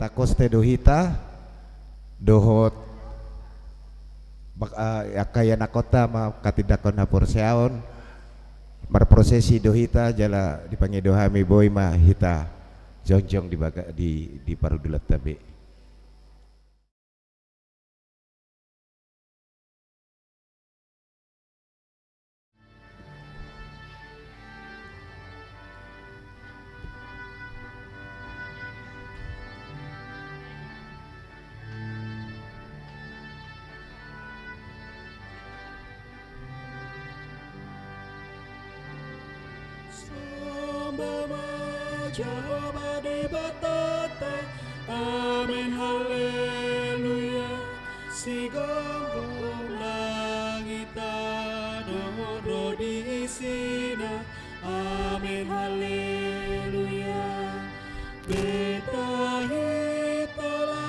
takoste dohita dohot kaya nakota ma katidakon na porseaon marprosesi dohita jala dipanggil dohami boy ma hita jongjong di parudulat tabe. Jehovah di batata, amin haleluya. Si gombong langita nomoro di isina, amin haleluya. Beta hitala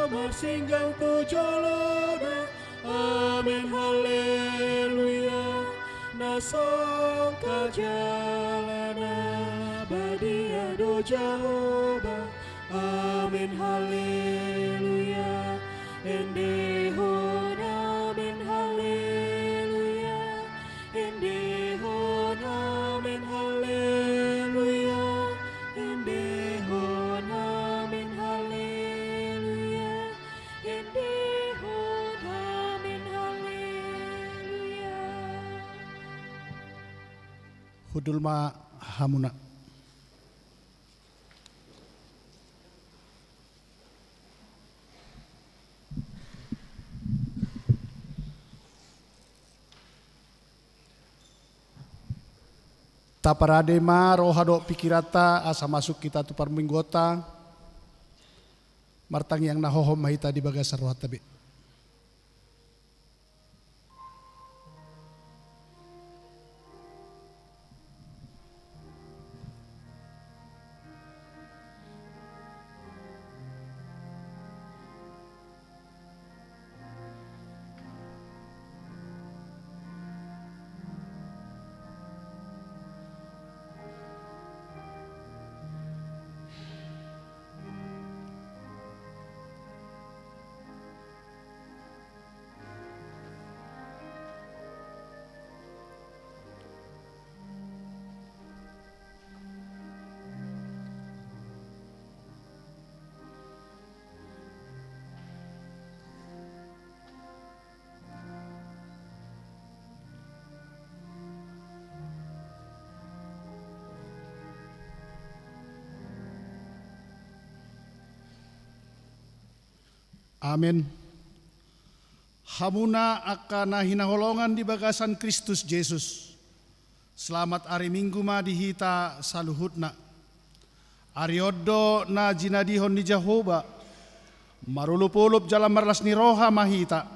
marsinggang tujolona, amin haleluya. Nasong kajalana badia do Jehovah, amin haleluya. Endehon amin haleluya. Endehon amin haleluya. Endehon amin haleluya. Endehon amin haleluya. Hudulma hamuna. Taparade ma rohado pikirata asa masuk kita tu parminggota martang yang nahohom mahita di bagasar rohat tabi. Amin. Hamuna akan hinaholongan di bagasan Kristus Yesus. Selamat hari Minggu ma dihita saluhutna. Ariodo na jinadihon ni Jehovah. Marulup-ulup jalan marlas ni roha mahita.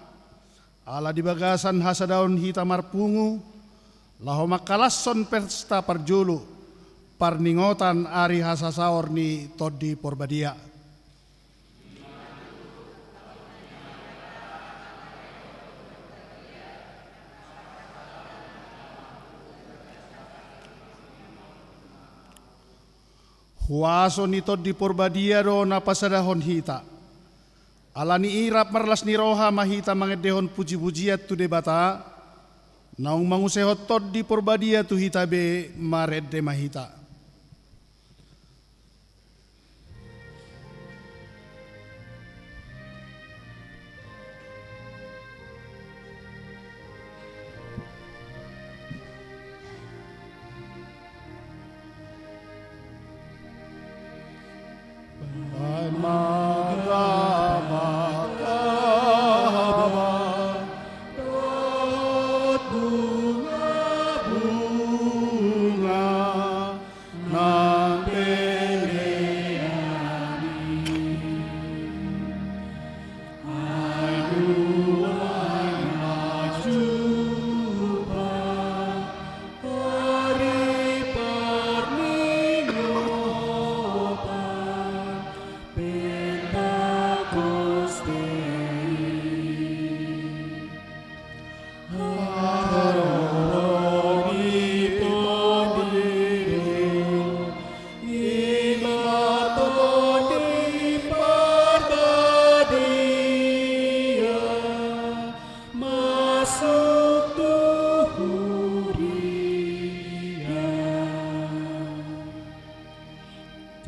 Ala di bagasan hasadaun hita marpungu. Laho makalasson pesta parjulu. Parningotan ari hasasaor ni todi porbadia. Huaso nito di porbadia do na pasadahon hita. Alani irap marlas ni roha mahita mangedehon puji-pujiat tu debata. Naung mangusehot tod di porbadia tu hita be maredde mahita.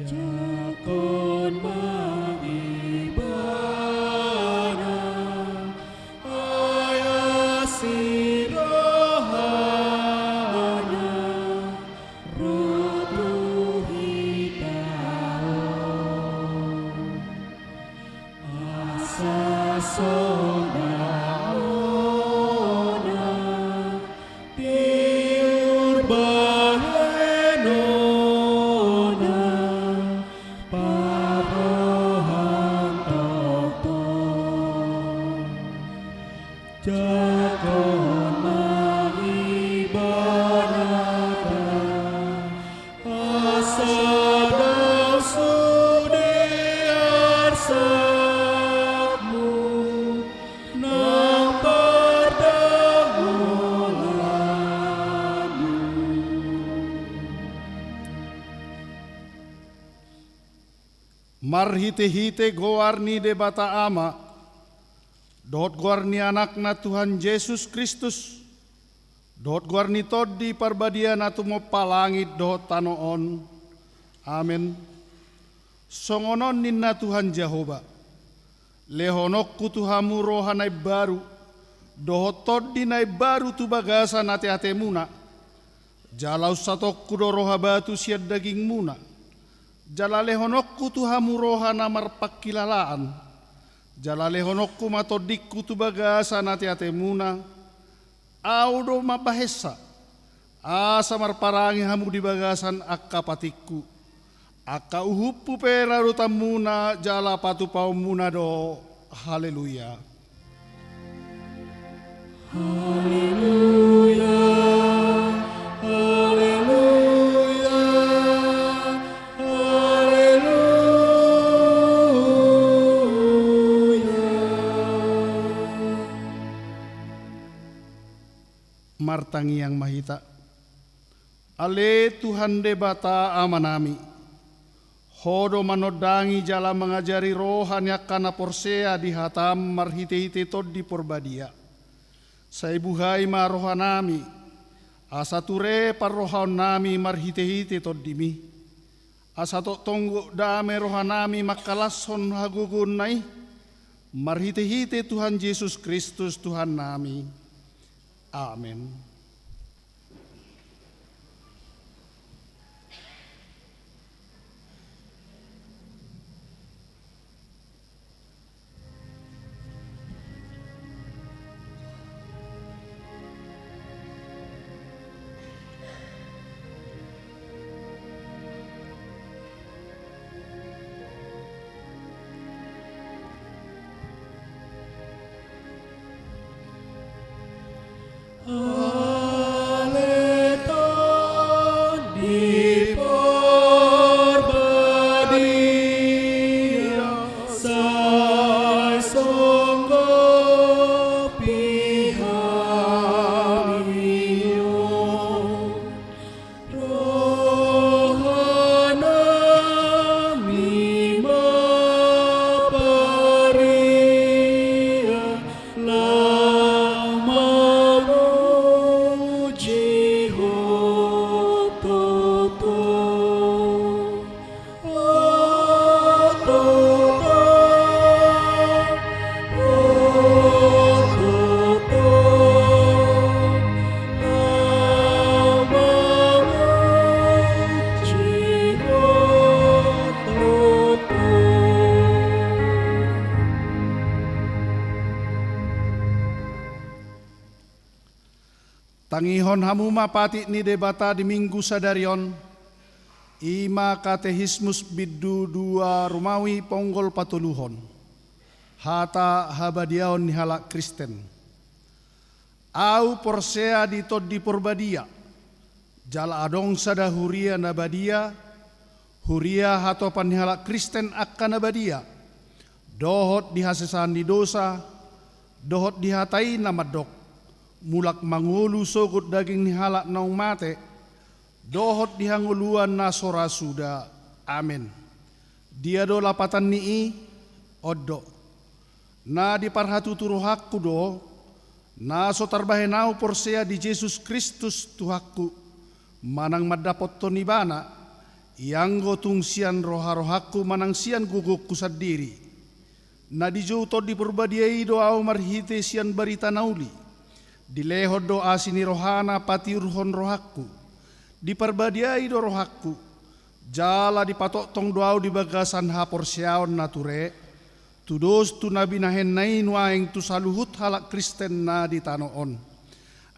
Jakon mangibana ayasi rohana rotu hitao asa sonaona tiur bahenona parohan toto jakon mangibanata asadau sudiar sabmu nang perdamulanmu. Marhite-hite goarni de bata ama, dot goarni anakna Tuhan Yesus Kristus, dot goarni todi parbadia natu mo palangit dot tanoon. Amen. Songonon ninna Tuhan Jehova, lehonokku Tuhamu rohanai baru, dot todi nai baru tu bagasa nate ate muna, jalau satokku do roha batu siad daging muna. Jalale honokku Tuhamu rohana marpakkilalaan. Jalale honokku matodikku tu bagasa nati atemuna. Audo mapahesa. Asa marparangi hamu di bagasan akka patikku. Akka uhuppu peraru tamuna jala patu paumuna do. Haleluya. Haleluya, haleluya, haleluya. Martangi yang mahita. Ale Tuhan de bata amanami. Hodo manodangi jala mengajari rohan yakana porsea di hatam marhite-hite tod di porbadia. Saibuhai ma rohanami. Asature parrohan nami marhite-hite tod dimi. Asato tonggo dame rohanami makalason hagugun nai. Marhite-hite Tuhan Yesus Kristus Tuhan nami. Amin. Aleton di porbadia sai songgo pihamio rohana mima paria lama muji hototo Tangihon hamu mapati ni debata di minggu sadarion. Ima katehismus biddu dua Rumawi ponggol patuluhon. Hata habadiaon ni halak Kristen. Au porsea di tod di porbadia. Jala adong sada huria nabadia. Huria hatopan ni halak Kristen akka nabadia. Dohot dihasesan di dosa. Dohot dihatai namadok. Mulak mangulu sogut daging ni halak naung mate. Dohot dihanguluan na sora suda. Amin. Dia do lapatan nii. Odo. Na di parhatu turuhakku do. naso tarbahenau porsea di Jesus Kristus Tuhaku, manang madapot to nibana, ianggo tungsian roha-rohaku manang sian gugukku sadiri, na dijuto di perbadiai doa marhite sian barita nauli, dilehod doa sini rohana pati urhon rohaku, di perbadiai do rohaku, jala di patok tong doa di bagasan ha porsiaon nature, tudos tu nabi nahen nain waeng tu saluhut halak Kristen na di tanoon.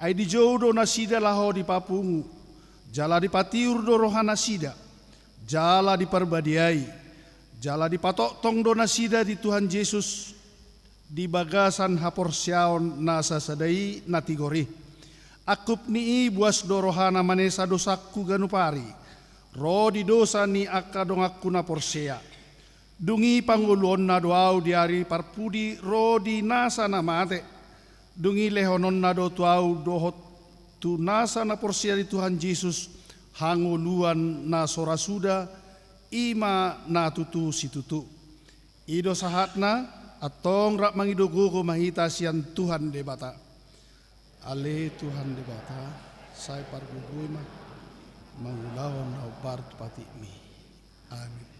Ai di jodo na sida laho di papungu, jala di patiur do rohana sida, jala di perbadiai, jala di patok tong do na sida di Tuhan Yesus, di bagasan haporsiaon na sasadai na tigori. Akup ni buas do rohana manesa dosaku ganupari, ro di dosa ni akadong aku na porsea. Dungi panguluon na doau di hari parpudi ro di nasa na mate. Dungi lehonon na do tuau dohot tu nasa na porsia di Tuhan Yesus hanguluan na sorasuda ima na tutu situtu. Ido sahatna atong rak mangidugu ko mahita sian Tuhan debata. Ale Tuhan debata say pargugoy ma mangulawan na ubar pati mi. Amin.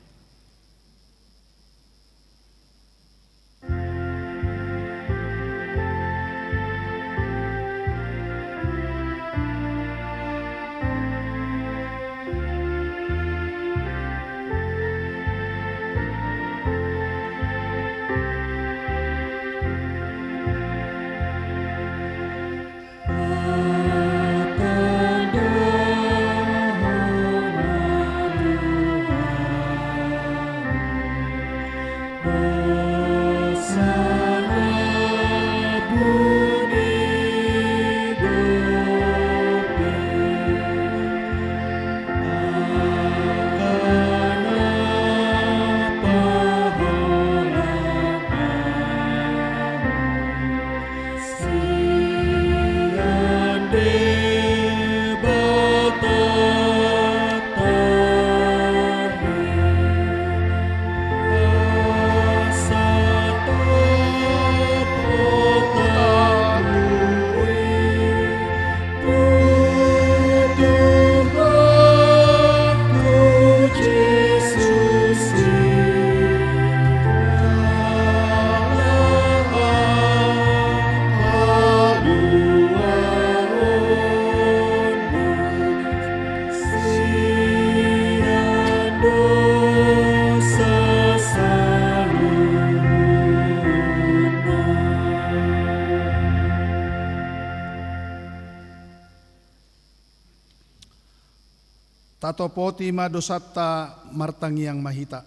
Tatopoti madosata martangiang mahita.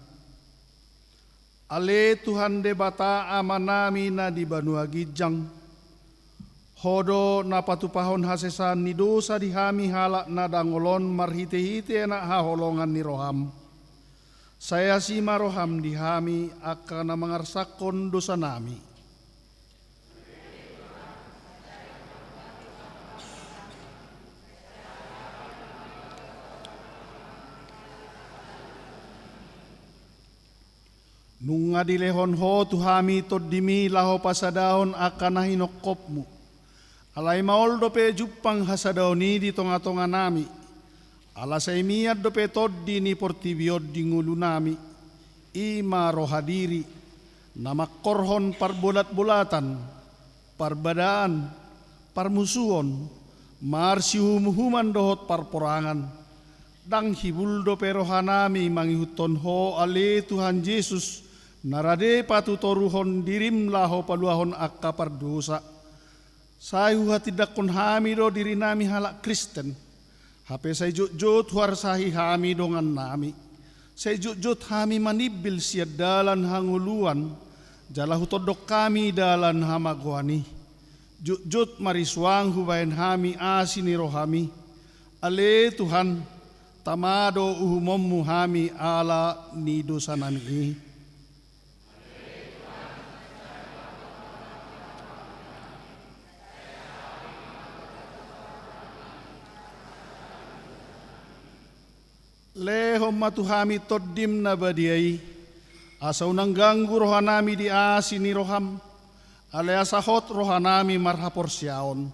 Ale Tuhan debata amanami na di banua gijang. Hodo na patupahon hasesan ni dosa di hami halak na dangolon marhite-hite na haholongan ni roham. Saya si maroham di hami akan na mangarsakon dosa nami. Nung adilehon ho tuhami todimi laho pasadahon akan nahinokopmu. Alay maol dope jupang hasadaon ni di tonga-tonga nami. Ala sa imiad dope toddi ni portibiod di ngulu nami. Ima rohadiri na makorhon parbulat-bulatan, parbadaan, parmusuon, marsi humuhuman dohot parporangan. Dang hibul dope rohanami mangihuton ho ale Tuhan Yesus narade patutoruhon dirim laho paluahon akka pardosa. Sayu hatidakon hami do diri nami halak Kristen. Hape say jut huar sahi hami dongan nami. Say jut hami manibil siya dalan hanguluan. Jala hutodok kami dalan hamagwani. Jut mariswang hubayan hami asini rohami. Ale Tuhan tamado uhumommu hami ala ni dosa nami. Lehom matuhami toddim na badiay, asaw nang ganggu rohanami di asini roham, Aleasahot rohanami marhaporsyaon,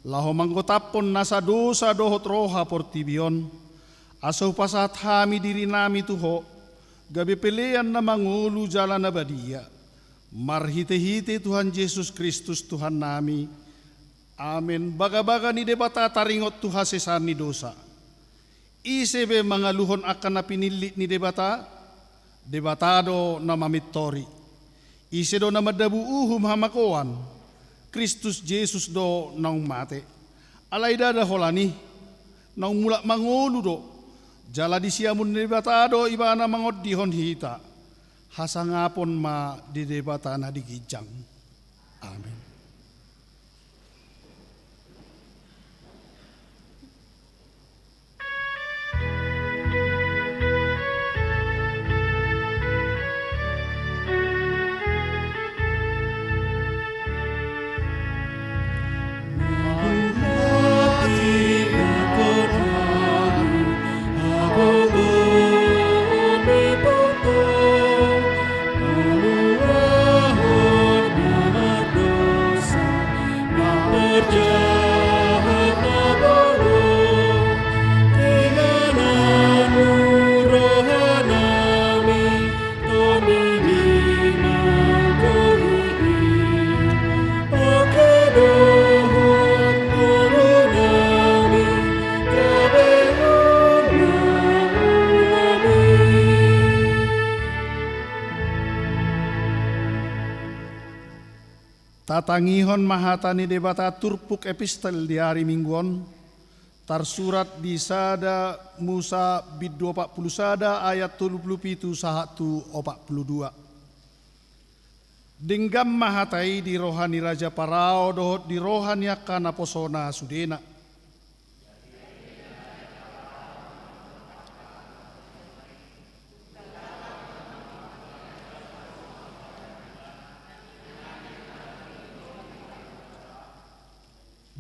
laho manggotapon nasa dosa dohot roha portibion, aso pasat hami diri nami tuho, gabi pilihan na mangulu jalan na badia, marhite-hite Tuhan Yesus Kristus Tuhan nami, amin. Baga-baga ni debata taringot tuha sesan ni dosa, isebe mga luhon akan na pinilit ni debata, debatado na mamitori. Ise do na madabu uhum hamakuan, Kristus Jesus do naung mate. Alay da holani, naung mula mangulu do, jala di siamun debatado iba na mangot dihon hita, hasangapon ma di debata na digijang. Amin. Tatangihon mahata ni debata turpuk epistel di hari mingguan, tarsurat di sada Musa bid 40 sada ayat 37 sahatu 42. Denggam mahatai di rohani Raja Parao dohot di rohani akana posona sudena.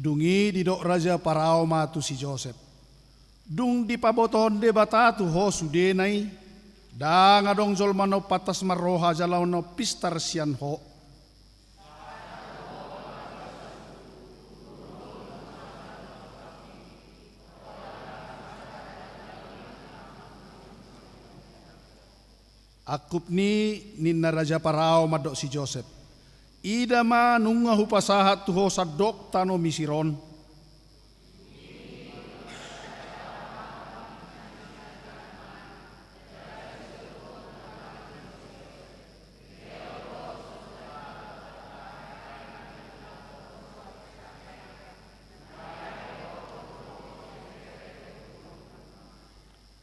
Dungi didok Raja Parao matu si Joseph. Dung di pabotohon debata tu ho sudenai. Dang adong zolmano patas marroha jalaw no pistar sian ho. Akup ni ninna Raja Parao madok si Joseph. Ida ma nunga hupasahat tuho sadok tano misiron.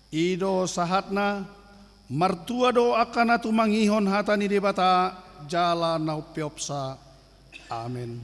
Ido sahatna martua do akana tumangihon hatani debata jala nau piopsa. Amin.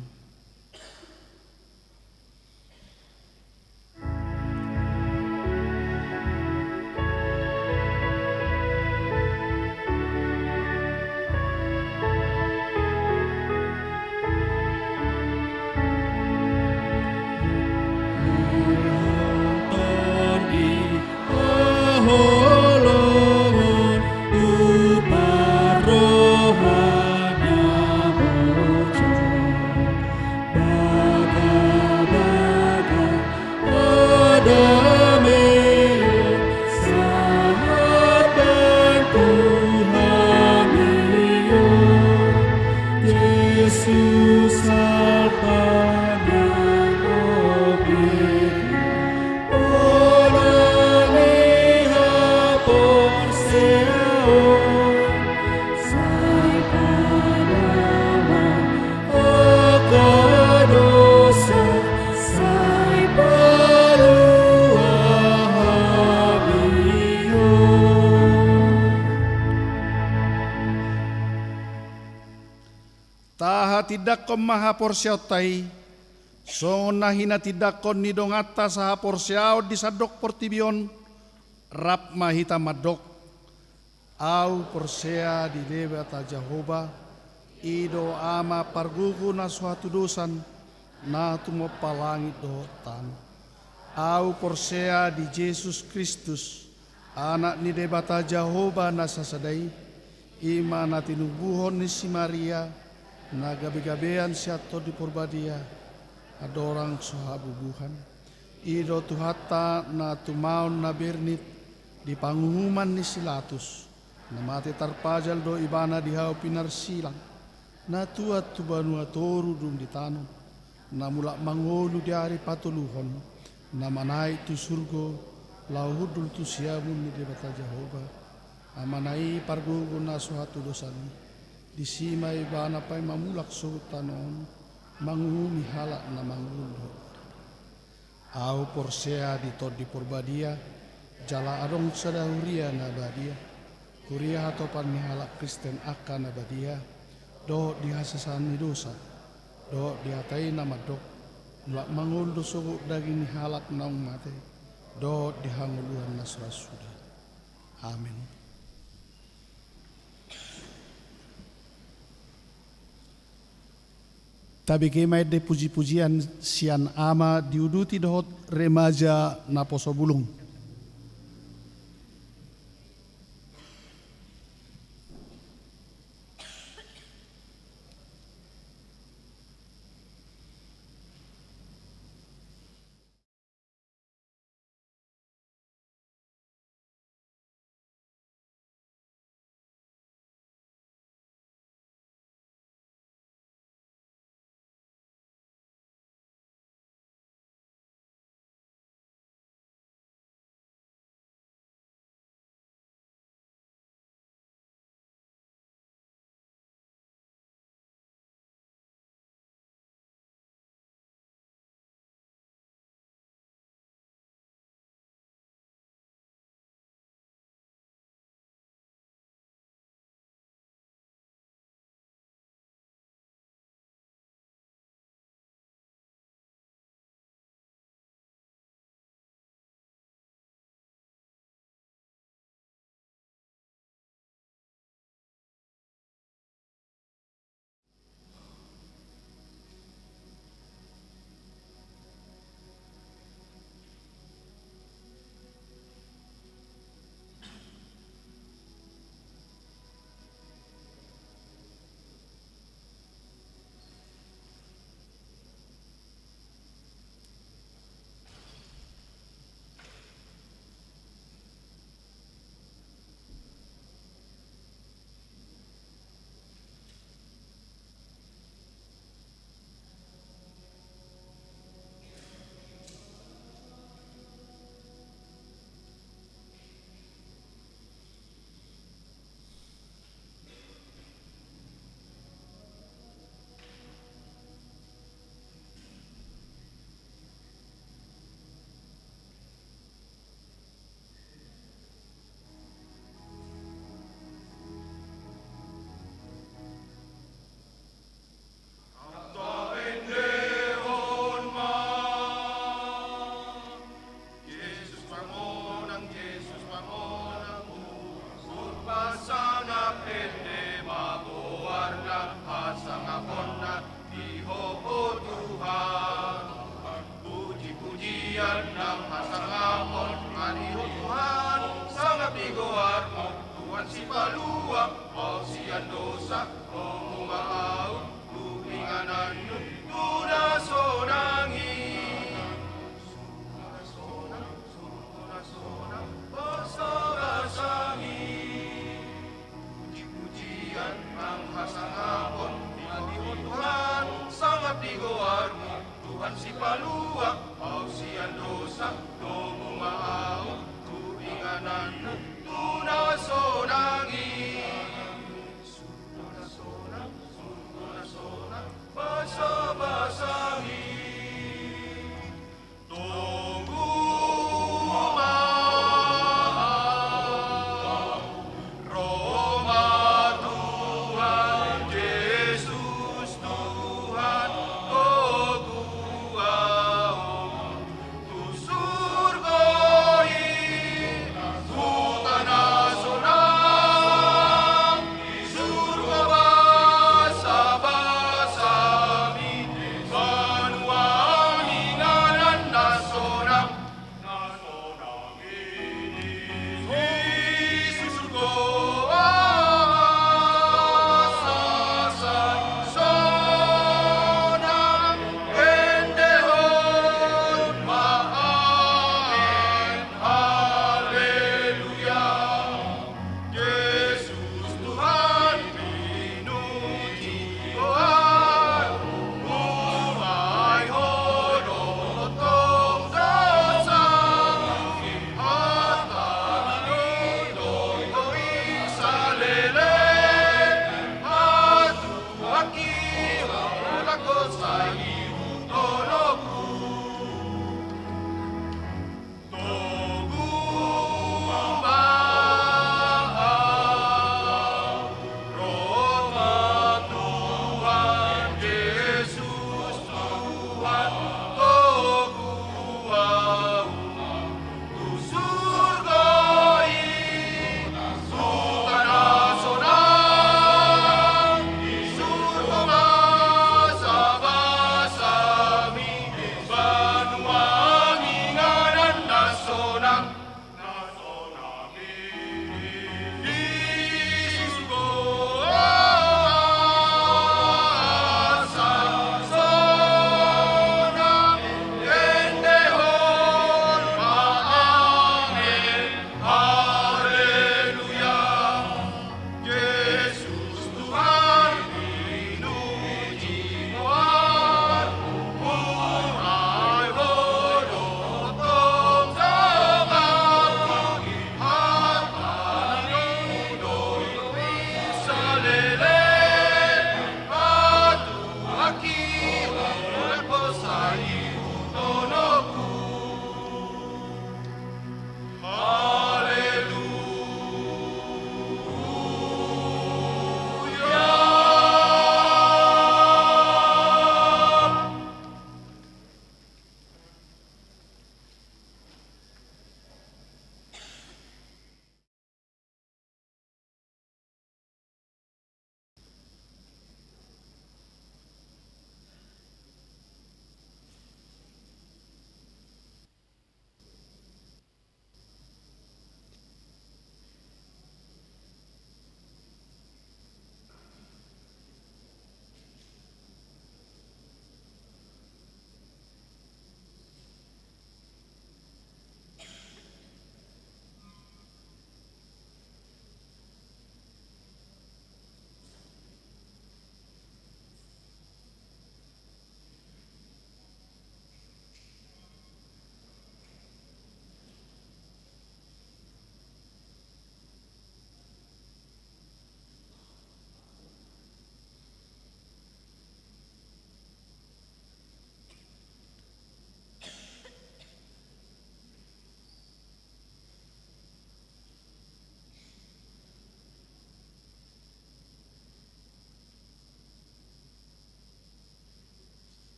Tidak kon maha porsyaw tay, so nahina tidak kon nidong atas saha porsyaw di sadok portibion, rap mahita madok, au porsya di debata Jehovah, ido ama pargugu na suatu dosan, na tumo palangit dotan, au porsya di Yesus Kristus, anak ni debata Jehovah na sasadai, ima na tinubuhon ni si Maria, na gabi-gabian siya to di purbadia, adorang sohabubuhan. Ido tuhata na tumaon na bernit di pangumuman ni Silatus, na mati tarpajal do ibana dihaw pinarsilang, na tuat tubanua toru dum di tanong, na mula mangolu diari patuluhon, na manai tu surgo, lauhudul tu siamun ni debata Jehovah, amanai pargugo na suhatu dosani, disimay ibana pay mamulak sultanon, mangumi halak na mangulu. Au porsea di tod di purbadia, jala adong sadahuria na badia, kuria hatopan ni halak Kristen akan na badia, do dihasasan ni dosa, do dihatai nama dok, mulak mangul dosugu daging ni halak naung mate, do dihanguluhan nasra sudah. Amin. Tabi kemai de puji-pujian sian ama diuduti dohot remaja na poso bulung.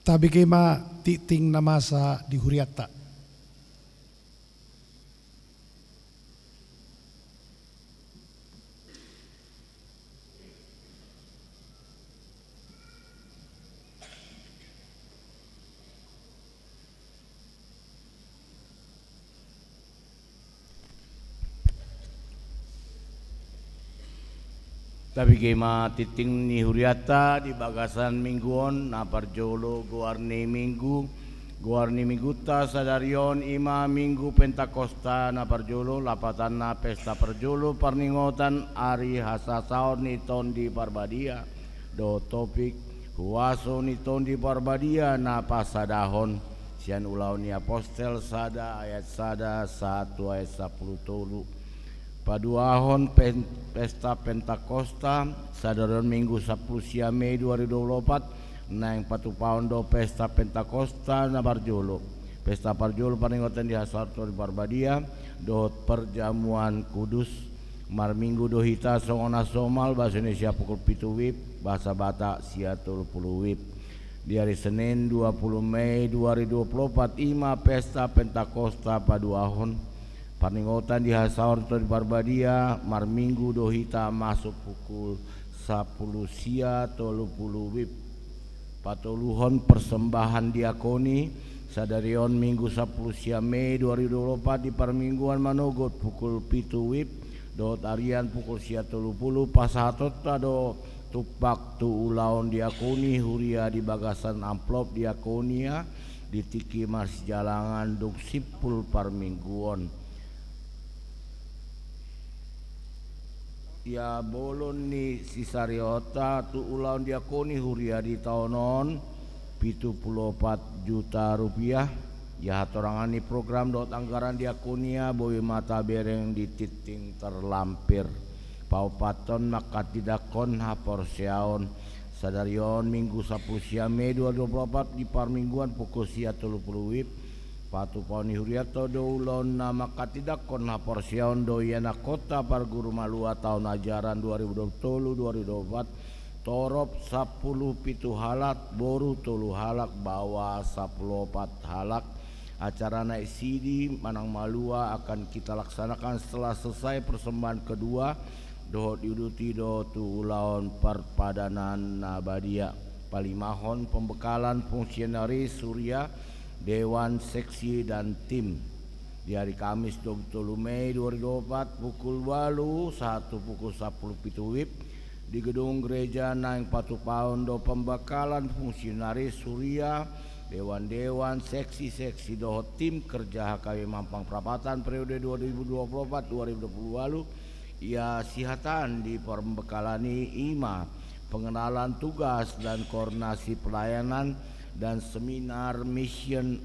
Tabi kema titing na masa di Huriata. Tapi kema titing ni Huriata di bagasan mingguon na parjolo guarni minggu ta sadarion ima minggu Pentakosta na parjolo lapatan na pesta parjolo parningotan ari hasasaon ni tondi parbadia do topik huaso ni tondi parbadia na pasadahon sian ulau ni apostel sada ayat sada 1 ayat 10 paduahon pesta Pentakosta sadaron minggu 10 sia Mei 2024 nang patu paundo pesta Pentakosta na Barjolo. Pesta Barjolo paningotan di Hasarto di Barbadia dohot perjamuan kudus mar minggu dohita songona somal bahasa Indonesia pukul 7 wib bahasa Batak sia 30 wib. Di hari Senin 20 Mei 2024 ima pesta Pentakosta paduahon paningotan di Hasarto di Barbadia mar minggu dohita masuk pukul 10 sia 30 wib. Patuluhon persembahan diakoni sadarion minggu 10 sia Mei 2024 di permingguan manogot pukul 7 wib dot arian pukul sia 30 pasatot do tupak tu ulaon diakoni huria di bagasan amplop diakonia di tiki mas jalangan duk sipul parmingguon. Ya bolon ni sisariota tu ulaun diakoni huria di tahunon 74 juta rupiah ya hatorangan ni program dot anggaran diakonia boy mata bereng di titing terlampir paupaton maka tidak kon hapor seaon sadarion minggu 10 sia Mei 2024 di parmingguan pukul sia 30 wib patu pauni huriato do ulon nama katidak kon hapor siaon do yana kota par guru malua tahun ajaran 2020-2024 torop 10 pitu halak boru tolu halak bawa 10 halak acara naik sidi Manang Malua akan kita laksanakan setelah selesai persembahan kedua do diuduti do tu ulaon perpadanan nabadia palimahon pembekalan fungsionaris surya Dewan Seksi dan Tim di hari Kamis 20 Mei 2024 pukul 8 pukul 10 pitu wib di gedung gereja nang patu paundo pembekalan fungsionaris Surya Dewan seksi dohot tim kerja HKW Mampang Perapatan periode 2024-2020 lalu ia sihatan di pembekalani IMA pengenalan tugas dan koordinasi pelayanan dan seminar mission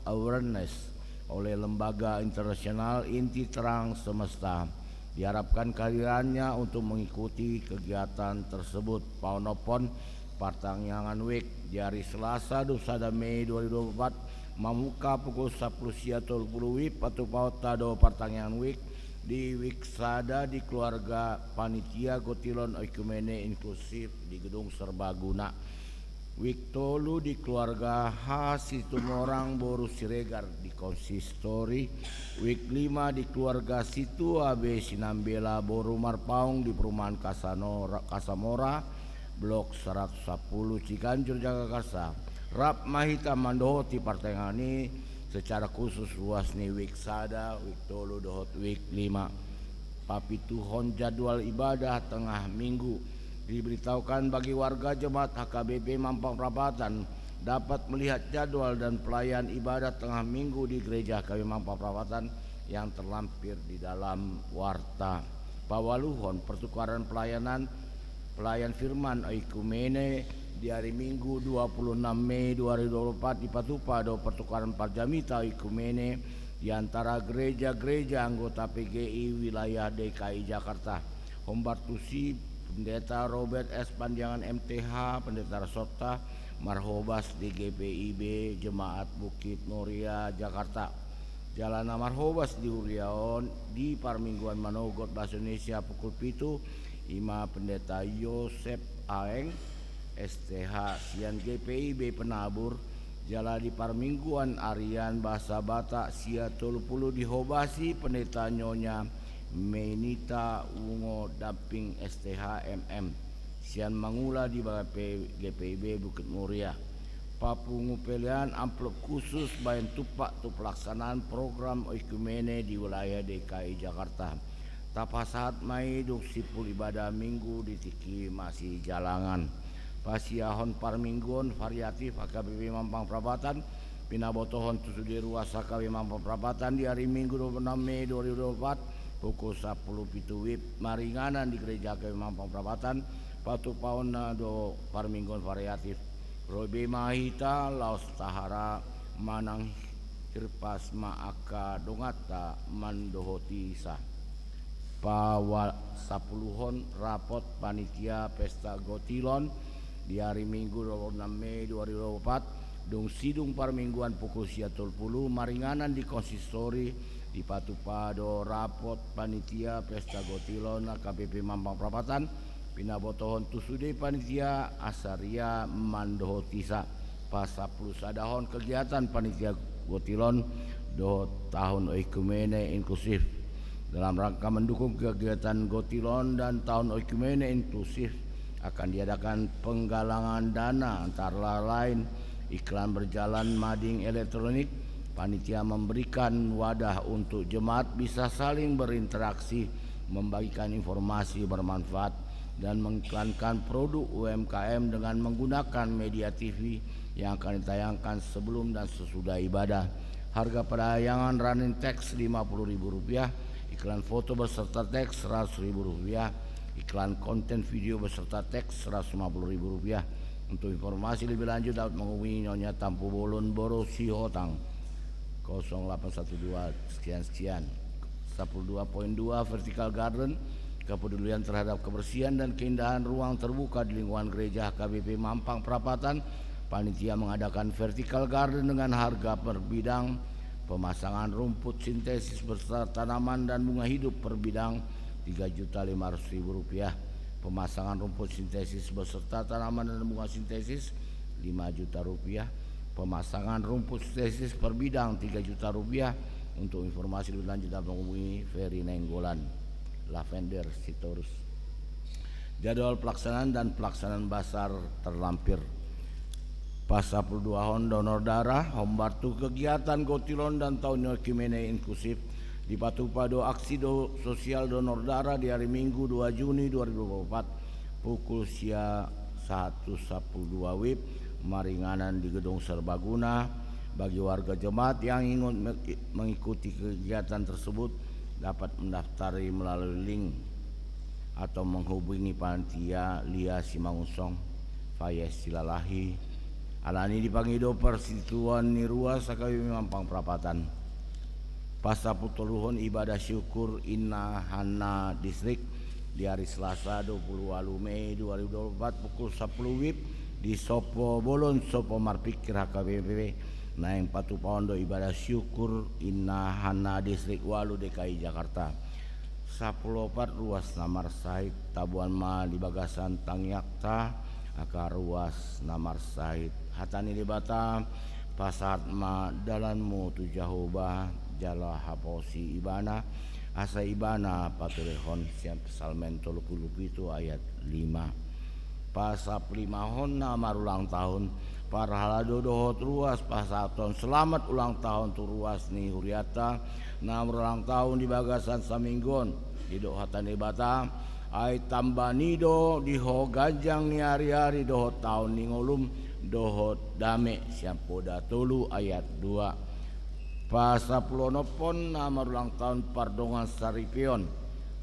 awareness oleh lembaga internasional Inti Terang Semesta. Diharapkan kehadirannya untuk mengikuti kegiatan tersebut. Paunopon Partangyangan Week di hari Selasa 21 Mei 2024 membuka pukul 10 sia 30 wib atau pautado Partangyangan Week di Wiksada di keluarga panitia Gotilon Oikumene Inklusif di Gedung Serbaguna. Week tolu di keluarga Situmorang Boru Siregar di Konsistori. Week 5 di keluarga Situ Abe Sinambela Boru Marpaung di perumahan Kasamora Blok 110 Ciganjur Jagakarsa. Rap Mahita Mandohoti Partengani secara khusus luas nih week sada, week tolu dohot week 5. Papituhon jadwal ibadah tengah minggu. Diberitahukan bagi warga jemaat HKBP Mampang Perapatan dapat melihat jadwal dan pelayan ibadah tengah minggu di gereja HKBP Mampang Perapatan yang terlampir di dalam warta. Pawaluhon pertukaran pelayan firman Oikumene di hari Minggu 26 Mei 2024 di Patupado pertukaran Parjamita Oikumene di antara gereja-gereja anggota PGI wilayah DKI Jakarta. Hombartusi Pendeta Robert S. Panjangan MTH, Pendeta Rasota Marhobas DGPIB Jemaat Bukit Muria Jakarta. Jalan Marhobas di Uriaon di Parmingguan Manogot Bahasa Indonesia pukul 7 Ima Pendeta Yosep Aeng STH sian GPIB penabur jala di parmingguan Arian bahasa Batak sia 30 dihobasi pendeta Nyonya Menita Wungo Daping STH MM sian mangula di GPIB Bukit Muria papungu pelian amplop khusus bayan tupak tu pelaksanaan program oikumene di wilayah DKI Jakarta tapasat mai duk sipul ibadah minggu di tiki masih jalangan pasiahon parmingguan variatif AKBP Mampang Prapatan pinabotohon tusudi ruas AKBP Mampang Prapatan di hari Minggu 26 Mei 2024 pukul 10 pitu wib maringanan di gereja AKBP Mampang Prapatan patu pauna do parmingguan variatif Robe Mahita Laos Tahara Manang Hirpas Maaka Dongata Mandohoti Sah Pawa Sapuluhon rapot panitia pesta Gotilon di hari Minggu 26 Mei 2024 dung sidung parmingguan pukul 10 maringanan di konsistori di Patupado rapot panitia pesta Gotilon KPP Mampang Prapatan pinabotohon tusude panitia Asaria Mandohotisa pasapulu sadahon kegiatan panitia Gotilon do tahun oikumene inklusif dalam rangka mendukung kegiatan Gotilon dan tahun oikumene inklusif akan diadakan penggalangan dana antara lain iklan berjalan mading elektronik panitia memberikan wadah untuk jemaat bisa saling berinteraksi membagikan informasi bermanfaat dan mengiklankan produk UMKM dengan menggunakan media TV yang akan ditayangkan sebelum dan sesudah ibadah harga penayangan running text Rp50.000 iklan foto beserta teks Rp100.000 iklan konten video beserta teks Rp150.000. Untuk informasi lebih lanjut dapat menghubungi Nyonya Tampu Bolon Boro Sihotang 0812 sekian 12.2 Vertical Garden kepedulian terhadap kebersihan dan keindahan ruang terbuka di lingkungan gereja KBP Mampang Prapatan panitia mengadakan Vertical Garden dengan harga per bidang pemasangan rumput sintesis beserta tanaman dan bunga hidup per bidang Rp3.500.000 pemasangan rumput sintesis beserta tanaman dan bunga sintesis Rp5 juta pemasangan rumput sintesis per bidang Rp3 juta untuk informasi lebih lanjut dapat menghubungi Ferry Nenggolan Lavender Sitorus jadwal pelaksanaan dan pelaksanaan basar terlampir Pasapul 2 hon donor darah hombartu kegiatan Gotilon dan tahun oikumene inklusif di Patupado aksi sosial donor darah di hari Minggu 2 Juni 2024 pukul sia 1.12 WIB maringanan di Gedung Serbaguna bagi warga jemaat yang ingin mengikuti kegiatan tersebut dapat mendaftar melalui link atau menghubungi panitia Lia Simangunsong Fayez Silalahi alani dipangido persituan Niruas AKBP Mampang Prapatan Pasaputuluhon ibadah syukur Inna Hana Distrik di hari Selasa 28 Mei 2024 pukul 10 WIB di Sopo Bolon Sopo Marpikir HKBP naing patu pondo ibadah syukur Inna Hana Distrik Walu DKI Jakarta 14 ruas Namar Said Tabuan Ma di Bagasan Tangyakta akar ruas Namar Said Hatani di Batam Pasat Ma Dalanmu Tujahoba Jala Haposi Ibana Asa Ibana Paturehon Sian Salmen 30 itu ayat 5 Pasap 5 hon namar ulang tahun Parhala dodohot ruas pasaton selamat ulang tahun tu ruas ni Huriata namar ulang tahun di Bagasan Saminggon di dohatan di Batam ai tambanido di ho gajang ni hari-hari dohot tahun ni ngolum dohot dame siampoda tolu ayat 2 Pasapulonopon namar ulang tahun Pardongan Saripion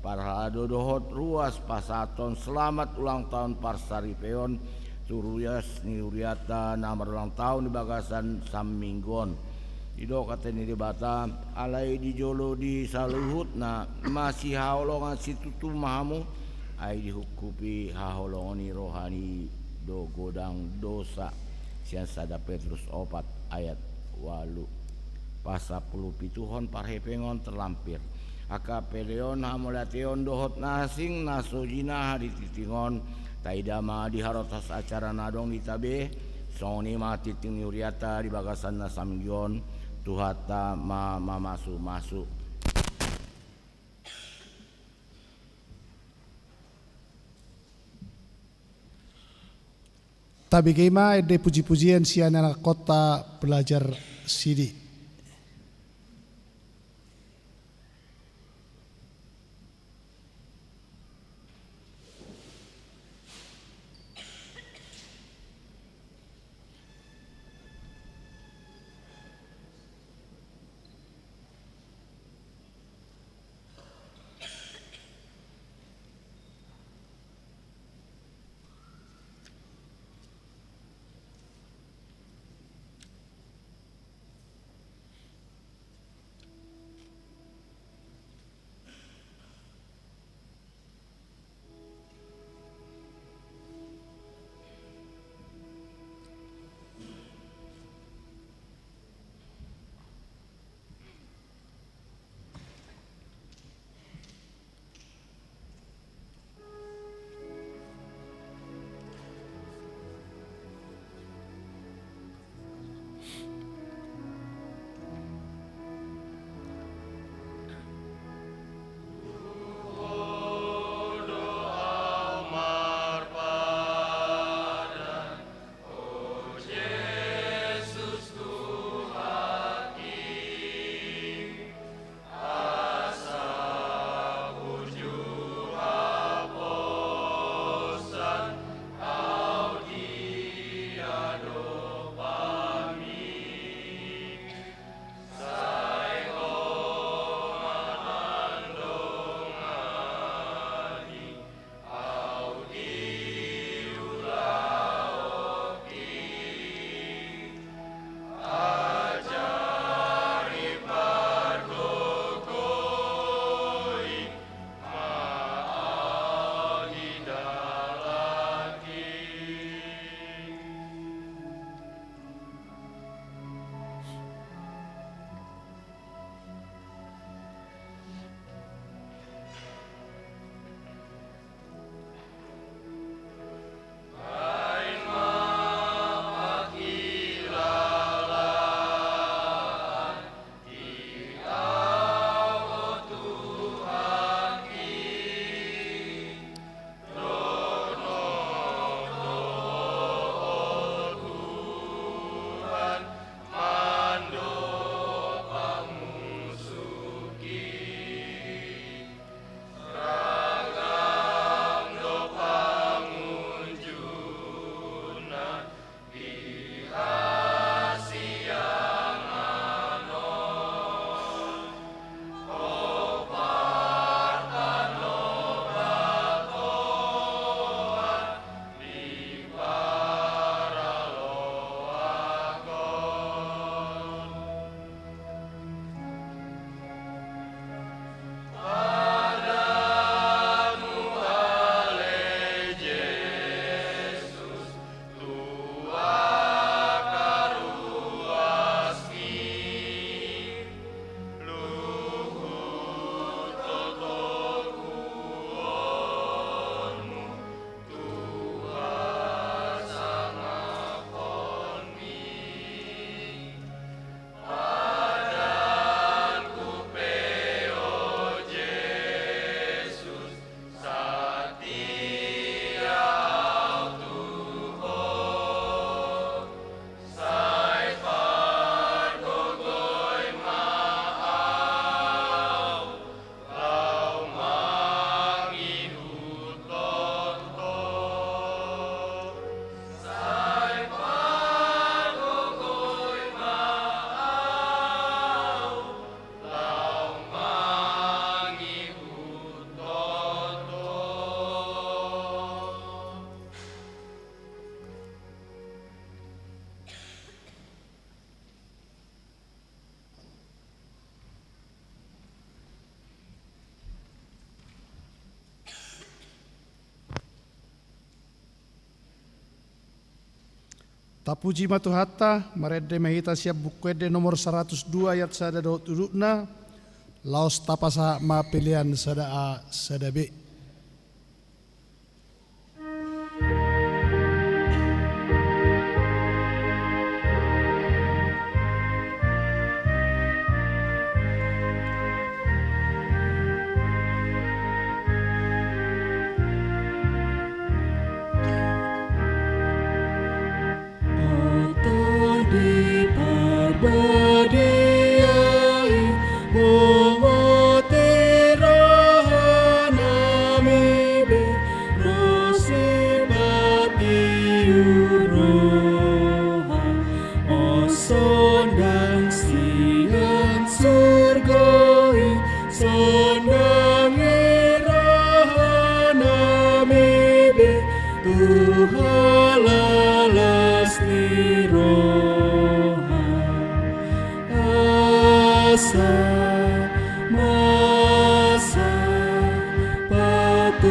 Parhala dodohot ruas pasaton selamat ulang tahun Parsaripion Turuyas ni Uriata namar ulang tahun di Bagasan Saminggon Ido katanya di Batam alai di Jolo di Saluhut na masih haolongan situtu mahamu ai dihukupi haolongoni rohani do godang dosa sian sada Petrus 4 ayat 8 Pasapulu pituhon parhepengon terlampir akapeleon hamulateon dohot nasing nasojina di titingon taidama di harotas acara nadong di tabe soni mati ting uriata di bagasan na samgyon tuhata masu Tabi keima ede puji-pujian si anak kota belajar sidi. Tapuji matuhatta marede mahita siap bukwede nomor 102 ayat sada do tudukna laos tapasa ma pilihan sada A sada B.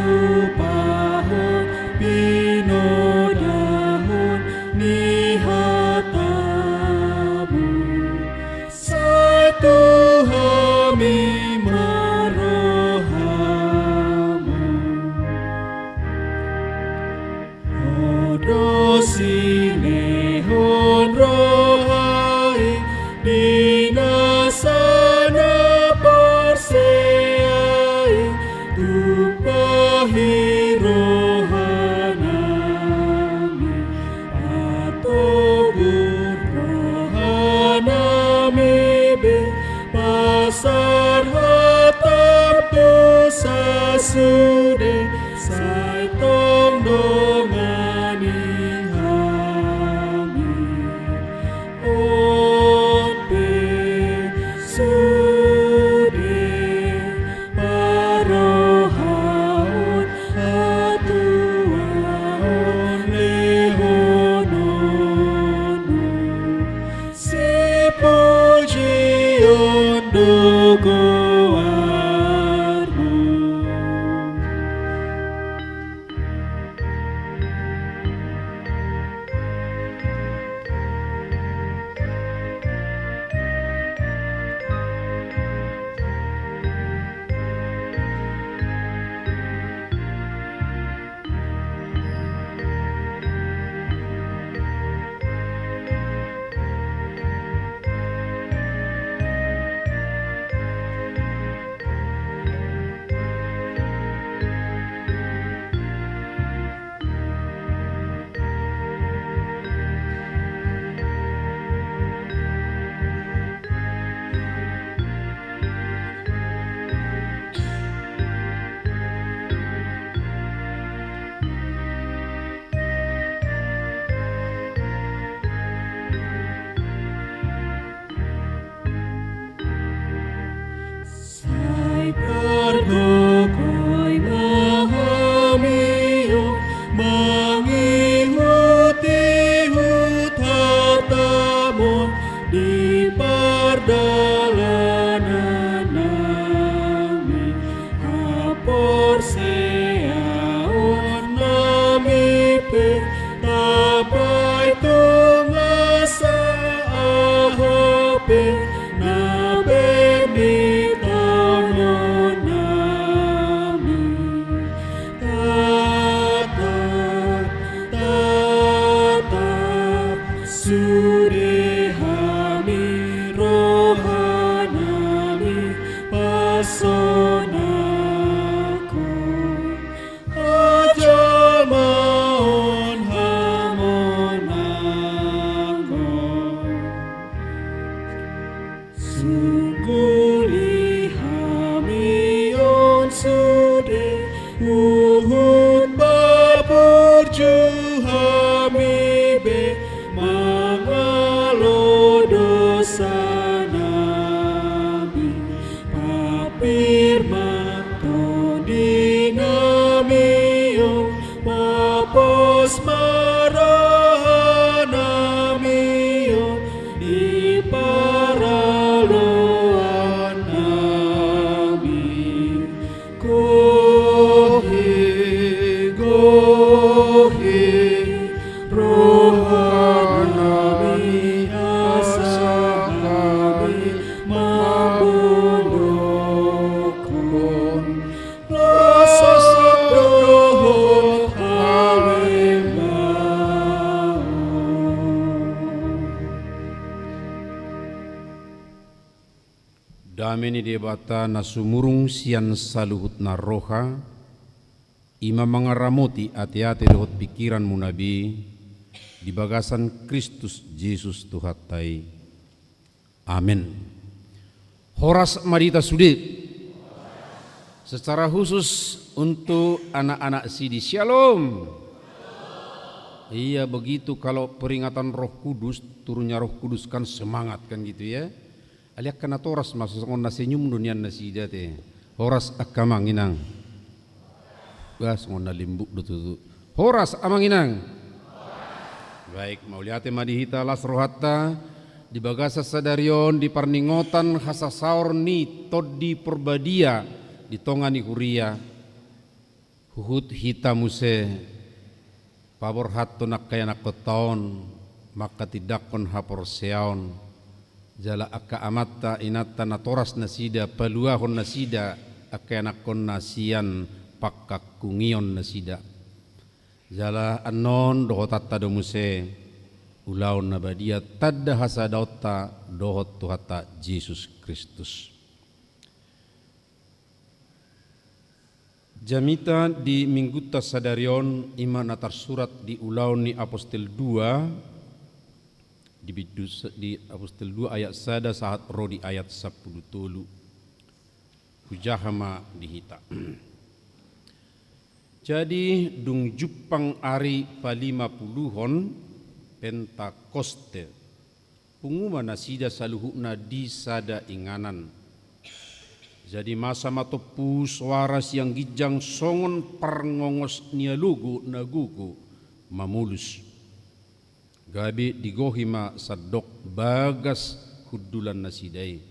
supahon pinodahon ni hatamu sai Tuhami marohamu odo sinehon rohai dinasana perseai tumpahi rohanami patobur rohanami be pasar hatam tu sasude sai tong dongani hami ope sude parohaon atuaon lehononu si pujion dogoarmu. Sai pardokoi mahamio mangihuti hutatamon di pardalanan nami hapor seaon nami pe tapai tungasa ahope nabe ni Sudehami rohanami pasonaku aja maon hamonango sungguh hami on sude uhud babur juhami be mangalo dosa nami papir mato dinamiyo papos marahanamiyo di paraloan nami gohe gohe rohanami asanami mabondokon losodohon halemau. Dameni debata nasumurung sian saluhut naroha ima mangaramuti ati-ati dohot pikiran munabi di bagasan Kristus Yesus Tuhatai. Amin. Horas Marita Sudip secara khusus untuk anak-anak Sidi Shalom. Iya begitu, kalau peringatan Roh Kudus, turunnya Roh Kudus kan semangat kan gitu ya. Aliak kana toras masuk on nasenyum dunia nasida te. Horas akamanginang. Bas on limbuk dutu. Horas amanginang. Baik, mauliate madihita las rohatta di bagasa sadarion di parningotan hasasaur ni todi perbadia di tongani huria Huhut hita muse pabor hatto nakaya nakotaon maka tidakon hapor seaon jala akka amatta inatta natoras nasida paluahon nasida akka nakon nasian pakkakungion nasida jala anon dohotatta domuse ulaon nabadia tadda hasadauta dohot tuhata Yesus Kristus. Jamita di mingguta sadarion ima natar surat di ulaun ni Apostel 2 di Apostel 2 ayat sada saat roh di ayat 10 tolu hujahama dihita. Jadi dung jupang ari palima puluhon Pentakoste pengumuman nasida saluhukna di sada inganan. Jadi masa matopu suara siang gijang songon parngongos nialugu nagugu mamulus. Gabi digohima sadok bagas hudulan nasidai.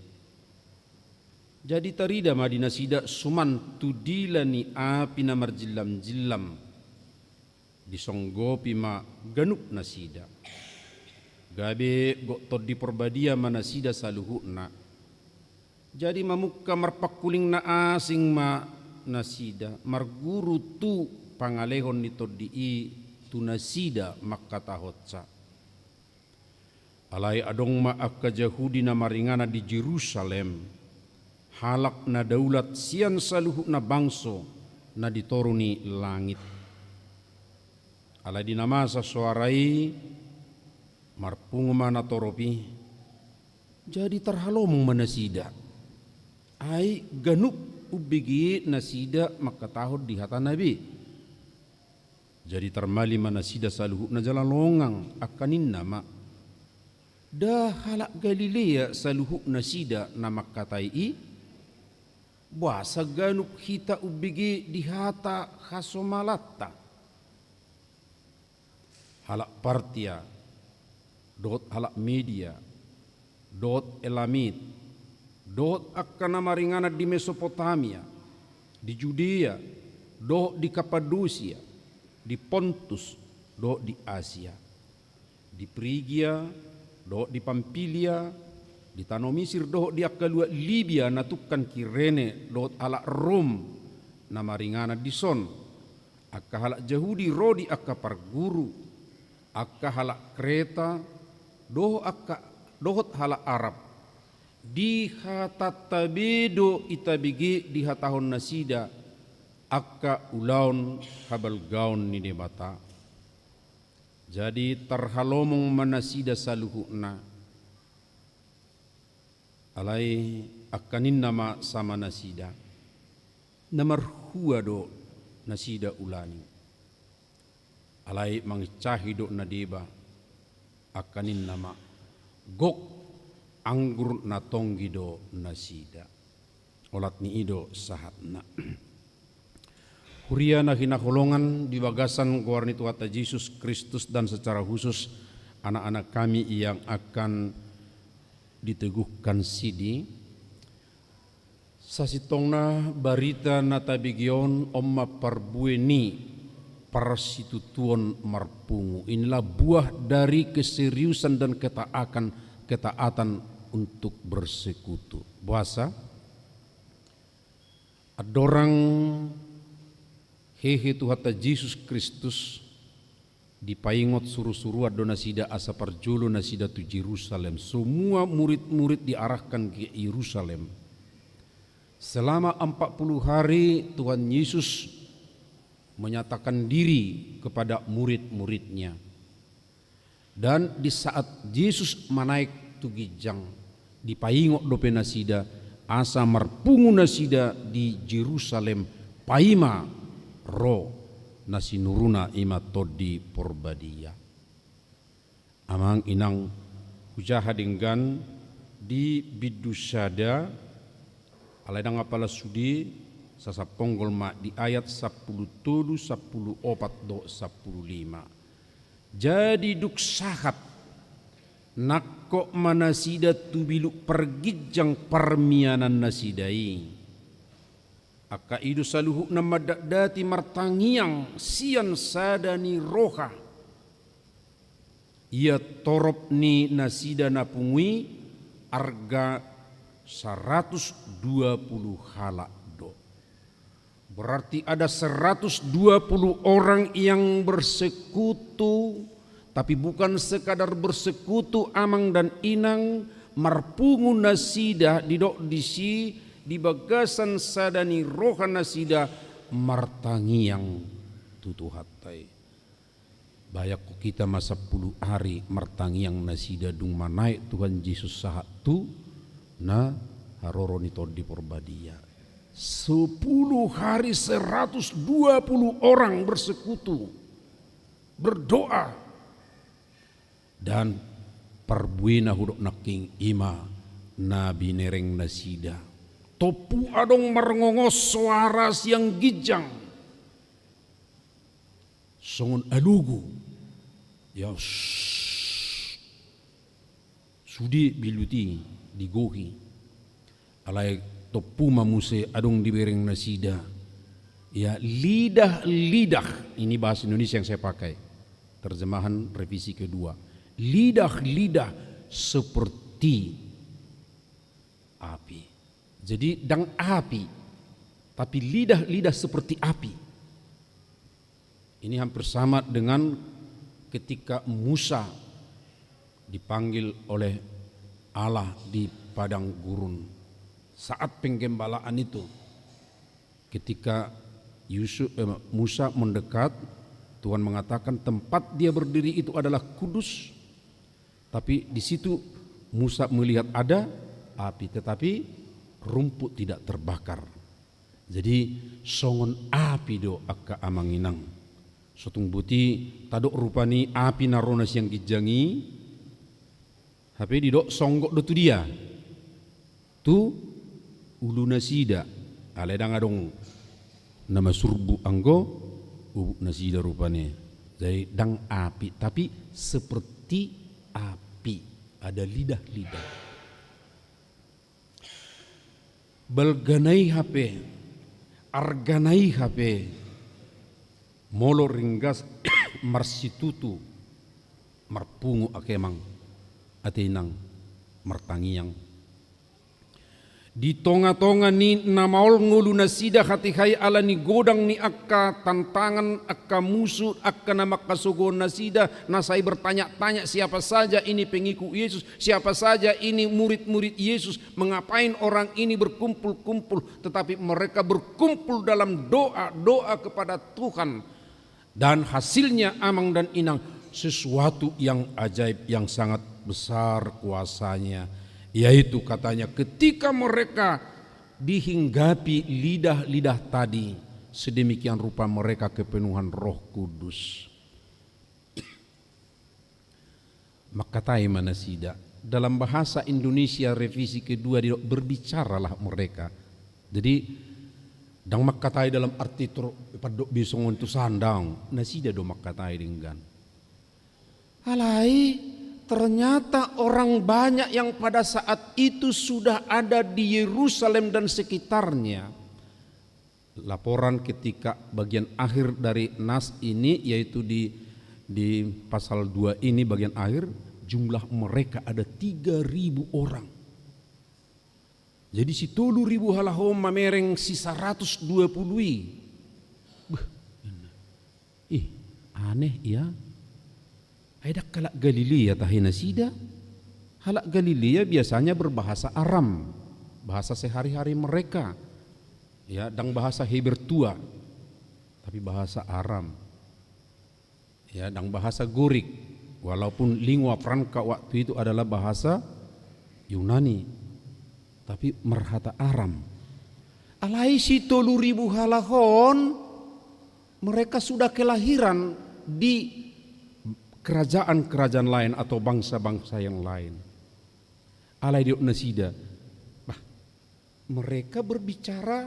Jadi tarida madi nasida suman tudilani api na marjilam-jilam. Disonggopi ma ganuk nasida. Gabi gotod di perbadia manasida saluhukna. Jadi mamukka marpakuling na asing ma nasida marguru tu pangalehon nito dii tu nasida makatahotsa. Alai adong ma akka Yahudi na maringana di Jerusalem halak na daulat sian saluhu na bangso na ditoruni langit. Alai dinamasa suarai marpungu mana toropi jadi terhalomong manasida. Ai ganuk ubigi nasida makatahod di hata Nabi. Jadi termali manasida saluhu na jalan longang akanin nama. Dah halak Galilea saluhu nasida nama katai Buasa ganuk hita ubigi di hata khasomalatta. Halak Partia, dot halak Media, dot Elamit, dot akka namaringana di Mesopotamia, di Judea, dot di Kapadosia, di Pontus, dot di Asia, di Prigia, dot di Pampilia, di Tanah Mesir, dot di akka lua Libya natukan Kirene, dot ala Rom, namaringana di Son, akka halak Yahudi rodi akka parguru, akka halak Kreta, dohot halak Arab. Di hatatabedo itabigi di hatahon nasida akka ulaun habal gaun ni debata. Jadi terhalomong manasida saluhukna alai akanin nama sama nasida namarhua do nasida ulani alai mangicahi do nadeba akanin nama gok anggur na tonggido nasida olat ni ido sahatna huria na hinaholongan di bagasan guarni Tuhan Yesus Kristus dan secara khusus anak-anak kami yang akan diteguhkan sidi sasitongna barita natabigion omma parbueni parsitutuon marpungu. Inilah buah dari keseriusan dan ketaatan untuk bersekutu. Puasa adorang hehe Tuhan Yesus Kristus dipaingot suruh-suruh ado nasida asa parjolo nasida tu Yerusalem. Semua murid-murid diarahkan ke Yerusalem. Selama 40 hari Tuhan Yesus menyatakan diri kepada murid-muridnya. Dan di saat Yesus menaik tu gijang dipaingok dope nasida asa marpungu nasida di Yerusalem paima ro nasinuruna ima todi porbadia amang inang hujaha denggan di bidusada aladang apala sudi sasaponggol ma di ayat 10 tolu 10 opat do 15 jadi duk sahat nakko manasida tubilu pergijang permianan nasidai Aka idu saluhu nama dati martangiang sian sadani roha. Ia torop ni nasida napungui arga 120 halak do. Berarti ada 120 orang yang bersekutu, tapi bukan sekadar bersekutu amang dan inang, marpungu nasida didok disi di bagasan sadani roha nasida martangiang tutu hatai. Bayak kita masa 10 hari martangiang nasida dung manaik Tuhan Yesus sahat tu na haroroni todi porbadia. 10 hari 120 orang bersekutu berdoa dan perbuina hudok naking ima nabi nereng nasida. Topu adong merngongos suara siang gijang. Songon alugu. Ya sudi biluti digohi. Alai topu mamuse adong dibereng nasida. Ya lidah-lidah. Ini bahasa Indonesia yang saya pakai. Terjemahan revisi kedua. Lidah-lidah seperti api. Jadi dang api, tapi lidah-lidah seperti api. Ini hampir sama dengan ketika Musa dipanggil oleh Allah di padang gurun. Saat penggembalaan itu, ketika Musa mendekat, Tuhan mengatakan tempat dia berdiri itu adalah kudus. Tapi di situ Musa melihat ada api, tetapi rumput tidak terbakar. Jadi songon api do akka amanginang. Sotung buti tadok rupani api narona siang gijangi. Tapi didok songgok do tu dia. Tu ulu nasida. Aledang adong nama surbu anggo ubu nasida rupane. Jadi dang api, tapi seperti api. Ada lidah-lidah. Belganai HP, arganai HP, molo ringgas marsitutu, marpungu akemang, atinang, martangiang. Di tonga-tonga ni namaol ngulu nasida hatihai ala ni godang ni akka tantangan akka musuh akka nama kasogo nasida nasai bertanya-tanya siapa saja ini pengikut Yesus, siapa saja ini murid-murid Yesus, mengapain orang ini berkumpul-kumpul, tetapi mereka berkumpul dalam doa kepada Tuhan, dan hasilnya amang dan inang sesuatu yang ajaib yang sangat besar kuasanya. Yaitu katanya ketika mereka dihinggapi lidah-lidah tadi, sedemikian rupa mereka kepenuhan Roh Kudus. Maka tai manasida dalam bahasa Indonesia revisi kedua berbicaralah mereka. Jadi dang makatai dalam arti padok bisongon tu sandang nasida do makatai dengan alai. Ternyata orang banyak yang pada saat itu sudah ada di Yerusalem dan sekitarnya. Laporan ketika bagian akhir dari nas ini, yaitu di pasal 2 ini bagian akhir, jumlah mereka ada 3.000 orang. Jadi si 30.000 halahom mamereng si 120. Aneh ya. Aidak kalak Galilea tahina sida. Halak Galilea biasanya berbahasa Aram, bahasa sehari-hari mereka. Ya, dan bahasa Heber tua. Tapi bahasa Aram. Ya, dan bahasa Gorik. Walaupun lingua franca waktu itu adalah bahasa Yunani. Tapi merhata Aram. Alai si 30.000 halahon, mereka sudah kelahiran di kerajaan-kerajaan lain atau bangsa-bangsa yang lain. Alai diok nasida. Mereka berbicara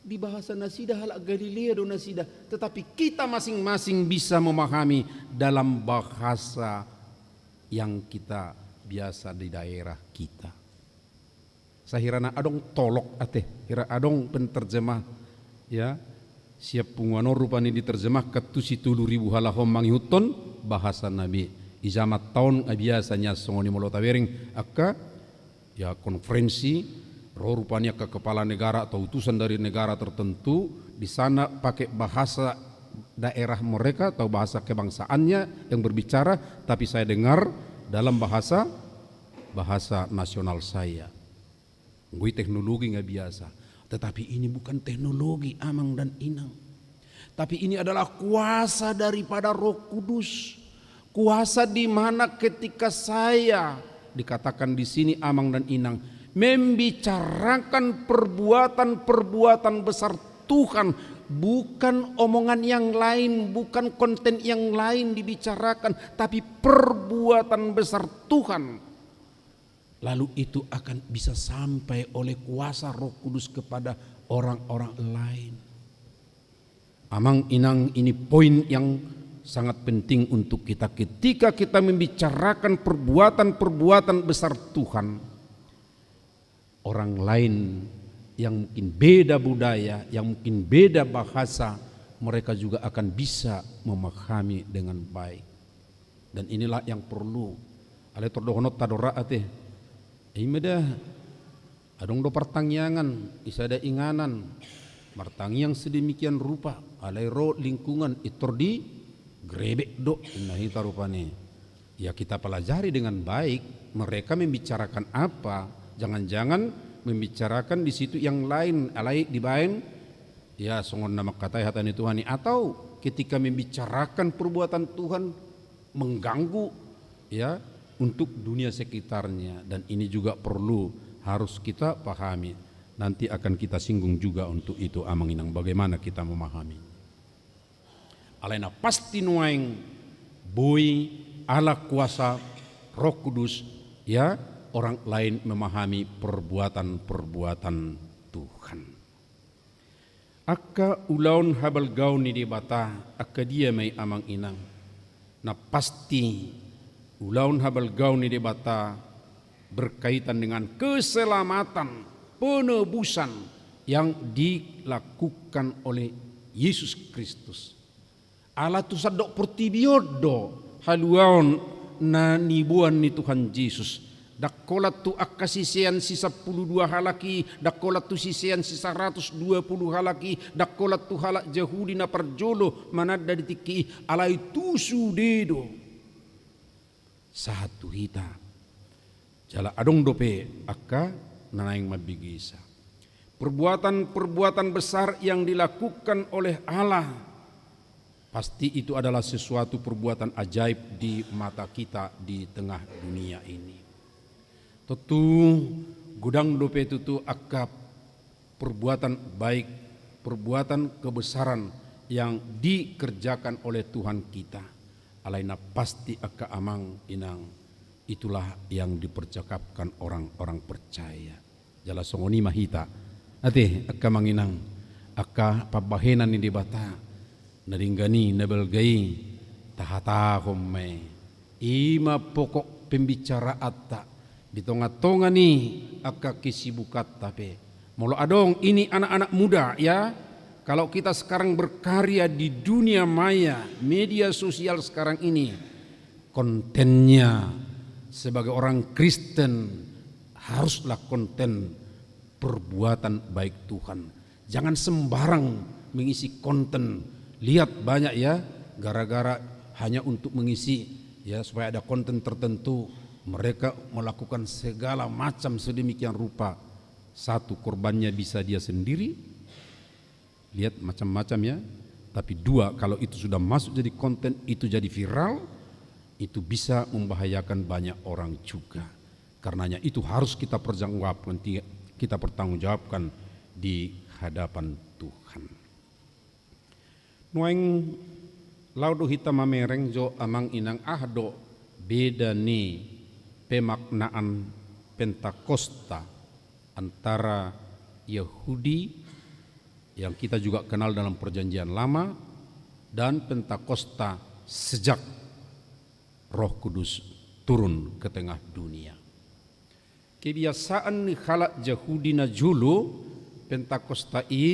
di bahasa nasida halak Galilea do nasida, tetapi kita masing-masing bisa memahami dalam bahasa yang kita biasa di daerah kita. sahirana adong tolok ate hira adong penterjemah ya siap punguano rupani diterjemah ketusi 10.000 halahom manghuton bahasa nabi izamat tahun biasanya songoni molotawering akka ya konferensi rupanya ke kepala negara atau utusan dari negara tertentu di sana pakai bahasa daerah mereka atau bahasa kebangsaannya yang berbicara, tapi saya dengar dalam bahasa nasional saya. Gue teknologi nggak biasa, tetapi ini bukan teknologi Amang dan Inang, tapi ini adalah kuasa daripada Roh Kudus. Kuasa di mana ketika saya dikatakan di sini Amang dan Inang membicarakan perbuatan-perbuatan besar Tuhan, bukan omongan yang lain, bukan konten yang lain dibicarakan, tapi perbuatan besar Tuhan. Lalu itu akan bisa sampai oleh kuasa Roh Kudus kepada orang-orang lain. Amang Inang, ini poin yang sangat penting untuk kita ketika kita membicarakan perbuatan-perbuatan besar Tuhan. Orang lain yang mungkin beda budaya, yang mungkin beda bahasa, mereka juga akan bisa memahami dengan baik. Dan inilah yang perlu. Ale tordohonot tadora ate. Imedah. Adong do pertangyangan, isada inganan. Martangyang sedemikian rupa, alai ro lingkungan itor di grebek do inahi tarupane. Ya kita pelajari dengan baik, mereka membicarakan apa, jangan-jangan membicarakan di situ yang lain, alai dibain, ya songon nama kata hatani Tuhani, atau ketika membicarakan perbuatan Tuhan mengganggu ya untuk dunia sekitarnya, dan ini juga perlu harus kita pahami. Nanti akan kita singgung juga untuk itu Amang Inang bagaimana kita memahami. Alaina pasti nuaing boy ala kuasa Roh Kudus ya orang lain memahami perbuatan-perbuatan Tuhan. Akka ulaun habal gauni di bata akka dia mai Amang Inang. Nah pasti ulaun habal gauni di bata berkaitan dengan keselamatan, penebusan yang dilakukan oleh Yesus Kristus. Allah tu sadok pertibiodo haluaon na nibuan ni Tuhan Yesus. Dakolat tu akasisian sisa 12 halaki, dakolat tu sisian sisa 120 halaki, dakolat tu halak Yahudi na parjolo manada ditiki alai tu sudedo. Satu hita. Jala adong dope akka nanaing mabigisa. Perbuatan-perbuatan besar yang dilakukan oleh Allah pasti itu adalah sesuatu perbuatan ajaib di mata kita di tengah dunia ini. Tentu gudang dope itu akka perbuatan baik, perbuatan kebesaran yang dikerjakan oleh Tuhan kita. Alaina pasti akka Amang Inang, itulah yang dipercakapkan orang-orang percaya. Jala songoni mahita. Ate akka manginang, akka pabahenan ni dibata, naringgani nabelgai, tahata homme. Ima pokok pembicara atta, ditonga-tonga ni akka kesibukat tape. Molo adong ini anak-anak muda ya. Kalau kita sekarang berkarya di dunia maya, media sosial sekarang ini, kontennya sebagai orang Kristen haruslah konten perbuatan baik Tuhan. Jangan sembarang mengisi konten. Lihat banyak ya, gara-gara hanya untuk mengisi ya supaya ada konten tertentu, mereka melakukan segala macam sedemikian rupa. Satu, korbannya bisa dia sendiri. Lihat macam-macam ya. Tapi dua, kalau itu sudah masuk jadi konten, itu jadi viral, itu bisa membahayakan banyak orang juga. Karenanya itu harus kita pertanggungjawabkan di hadapan Tuhan. Nueng laudo hitam mamereng jo Amang Inang ahdo beda nih pemaknaan Pentakosta antara Yahudi yang kita juga kenal dalam Perjanjian Lama dan Pentakosta sejak Roh Kudus turun ke tengah dunia. kebiasaan ni halak Yahudi na julu Pentakostai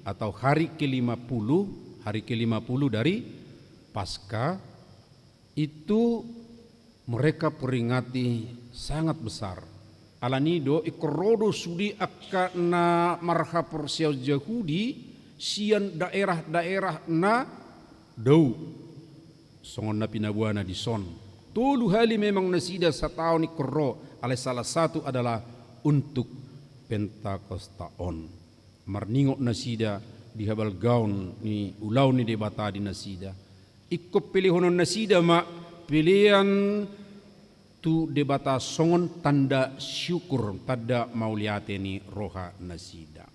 atau hari ke-50 dari Paskah itu mereka peringati sangat besar. Alanido ikorodo sudi akka na marha persiau Yahudi sian daerah-daerah na dau songon na pinabuana di son. Tulu hali memang nasida setahun ikoro alai salah satu adalah untuk Pentakostaon. Marningok nasida di habal gaun ni ulau ni debata di nasida. Ikut pilihonon nasida mak pilihan tu debata songon tanda syukur tanda mauliate ni roha nasida.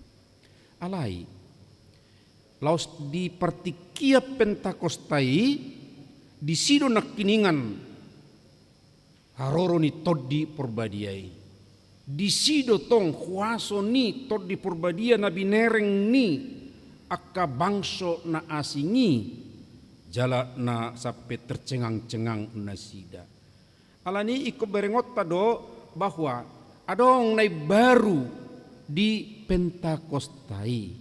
Alai laos di partikia Pentakostai di sido nakiningan haroro ni toddi perbadiai. Di sido tong kuaso ni toddi perbadia na binereng ni akka bangso na asingi jala na sampai tercengang-cengang nasida. Alani ikut berengot tado bahwa adong nai baru di Pentakostai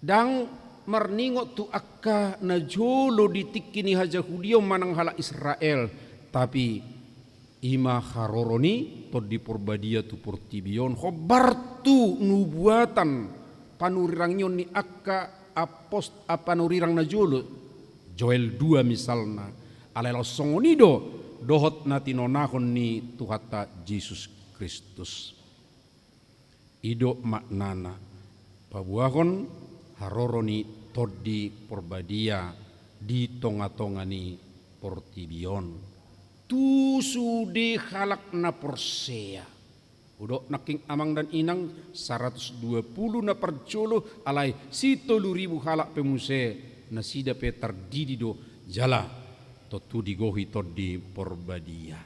dan marningot tu akka na jolo di tikini hajahudio manang hala Israel tapi ima haroroni to di porbadia tu portibion khobar tu nubuatan panurirangyon ni akka panurirang na jolo Joel 2 misalna alelo songonido dohot na tinonahon ni Tuhata Yesus Kristus ido maknana pabuahon haroroni todi porbadia di tonga-tonga ni portibion tu sude halak na persea udo naking amang dan inang 120 na percolo alai sito 1000 halak pemuse nasida pe tardidido jala totu digohi todi porbadia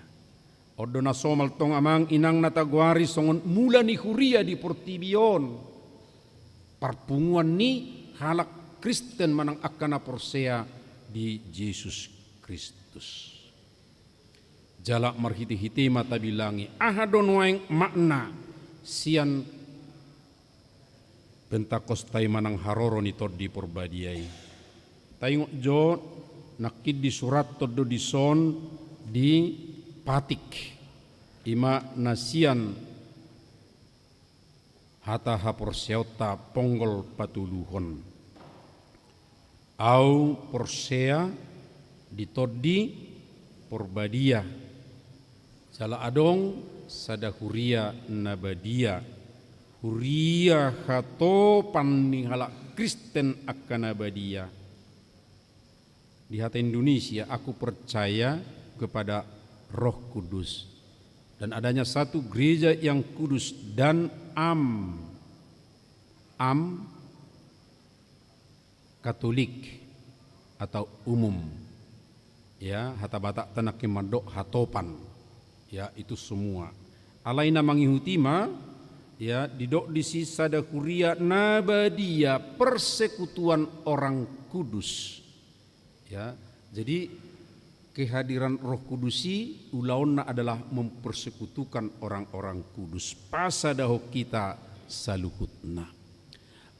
odo na somal tong amang inang natagwari songon mula ni huria di portibion parpunguan ni halak Kristen manang akana persea di Yesus Kristus. Jalak marhiti-hiti mata bilangi ahadon waeng makna sian Pentakostai manang haroro ni todi perbadiai. Tayong jo nakid di surat todo di son di patik ima nasian hata haporseota ponggol patuluhon au porsea ditodi porbadia sala adong sada huria nabadia huria hato paninghala Kristen akan nabadia di hati Indonesia aku percaya kepada Roh Kudus dan adanya satu gereja yang kudus dan Katolik atau umum ya hata batak tanak mandok hatopan ya itu semua alaina mangihutima ya didok di sisa dahuria nabadia persekutuan orang kudus ya jadi kehadiran Roh Kudusi ulauna adalah mempersekutukan orang-orang kudus pasadaho kita saluhutna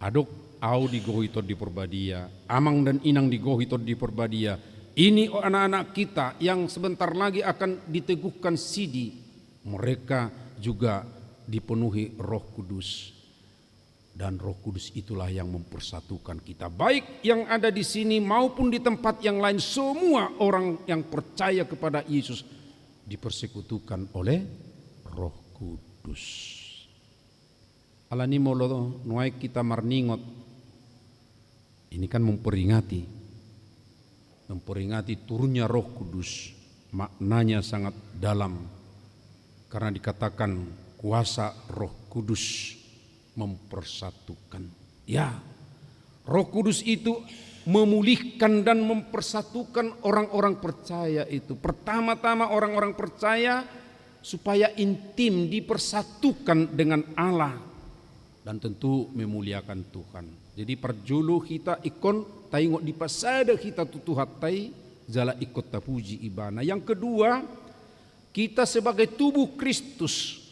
adok au digohito di perbadia amang dan inang digohito di perbadia ini anak-anak kita yang sebentar lagi akan diteguhkan sidi mereka juga dipenuhi Roh Kudus dan Roh Kudus itulah yang mempersatukan kita baik yang ada di sini maupun di tempat yang lain semua orang yang percaya kepada Yesus dipersekutukan oleh Roh Kudus. Alani molo nuai kita marningot ini kan memperingati turunnya Roh Kudus maknanya sangat dalam karena dikatakan kuasa Roh Kudus mempersatukan. Ya, Roh Kudus itu memulihkan dan mempersatukan orang-orang percaya itu. Pertama-tama orang-orang percaya supaya intim dipersatukan dengan Allah dan tentu memuliakan Tuhan. Jadi perjulu kita ikon tayngok di pasada kita tutuhat tay jala ikut tapuji ibana. Yang kedua, kita sebagai tubuh Kristus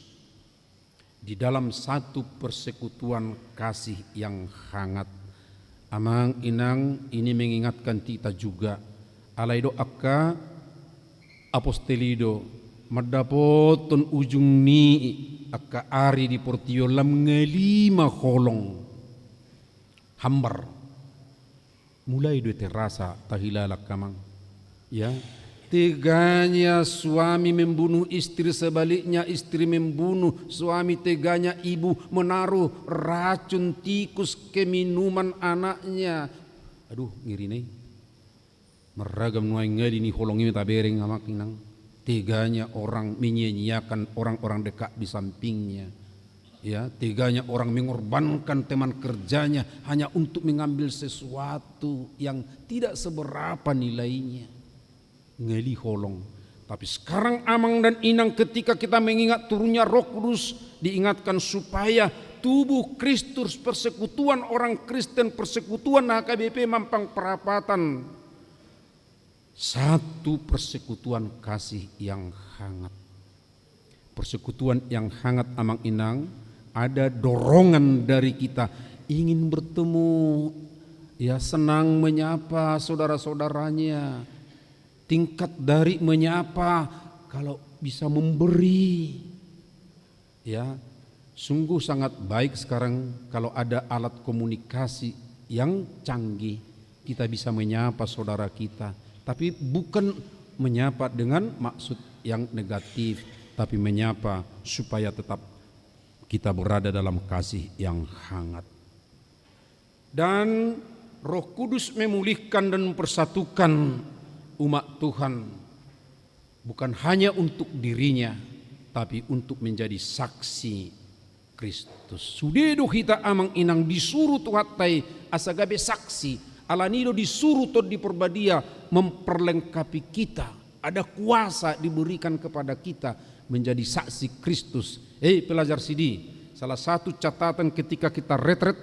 di dalam satu persekutuan kasih yang hangat. Amang inang ini mengingatkan kita juga alaido akka apostelido madapoton ujung ni akka ari di portio lam ngelima holong hambar mulai do terasa tahilala kamang ya. Teganya suami membunuh istri, sebaliknya istri membunuh suami, teganya ibu menaruh racun tikus ke minuman anaknya. Aduh ngiri nih. Meragam nuai ngadi ni holong ini tabereng amak inang. Teganya orang menyia-nyiakan orang-orang dekat di sampingnya. Ya, teganya orang mengorbankan teman kerjanya hanya untuk mengambil sesuatu yang tidak seberapa nilainya. Ngeli holong. Tapi sekarang amang dan inang ketika kita mengingat turunnya Roh Kudus, diingatkan supaya tubuh Kristus, persekutuan orang Kristen, persekutuan HKBP Mampang Perapatan, satu persekutuan kasih yang hangat. Persekutuan yang hangat amang inang, ada dorongan dari kita ingin bertemu, ya senang menyapa saudara-saudaranya. Tingkat dari menyapa kalau bisa memberi, ya sungguh sangat baik sekarang kalau ada alat komunikasi yang canggih, kita bisa menyapa saudara kita, tapi bukan menyapa dengan maksud yang negatif, tapi menyapa supaya tetap kita berada dalam kasih yang hangat. Dan Roh Kudus memulihkan dan mempersatukan umat Tuhan bukan hanya untuk dirinya tapi untuk menjadi saksi Kristus. Sudedo kita amang inang disuruh tuhatai asagabe saksi, alanido disuruh tod di perbadia memperlengkapi kita. Ada kuasa diberikan kepada kita menjadi saksi Kristus. Pelajar CD, salah satu catatan ketika kita retret,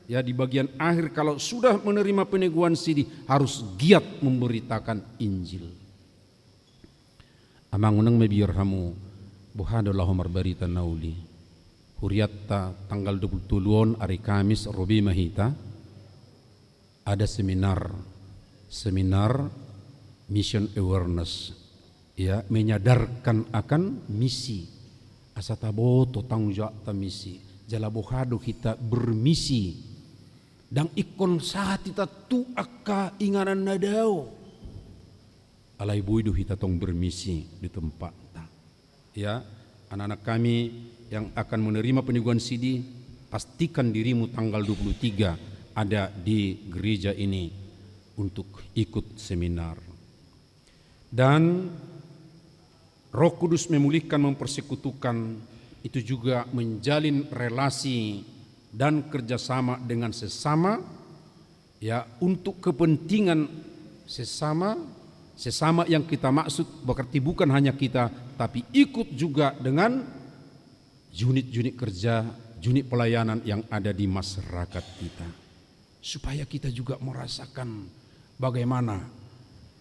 ya di bagian akhir kalau sudah menerima peneguhan sidi harus giat memberitakan Injil. Amang unang mebiyarhamu buhadallahu marbarita nauli. Huriatta tanggal 20 hari Kamis Robi Mahita ada seminar mission awareness, ya menyadarkan akan misi. Asataboto tanggung jawab misi. Jalabohado kita bermisi. Dan ikon saat kita tu akka inganan nadao. Alai buidu kita tong bermisi di tempat. Ya, anak-anak kami yang akan menerima peneguhan sidi, pastikan dirimu tanggal 23 ada di gereja ini untuk ikut seminar. Dan Roh Kudus memulihkan, mempersekutukan, itu juga menjalin relasi dan kerjasama dengan sesama, ya untuk kepentingan sesama yang kita maksud berarti bukan hanya kita tapi ikut juga dengan unit-unit kerja, unit pelayanan yang ada di masyarakat kita, supaya kita juga merasakan bagaimana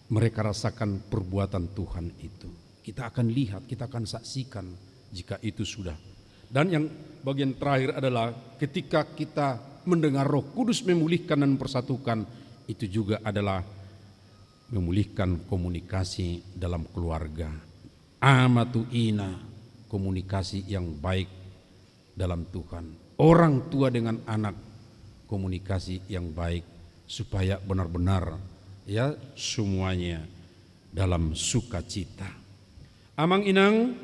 mereka rasakan perbuatan Tuhan itu. Kita akan lihat, kita akan saksikan jika itu sudah. Dan yang bagian terakhir adalah ketika kita mendengar Roh Kudus memulihkan dan mempersatukan, itu juga adalah memulihkan komunikasi dalam keluarga. Amatu ina, komunikasi yang baik dalam Tuhan. Orang tua dengan anak, komunikasi yang baik supaya benar-benar ya semuanya dalam sukacita. Amang inang,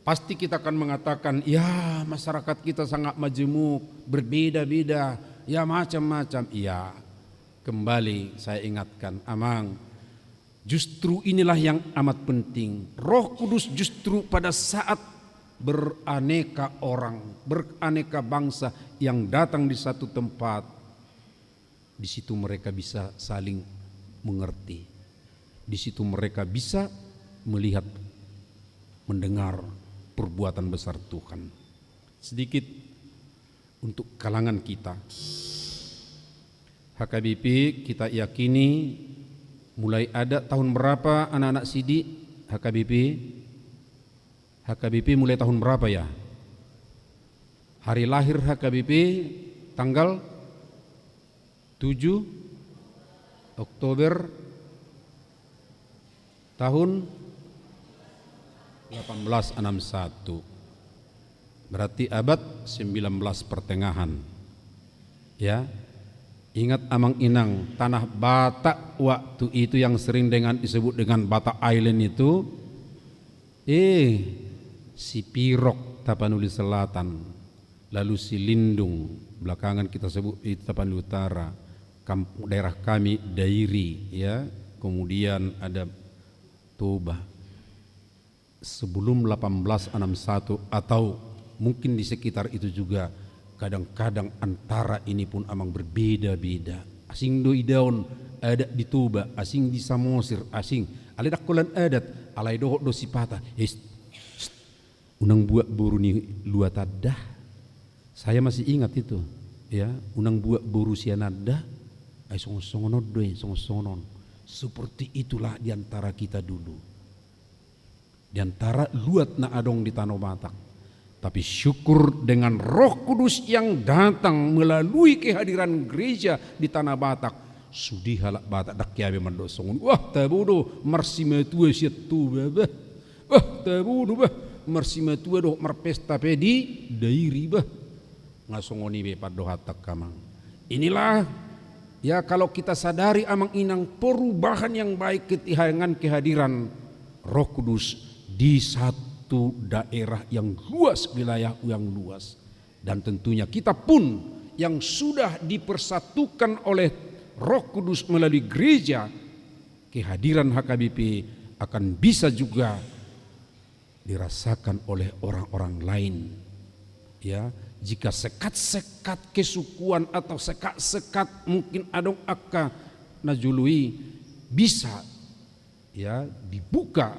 pasti kita akan mengatakan, ya masyarakat kita sangat majemuk, berbeda-beda, ya macam-macam. Ya, kembali saya ingatkan, amang, justru inilah yang amat penting. Roh Kudus justru pada saat beraneka orang, beraneka bangsa yang datang di satu tempat, di situ mereka bisa saling mengerti. Di situ mereka bisa melihat, mendengar perbuatan besar Tuhan. Sedikit untuk kalangan kita. HKBP kita yakini mulai ada tahun berapa anak-anak Sidi HKBP? HKBP mulai tahun berapa ya? Hari lahir HKBP tanggal 7 Oktober tahun 1861. Berarti abad 19 pertengahan. Ya. Ingat Amang Inang, tanah Batak waktu itu yang sering disebut dengan Batak Island itu, si Pirok Tapanuli Selatan, lalu si Lindung, belakangan kita sebut itu Tapanuli Utara, daerah kami Dairi, ya, kemudian ada Toba. Sebelum 1861 atau mungkin di sekitar itu juga, kadang-kadang antara ini pun amang berbeda-beda. Asing doi daun adat di Toba, asing di Samosir, asing alai dakolan adat, alai dohok do sipata. Unang buat boru ni luatadah. Saya masih ingat itu, ya. Unang buat boru sianadah, ai songon-songonon doi, songon-songonon. Seperti itulah diantara kita dulu. Diantara luat na adong di Tanah Batak. Tapi syukur dengan Roh Kudus yang datang melalui kehadiran gereja di Tanah Batak. Sudi halak Batak dak kiabe mando songon. Wah tabudo marsi matua siatu bah. Wah tabudo bah marsi matua do marpesta pedi dairi bah. Ngasongoni be pado hatak kamang. Inilah ya kalau kita sadari Amang Inang perubahan yang baik ketihangan kehadiran Roh Kudus di satu daerah yang luas, wilayah yang luas, dan tentunya kita pun yang sudah dipersatukan oleh Roh Kudus melalui gereja, kehadiran HKBP akan bisa juga dirasakan oleh orang-orang lain. Ya, jika sekat-sekat kesukuan atau sekat-sekat mungkin adong akka najului bisa ya dibuka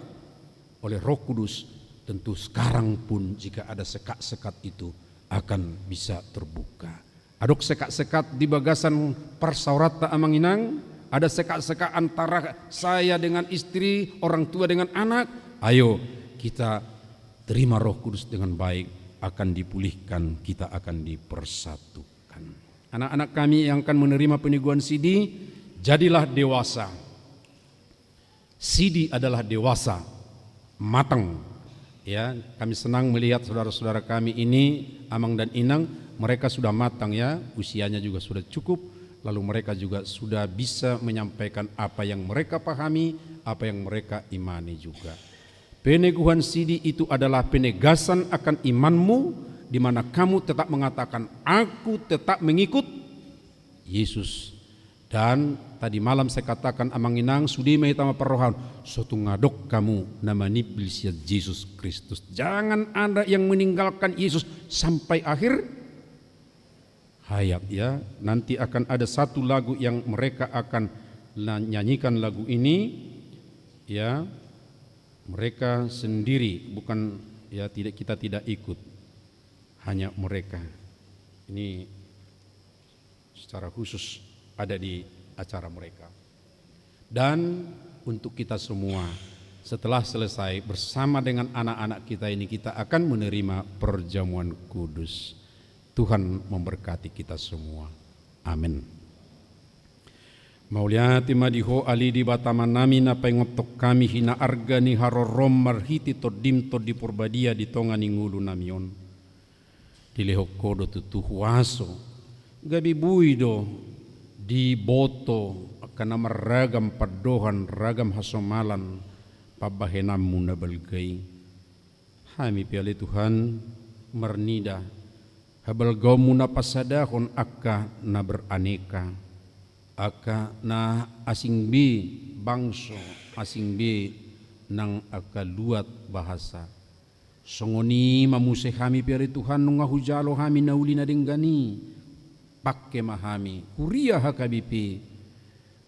oleh Roh Kudus. Tentu sekarang pun jika ada sekat-sekat itu akan bisa terbuka. Adok sekat-sekat di bagasan persaurata Amang Inang, ada sekat-sekat antara saya dengan istri, orang tua dengan anak. Ayo kita terima Roh Kudus dengan baik, akan dipulihkan, kita akan dipersatukan. Anak-anak kami yang akan menerima peneguhan sidi, jadilah dewasa. Sidi adalah dewasa, matang. Ya, kami senang melihat saudara-saudara kami ini, Amang dan Inang, mereka sudah matang ya, usianya juga sudah cukup, lalu mereka juga sudah bisa menyampaikan apa yang mereka pahami, apa yang mereka imani juga. Peneguhan sidi itu adalah penegasan akan imanmu, di mana kamu tetap mengatakan, aku tetap mengikut Yesus. Dan tadi malam saya katakan Amang Inang sudi mahitama perrohan suatu ngadok kamu nama niblis ya Yesus Kristus. Jangan ada yang meninggalkan Yesus sampai akhir hayat ya. Nanti akan ada satu lagu yang mereka akan nyanyikan lagu ini ya. Mereka sendiri, bukan ya, tidak, kita tidak ikut, hanya mereka. Ini secara khusus ada di acara mereka. Dan untuk kita semua, setelah selesai bersama dengan anak-anak kita ini, kita akan menerima perjamuan kudus. Tuhan memberkati kita semua. Amin. Mauliati madiho ali di bataman nami na pengotok kami hina arga ni harorom marhiti todim to di purbadia di tonga ni ngulu namion. Dilehok kodo tutuhuaso gabi buido di boto karena meragam padohan ragam hasomalan pabahenammu na balgay. Hami piali Tuhan mernida habalgamu na pasadahon akka na beraneka. Aka na asing bi bangso asing bi nang aka luat bahasa songoni mamuse kami piari Tuhan nunga hujalo kami nauli na denggani pakke mahami kuria hakabipi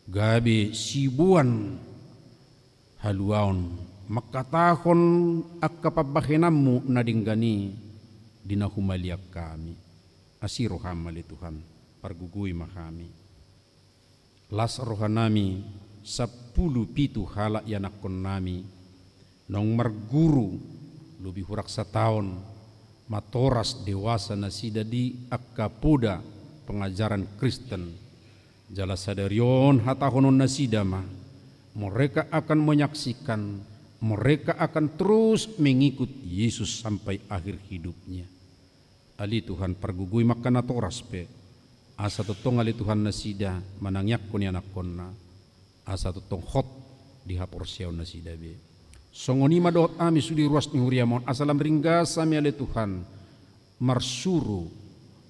gabi sibuan haluaon makatahon akka pabahenammu na denggani dinahumaliak kami asiro hamali Tuhan pargugui mahami las rohanami 10 pitu halak yanakon nami nong marguru lebih hurak setahun matoras dewasa nasida di akapuda pengajaran Kristen jala sadarion hatahonon nasida mah mereka akan menyaksikan, mereka akan terus mengikut Yesus sampai akhir hidupnya. Ali Tuhan pergugui makan atoras pe asa totong ali Tuhan nasida manangyak koni anak konna asa totong hot di hapor siaw nasida be songoni madot ami sudi ruas ni huriamon asalam ringgas sami ali Tuhan marsuru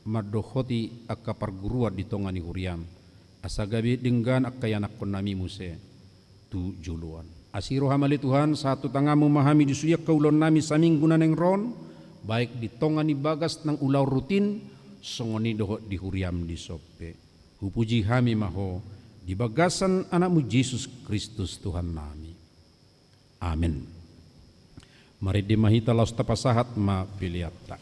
madohoti akka perguruan di tongani huriam asa gabe denggan akka anak konna mi muse tu juluan asiro hamali Tuhan satu tangamu memahami di suyak kaulon nami saminggu naneng ron baik di tongani bagas nang ulau rutin songoni dohot di huriam di sope hupuji hami maho di bagasan anakmu Yesus Kristus Tuhan nami amin. Mari dimahita laus tapasahat ma piliata.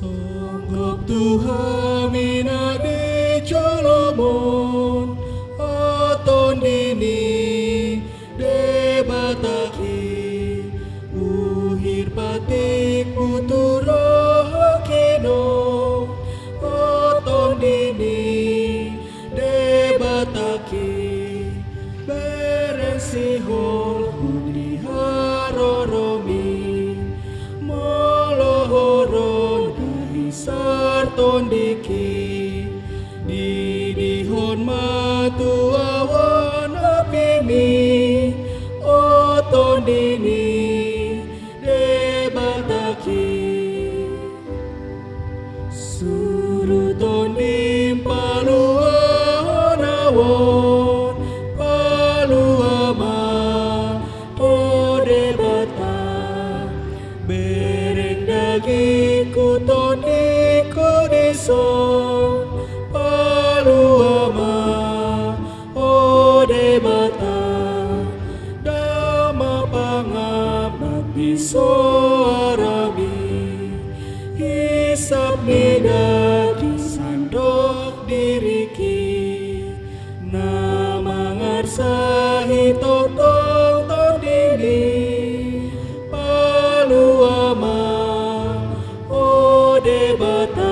Songgok Tuhan minade Solomon aton dini debataki uhir patik putura hakino aton dini debataki beresi hol hudi haroromi molohoron sarton diki di dihon matu awan apimi oton dini debataki suruton dim paluan awon paluama o debata bereng daging kuton son paluama o debata dama pangamat biso arami hisap nida disandok diriki nama ngarsahi totong tondini paluama o debata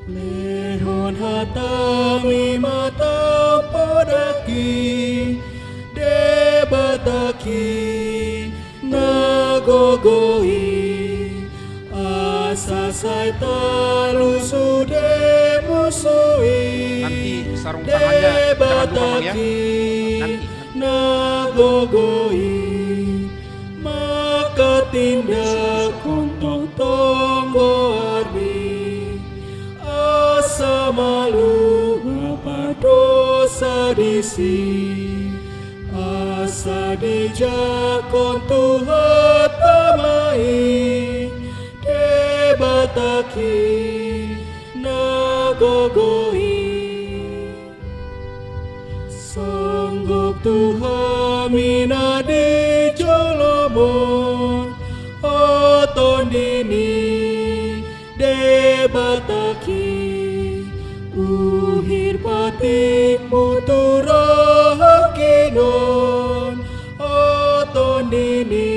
Lehon hatami mata podaki debataki nagogoi asa sai talu sude musui Nanti sarung tangannya jangan lupa Bang, ya. Nanti. nagogoi maka tindak untuk tonggo arbi asa malu apa dosa disi asa dijakon Tuhan tamai debataki nagogoi songgok Tuhan minade Solomon oton dini debataki uhir patik mutura hakinon oton dini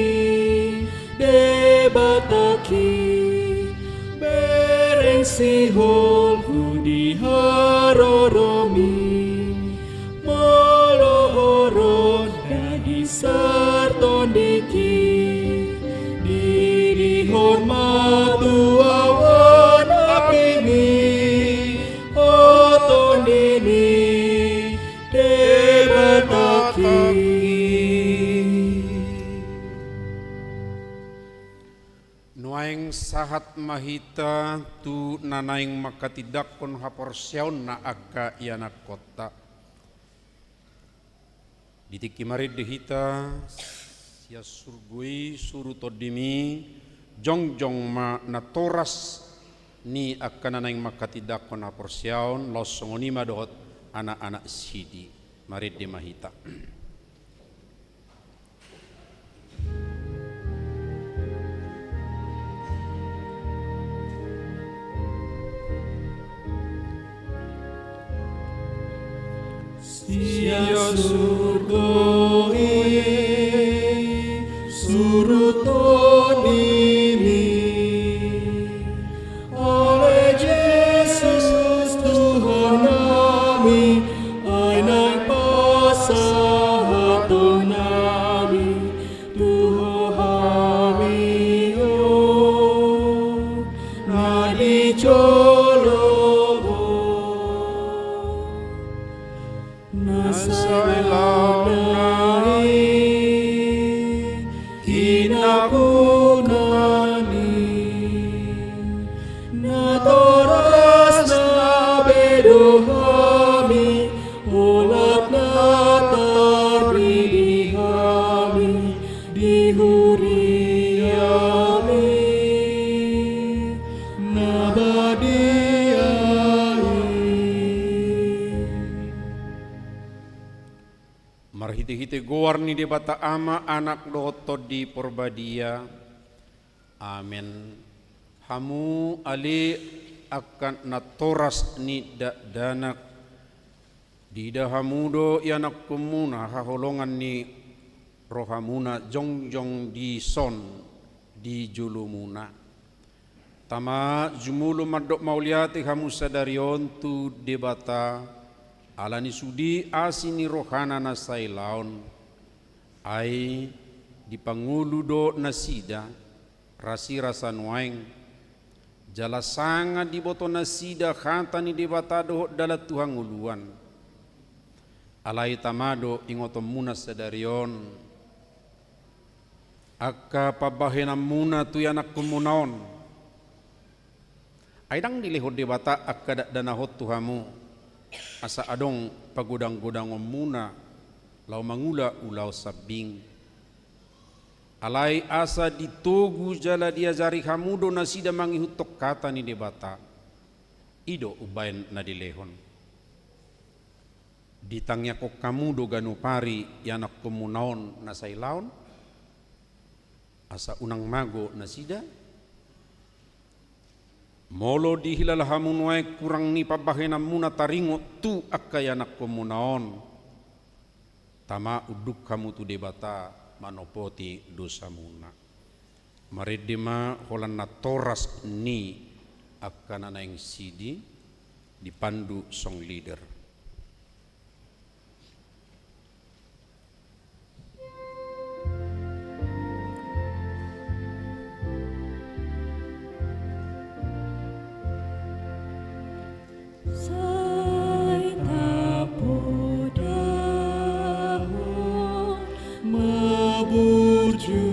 debataki bereng sihol hudi haroromi molohoron dadi sarton diki tondini debataki. Nuaing sahat mahita tu nanaing makatidakon haporsiaon na aga yana kota. Ditiki marid dehita sia surgui suru todimi jongjong ma natoras ni akan nanaing makatidakon haporsiaon losongonima dohot anak-anak sidi marid de mahita. Sia surgoi surutodimi oleh Yesus Tuhan kami ainai pasahaton nami Tuhan kami nadi jolobo nasai launai kinakunani natoras na bedohami olat na tarbi kami dihuriami Marhite-hite goar ni debata ama anak doto di porbadia. Amin. Hamu ali akan natoras ni danak dida hamudo yanak kumuna haholongan ni rohamuna jongjong di son di julumuna. Tama jumulu madok mauliati hamu sadarion tu debata alani sudi asini rohana na sailaon ai di pangulu do nasida rasi rasa nuaing jala sanga di boto nasida khanta ni debata do dala Tuhan uluan alai tamado ingoto muna sadarion akka pabahena muna tu yanak kumunaon aidang dilehod debata akka danahot Tuhamu asa adong pagudang-gudang muna lau mangula ulau sabing alai asa ditogu jala diajari hamudo nasida mangihutok kata ni debata ido ubain na dilehon ditangnya kok kamudo ganupari yanak komunaon na sailaon asa unang mago nasida molo dihilal hamun wae kurang ni pabahena muna taringo tu akayanak komunaon tama uduk kamu tu debata manopoti dosa muna maredema holan na toras ni akana naing sidi dipandu song leader. Sai tapodahon maburju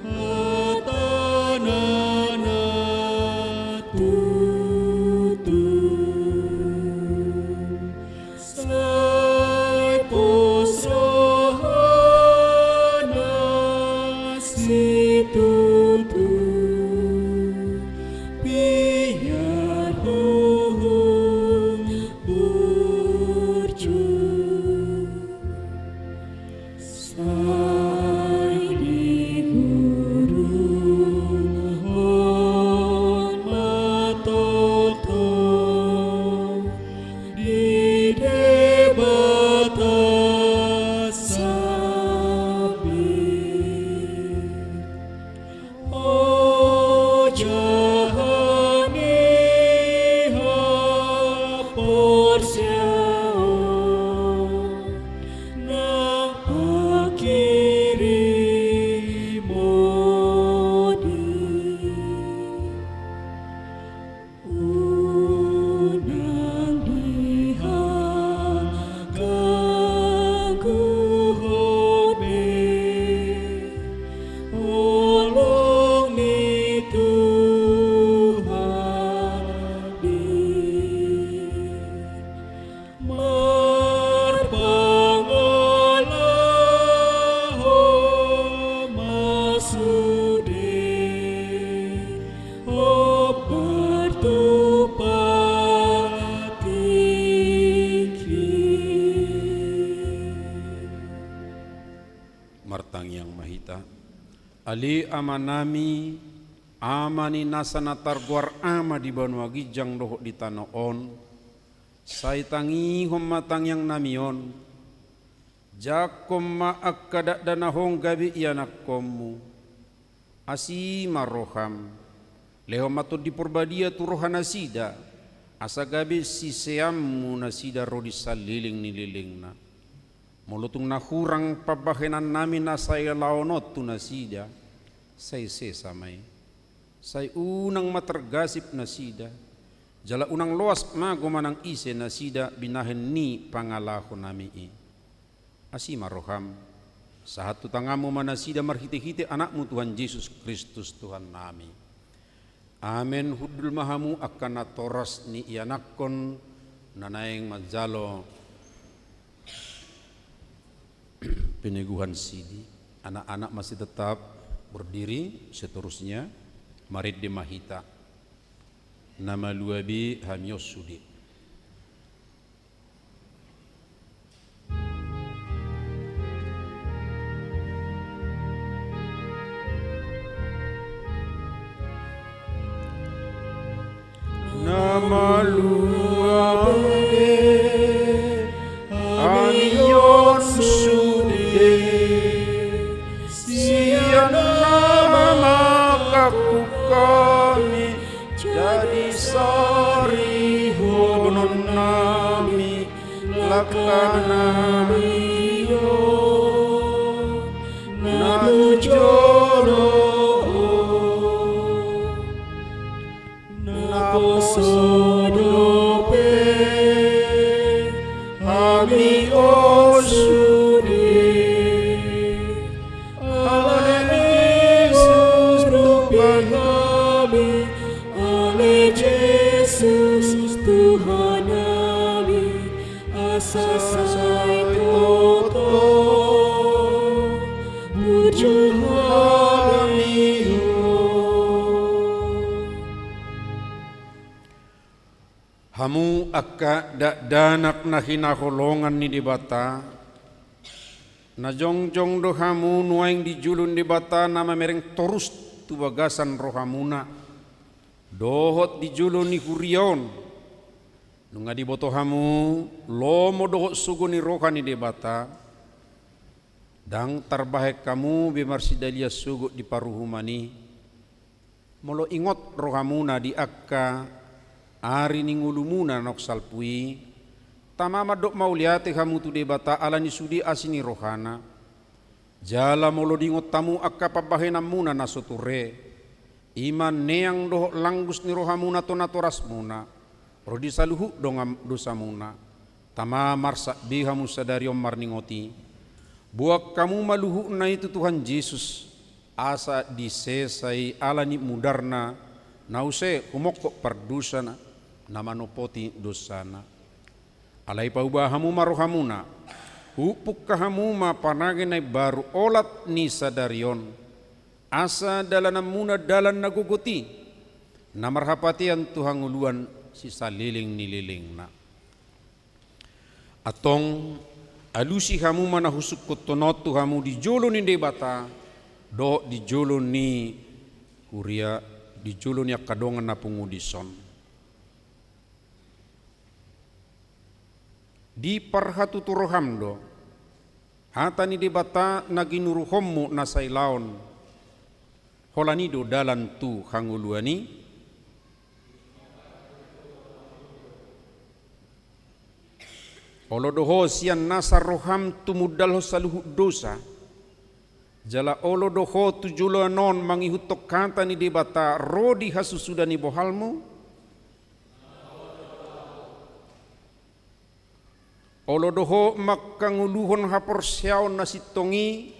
atanana tutu mahita. Ali amanami amani nasana targuar ama di banua gijang doho di tanoon. Sai tangi matang yang namion. Jakom maakkadak danahong gabi ianakkomu. Asi maroham. Leho matod di purbadia turohana sida. Asa gabi si seammu nasida rodi saliling nililingna. Mulutung nahurang pabahenan namin na saya laonot tu nasida. Say sesamay. Say unang matergasip nasida. Jala unang loas mago manang ise nasida binahen ni pangalaho nami i. Asi maroham. Sahat tutangamu manasida marhite-hite anakmu Tuhan Yesus Kristus Tuhan nami. Amen hudul mahamu akan natoras ni ianakkon nanaeng majalo peneguhan sidi. Anak-anak masih tetap berdiri seterusnya. Marid de mahita. Nama luabi hamios sudi. Nama luabi hamios sudi. Siang nama makaku kami jadi sari honon nami lakana miyo namu jono naposodope ami osudi ale Yesus Tuhan kami, ale Yesus Tuhan kami, asasai toto muncul kami. Hamu akka danak na hinaholongan ni dibata. Na jongjong do hamu nuaing di julun dibata nama mereng torus tu bagasan rohamuna. Dohot di julun ni hurion. Nunga di boto hamu lomo dohot sugu ni roha ni dibata. Dang tarbahek kamu bimarsidalia sugu di paruhumani. Molo ingot rohamuna di akka ari ni ngulumuna nok salpui. Tamama dok mauliate kamu tu debata ala ni sudi asini rohana. Jala molo dingot tamu akka pabahenam muna nasoture. Iman neang doh langgus ni rohamuna to natoras muna. Rodi saluhu dongam dosa muna. Tama marsa bihamu sadari omar ningoti. Buak kamu maluhu na itu Tuhan Yesus. Asa disesai ala ni mudarna. Nause humokok pardusana. Namanopoti dosana. Alai paubahamu marohamuna. Upuk kahamu ma panagenai baru olat ni sadarion. Asa dalanamuna dalan nagugoti. Namarhapatian Tuhan uluan si saliling nililing na. Atong alusi hamu mana husuk kotonot tu hamu di jolo ni debata. Do di jolo ni kuria di jolo ni akadongan na pungudison. Di parhatu turohamdo hata ni debata naginuruhommu nasailaon holanido dalan tu hanguluani olodoho sian nasa roham tumudal saluhu dosa jala olodoho tujulo non mangihutok kata ni debata rodi hasusuda ni bohalmu olodoho makanguluhon hapor siaon nasitongi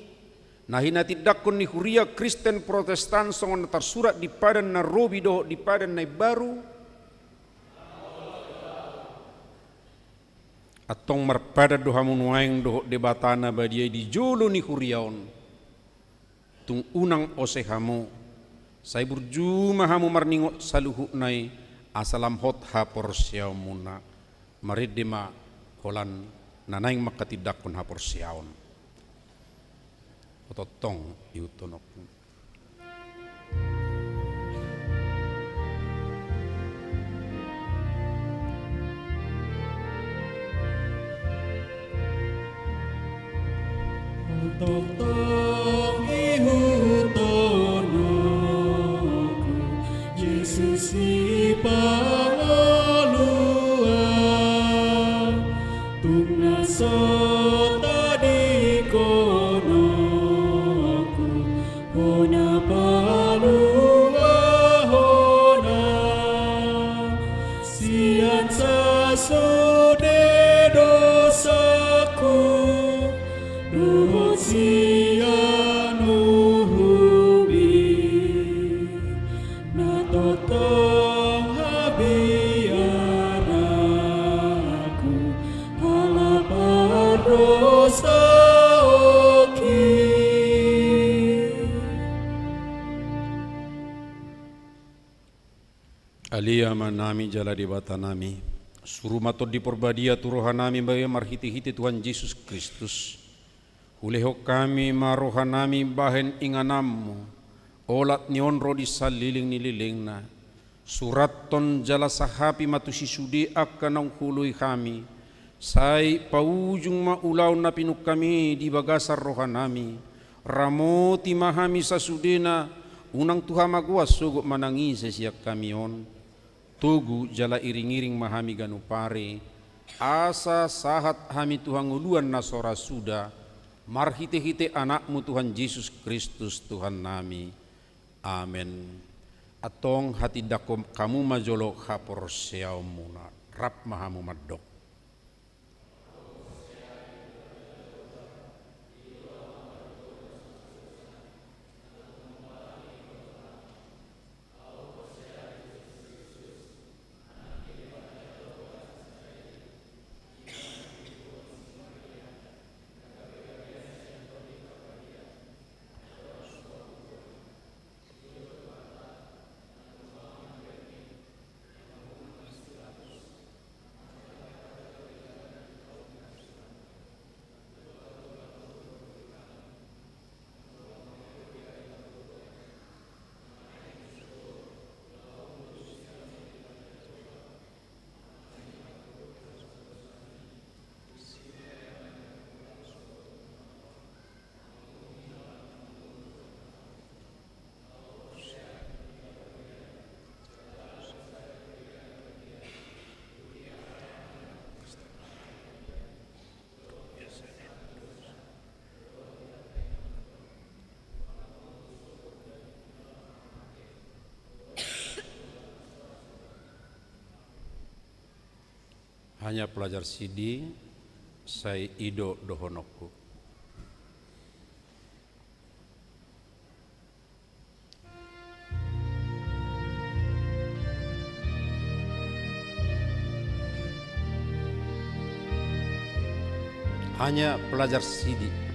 nahina tidakon ni huria Kristen Protestan songon tersurat di padan na robi doho di padan na baru atong marpada doha munuaing doho debatana badiai di jolo ni huriaon tung unang osehamu sai burjuma hamu marningo saluhu nai asalam hot hapor siaon muna maridima holan nanaing makatidakon hapor siaon ototong iutonokku. Tong ihutonoku Yesus ni pangalua tungna sota di konoku hona palua hona sian sasude dosaku Nuhun sianu hubi na totong habiaraku halapan dosa oki. Alia manami jala di bata nami suruh matot di perbadia turohan nami bagi marhiti-hiti Tuhan Yesus Kristus. Uleho kami marohan nami bahen inganammu olat nionro di saliling nililingna suraton jala sahapi matusi sudi akan ang hului kami sai paujung maulaw na pinuk kami di bagasar rohan nami ramoti mahami sa sudena unang tuha magwas sugo manangise siyak kamion tugu jala iring-iring mahami ganupare asa sahat hami Tuhan uluan na sora suda marhite-hite anakmu Tuhan Yesus Kristus Tuhan nami. Amen. Atong hati dakom kamu majolo hapor siaw muna. Rap mahamu madok. Hanya pelajar sidi sai ido dohonokku. Hanya pelajar sidi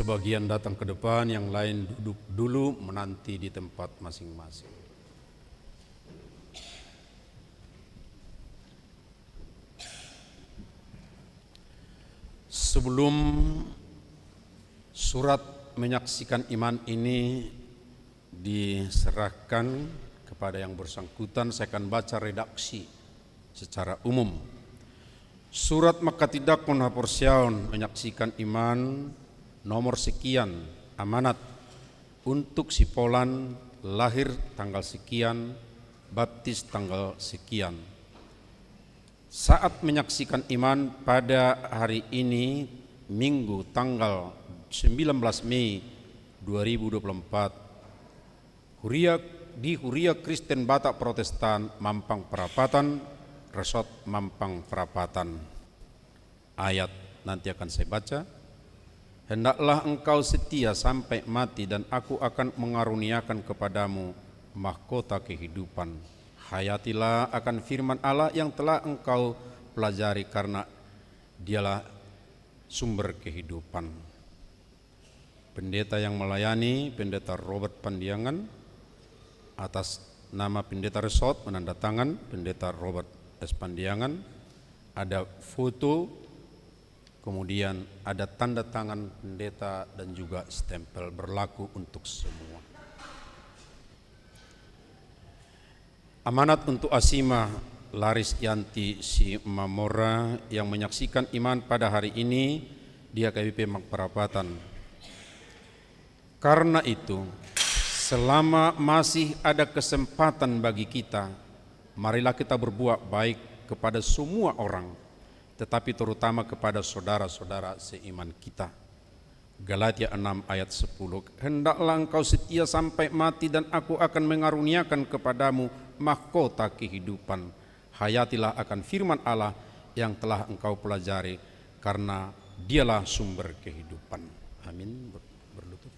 sebagian datang ke depan, yang lain duduk dulu menanti di tempat masing-masing. Sebelum surat menyaksikan iman ini diserahkan kepada yang bersangkutan, saya akan baca redaksi secara umum. Surat Makatidakon Haporsiaon menyaksikan iman nomor sekian, amanat untuk si Polan, lahir tanggal sekian, baptis tanggal sekian. Saat menyaksikan iman pada hari ini, Minggu tanggal 19 Mei 2024, di Huria Kristen Batak Protestan Mampang Perapatan, Resort Mampang Perapatan. Ayat nanti akan saya baca. Hendaklah engkau setia sampai mati dan aku akan mengaruniakan kepadamu mahkota kehidupan. Hayatilah akan firman Allah yang telah engkau pelajari karena dialah sumber kehidupan. Pendeta yang melayani, Pendeta Robert Pandiangan, atas nama Pendeta Resort menandatangan Pendeta Robert S. Pandiangan. Ada foto, kemudian ada tanda tangan pendeta dan juga stempel berlaku untuk semua. Amanat untuk Asima Laris Yanti Si Mamora yang menyaksikan iman pada hari ini di HKBP Perapatan. Karena itu, selama masih ada kesempatan bagi kita, marilah kita berbuat baik kepada semua orang, tetapi terutama kepada saudara-saudara seiman kita. Galatia 6 ayat 10. Hendaklah engkau setia sampai mati dan aku akan mengaruniakan kepadamu mahkota kehidupan. Hayatilah akan firman Allah yang telah engkau pelajari karena dialah sumber kehidupan. Amin. Berlutut.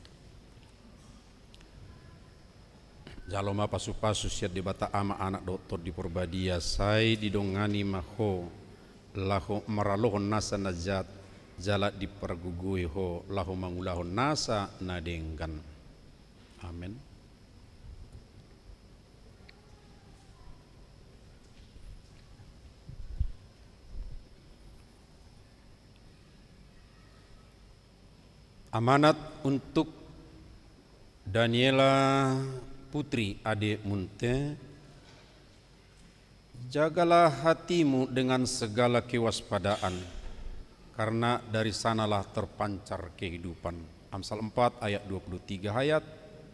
Jaloma pasu-pasu siat dibata ama anak doktor di Purbadia sai didongani maho lahu maralohon nasa najat jala dipergugui ho lahu mangulahon nasa nadenggan. Amin. Amanat untuk Daniela Putri Ade Munte. Jagalah hatimu dengan segala kewaspadaan, karena dari sanalah terpancar kehidupan. Amsal 4 ayat 23. Hayat,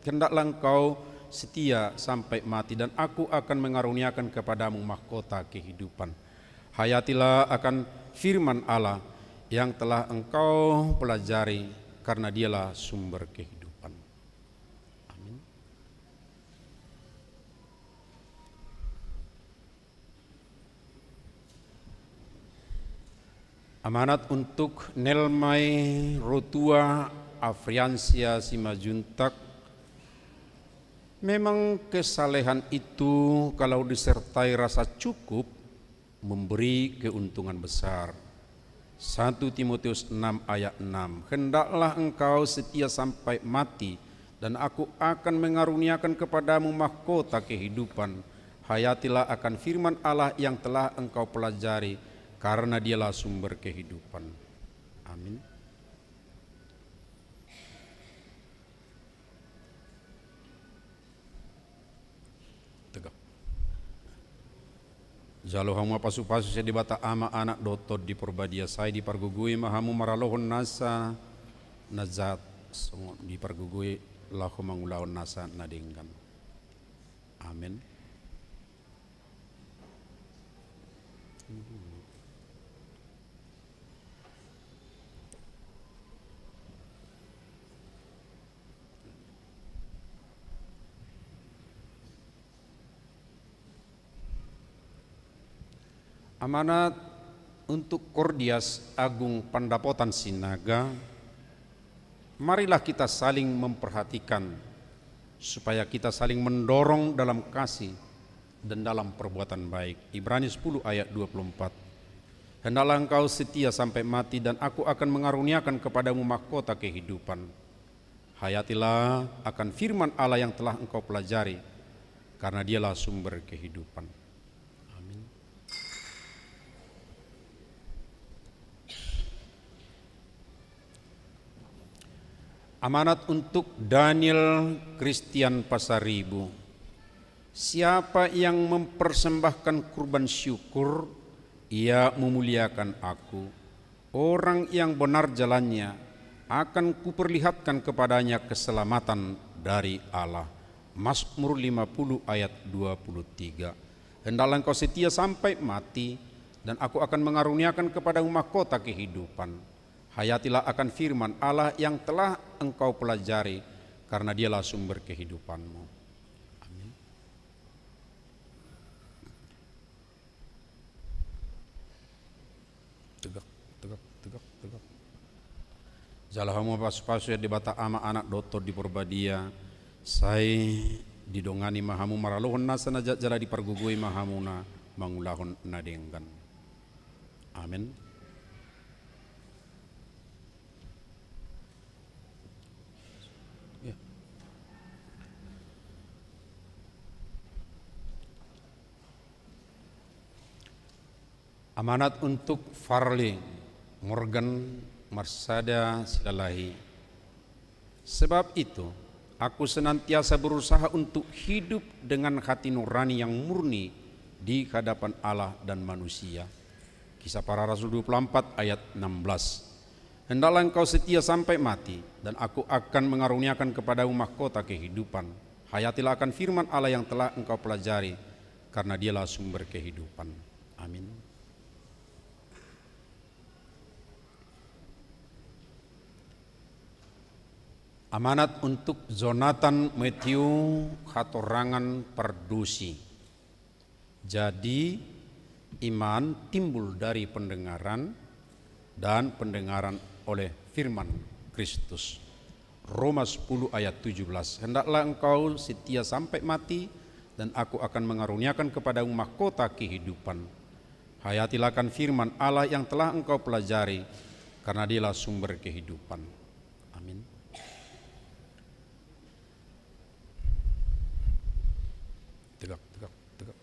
hendaklah engkau setia sampai mati dan aku akan mengaruniakan kepadamu mahkota kehidupan. Hayatilah akan firman Allah yang telah engkau pelajari karena dialah sumber kehidupan. Amin. Amanat untuk Nelmai Rotua Afriansia Simajuntak. Memang kesalehan itu kalau disertai rasa cukup memberi keuntungan besar. 1 Timotius 6 ayat 6. Hendaklah engkau setia sampai mati dan aku akan mengaruniakan kepadamu mahkota kehidupan. Hayatilah akan firman Allah yang telah engkau pelajari karena dialah sumber kehidupan. Amin. Tegak. Jalo hamu pasu-pasu saya dibata ama anak dotot di Purbadia saya di pargugui mahamu maralohon nasa nazat di pargugui lahu mangulahon nasa nadenggan. Amin. Amanat untuk Kordias Agung Pandapotan Sinaga. Marilah kita saling memperhatikan supaya kita saling mendorong dalam kasih dan dalam perbuatan baik. Ibrani 10 ayat 24. Hendaklah engkau setia sampai mati dan aku akan mengaruniakan kepadamu mahkota kehidupan. Hayatilah akan firman Allah yang telah engkau pelajari karena dialah sumber kehidupan. Amanat untuk Daniel Christian Pasaribu. Siapa yang mempersembahkan kurban syukur, ia memuliakan aku. Orang yang benar jalannya, akan kuperlihatkan kepadanya keselamatan dari Allah. Mazmur 50 ayat 23. Hendaklah engkau setia sampai mati, dan aku akan mengaruniakan kepadamu mahkota kehidupan. Hayatilah akan firman Allah yang telah engkau pelajari, karena dialah sumber kehidupanmu. Amin. Tegak, tegak, tegak, tegak. Jalahamu pasu-pasu ya dibata ama anak doto di Purbadia, sai didongani mahamu maralohon nasa najat jala dipergugui mahamuna mangulahon nadenggan. Amin. Ya. Amanat untuk Farley Morgan Marsada Silalahi. Sebab itu aku senantiasa berusaha untuk hidup dengan hati nurani yang murni di hadapan Allah dan manusia. Kisah Para Rasul 24 ayat 16. Hendaklah engkau setia sampai mati, dan aku akan mengaruniakan kepadamu mahkota kehidupan. Hayatilah akan firman Allah yang telah engkau pelajari, karena dialah sumber kehidupan. Amin. Amanat untuk Jonathan Matthew Hatorangan Pardusi. Jadi iman timbul dari pendengaran, dan pendengaran oleh firman Kristus. Roma 10 ayat 17. Hendaklah engkau setia sampai mati, dan aku akan mengaruniakan kepadamu mahkota kehidupan. Hayatilah akan firman Allah yang telah engkau pelajari, karena dialah sumber kehidupan. Amin. Tegak, tegak, tegak.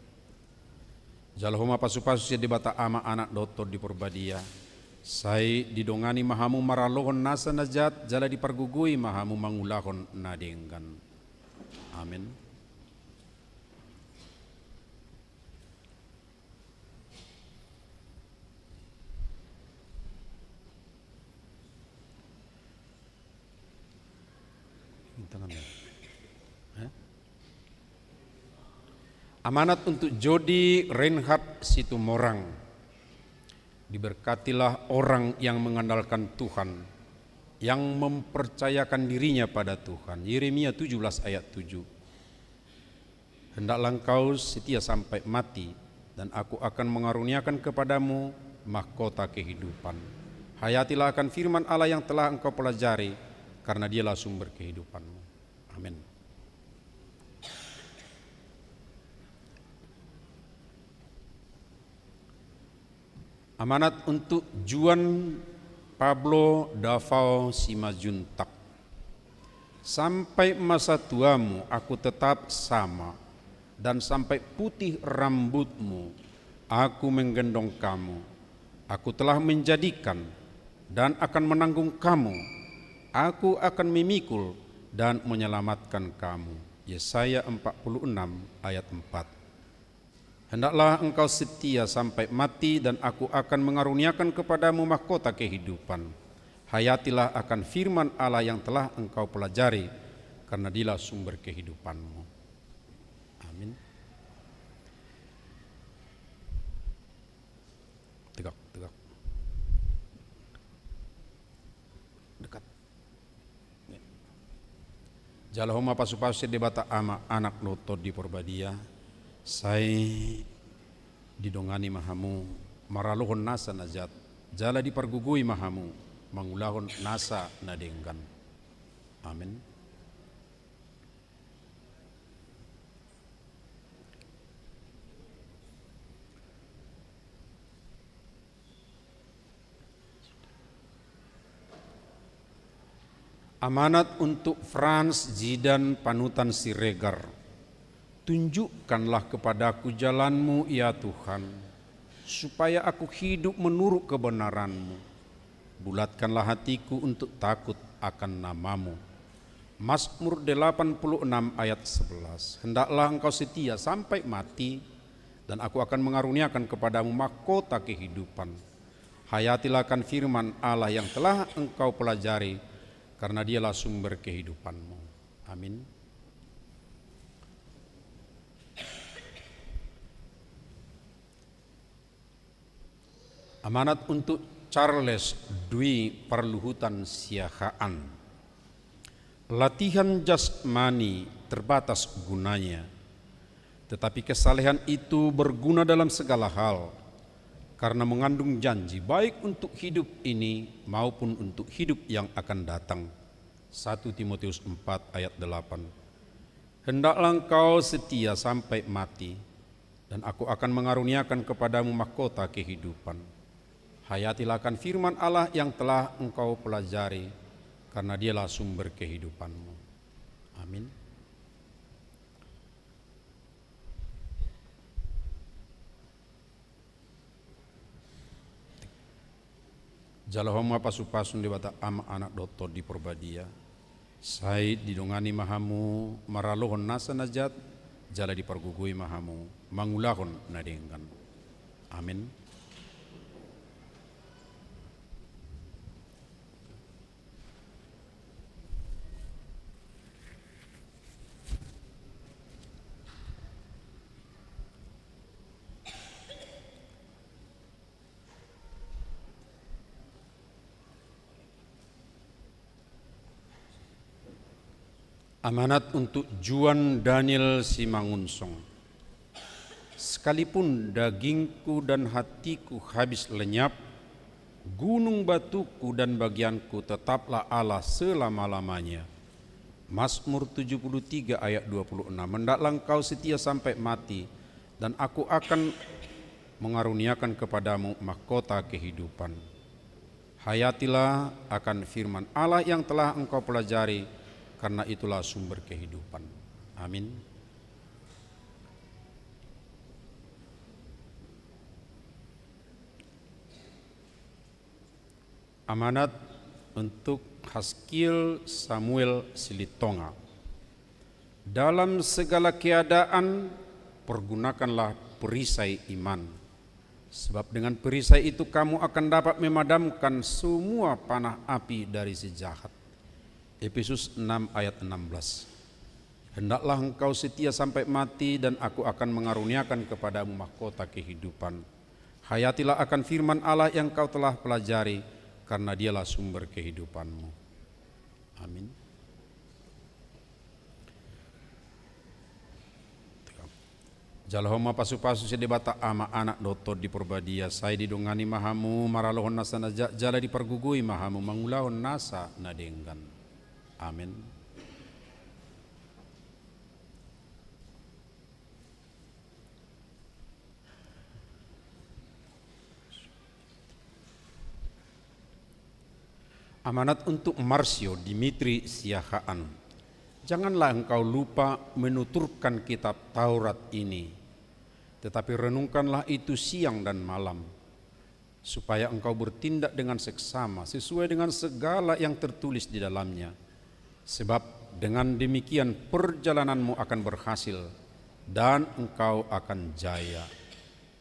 Jalhoma pasu-pasu di bata ama anak dotor di Purbadia, sai didongani mahamu maralohon nasa najat jala dipergugui mahamu mangulahon nadenggan. Amin. Amanat untuk Jody Reinhard Situmorang. Diberkatilah orang yang mengandalkan Tuhan, yang mempercayakan dirinya pada Tuhan. Yeremia 17 ayat 7. Hendaklah engkau setia sampai mati, dan aku akan mengaruniakan kepadamu mahkota kehidupan. Hayatilah akan firman Allah yang telah engkau pelajari, karena dialah sumber kehidupanmu. Amin. Amanat untuk Juan Pablo Davao Simajuntak. Sampai masa tuamu aku tetap sama, dan sampai putih rambutmu aku menggendong kamu. Aku telah menjadikan dan akan menanggung kamu. Aku akan memikul dan menyelamatkan kamu. Yesaya 46 ayat 4. Hendaklah engkau setia sampai mati, dan aku akan mengaruniakan kepadamu mahkota kehidupan. Hayatilah akan firman Allah yang telah engkau pelajari, karena dialah sumber kehidupanmu. Amin. Tegak, tegak. Dekat. Jalahoma pasu-pasu di bata ama anak noto di Purbadia. Sai didongani mahamu maralohon nasa najat jala dipergugui mahamu mangulahon nasa nadenggan. Amin. Amanat untuk Franz Jidan Panutan Siregar. Tunjukkanlah kepadaku jalanmu ya Tuhan, supaya aku hidup menurut kebenaranmu. Bulatkanlah hatiku untuk takut akan namamu. Mazmur 86 ayat 11. Hendaklah engkau setia sampai mati, dan aku akan mengaruniakan kepadamu mahkota kehidupan. Hayatilah akan firman Allah yang telah engkau pelajari, karena dialah sumber kehidupanmu. Amin. Amanat untuk Charles Dwi Perluhutan Siahaan. Latihan jasmani terbatas gunanya, tetapi kesalehan itu berguna dalam segala hal, karena mengandung janji baik untuk hidup ini maupun untuk hidup yang akan datang. 1 Timotius 4 ayat 8. Hendaklah engkau setia sampai mati, dan aku akan mengaruniakan kepadamu mahkota kehidupan. Hayatilah akan firman Allah yang telah engkau pelajari, karena dialah sumber kehidupanmu. Amin. Jalahoma pasu-pasun di bata ama anak doto di Porbadia. Said didongani mahamu maralohon nasa najat, jala dipergugui mahamu mangulahon nadengkan. Amin. Amanat untuk Juan Daniel Simangunsong. Sekalipun dagingku dan hatiku habis lenyap, gunung batuku dan bagianku tetaplah Allah selama-lamanya. Mazmur 73 ayat 26. Hendaklah engkau setia sampai mati, dan aku akan mengaruniakan kepadamu mahkota kehidupan. Hayatilah akan firman Allah yang telah engkau pelajari, karena itulah sumber kehidupan. Amin. Amanat untuk Haskil Samuel Silitonga. Dalam segala keadaan pergunakanlah perisai iman, sebab dengan perisai itu kamu akan dapat memadamkan semua panah api dari si jahat. Efesus 6 ayat 16. Hendaklah engkau setia sampai mati, dan aku akan mengaruniakan kepadamu mahkota kehidupan. Hayatilah akan firman Allah yang kau telah pelajari, karena dialah sumber kehidupanmu. Amin. Jalahoma pasu-pasu sedebata ama anak doto di Porbadia. Saya didongani mahamu maralohon nasa jala dipergugui mahamu mangulahon nasa nadenggan. Amin. Amanat untuk Marsio Dimitri Siahaan. Janganlah engkau lupa menuturkan kitab Taurat ini, tetapi renungkanlah itu siang dan malam, supaya engkau bertindak dengan seksama sesuai dengan segala yang tertulis di dalamnya. Sebab dengan demikian perjalananmu akan berhasil dan engkau akan jaya.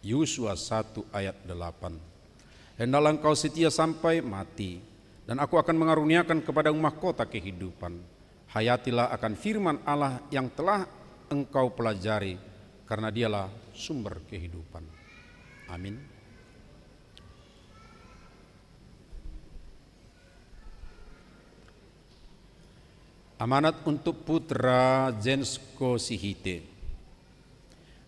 Yosua 1 ayat 8. Hendaklah engkau setia sampai mati, dan aku akan mengaruniakan kepadamu mahkota kehidupan. Hayatilah akan firman Allah yang telah engkau pelajari, karena dialah sumber kehidupan. Amin. Amanat untuk putra Jensko Sihite.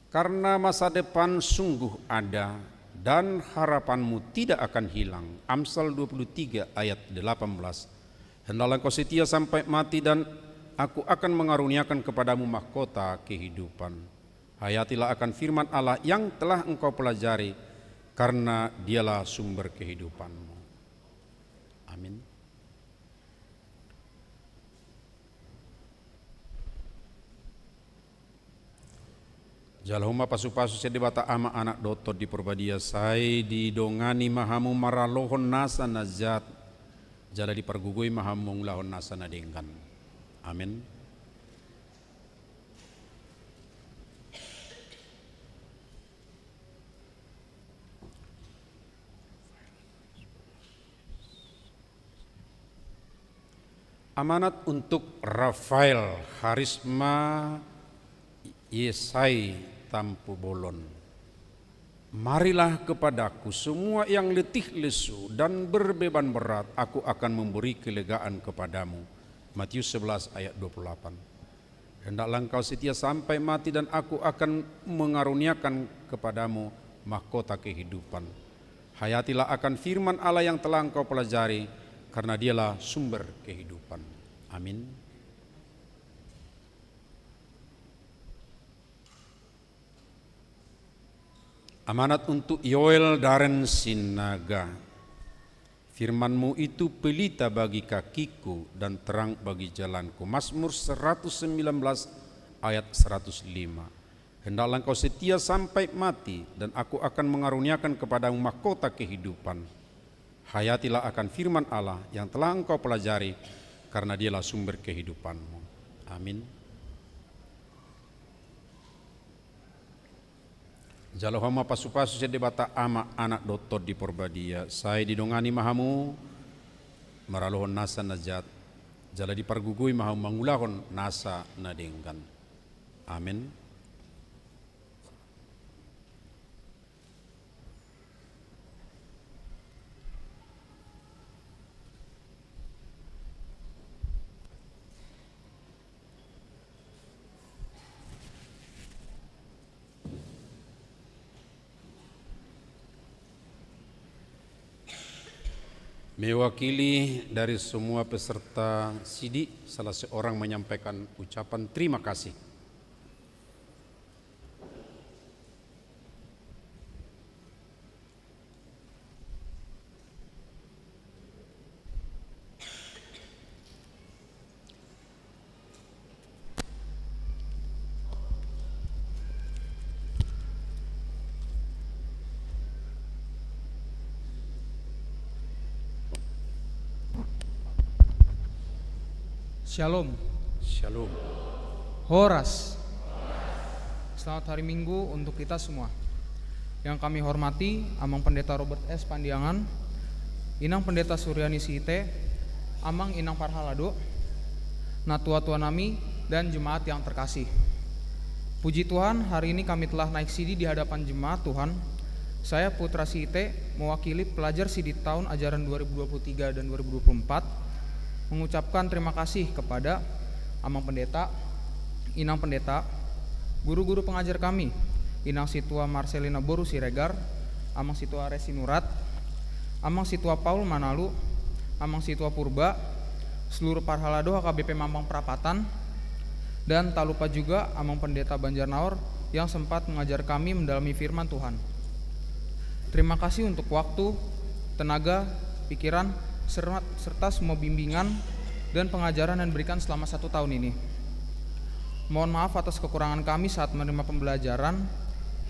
Karena masa depan sungguh ada dan harapanmu tidak akan hilang. Amsal 23 ayat 18. Hendaklah engkau setia sampai mati, dan aku akan mengaruniakan kepadamu mahkota kehidupan. Hayatilah akan firman Allah yang telah engkau pelajari, karena dialah sumber kehidupanmu. Amin. Jalahuma pasu-pasu sedebata ama anak doto di Porbadia. Sai didongani mahamu maralohon nasa nazat, jala dipergugui mahamu lahon nasa nadengkan. Amin. Amanat untuk Rafael Harisma Yesai Tampu Bolon. Marilah kepadaku semua yang letih lesu dan berbeban berat, aku akan memberi kelegaan kepadamu. Matius 11 ayat 28. Hendaklah engkau setia sampai mati dan aku akan mengaruniakan kepadamu mahkota kehidupan. Hayatilah akan firman Allah yang telah engkau pelajari, karena dialah sumber kehidupan. Amin. Amanat untuk Yoel Daren Sinaga. Firman-Mu itu pelita bagi kakiku dan terang bagi jalanku. Mazmur 119 ayat 105. Hendaklah engkau setia sampai mati dan aku akan mengaruniakan kepadamu mahkota kehidupan. Hayatilah akan firman Allah yang telah engkau pelajari, karena dialah sumber kehidupanmu. Amin. Jalo hama pasu-pasu sede bata ama anak dotot di porbadia. Saya didongani mahamu maralohon nasa najat. Jala dipargugui mahamu mangulahon nasa nadenggan. Amin. Mewakili dari semua peserta sidik, salah seorang menyampaikan ucapan terima kasih. Shalom. Shalom. Horas. Selamat hari Minggu untuk kita semua. Yang kami hormati Amang Pendeta Robert S. Pandiangan, Inang Pendeta Suryani Sihite, Amang Inang Parhalado, Natua Tuanami, dan jemaat yang terkasih. Puji Tuhan, hari ini kami telah naik sidi di hadapan jemaat Tuhan. Saya Putra Sihite, mewakili pelajar sidi tahun ajaran 2023 dan 2024, mengucapkan terima kasih kepada Amang Pendeta, Inang Pendeta, guru-guru pengajar kami, Inang Situa Marcelina Boru Siregar, Amang Situa Resi Nurat, Amang Situa Paul Manalu, Amang Situa Purba, seluruh Parhalado HKBP Mampang Perapatan, dan tak lupa juga Amang Pendeta Banjarnaor yang sempat mengajar kami mendalami firman Tuhan. Terima kasih untuk waktu, tenaga, pikiran, serta semua bimbingan dan pengajaran yang diberikan selama 1 tahun ini. Mohon maaf atas kekurangan kami saat menerima pembelajaran,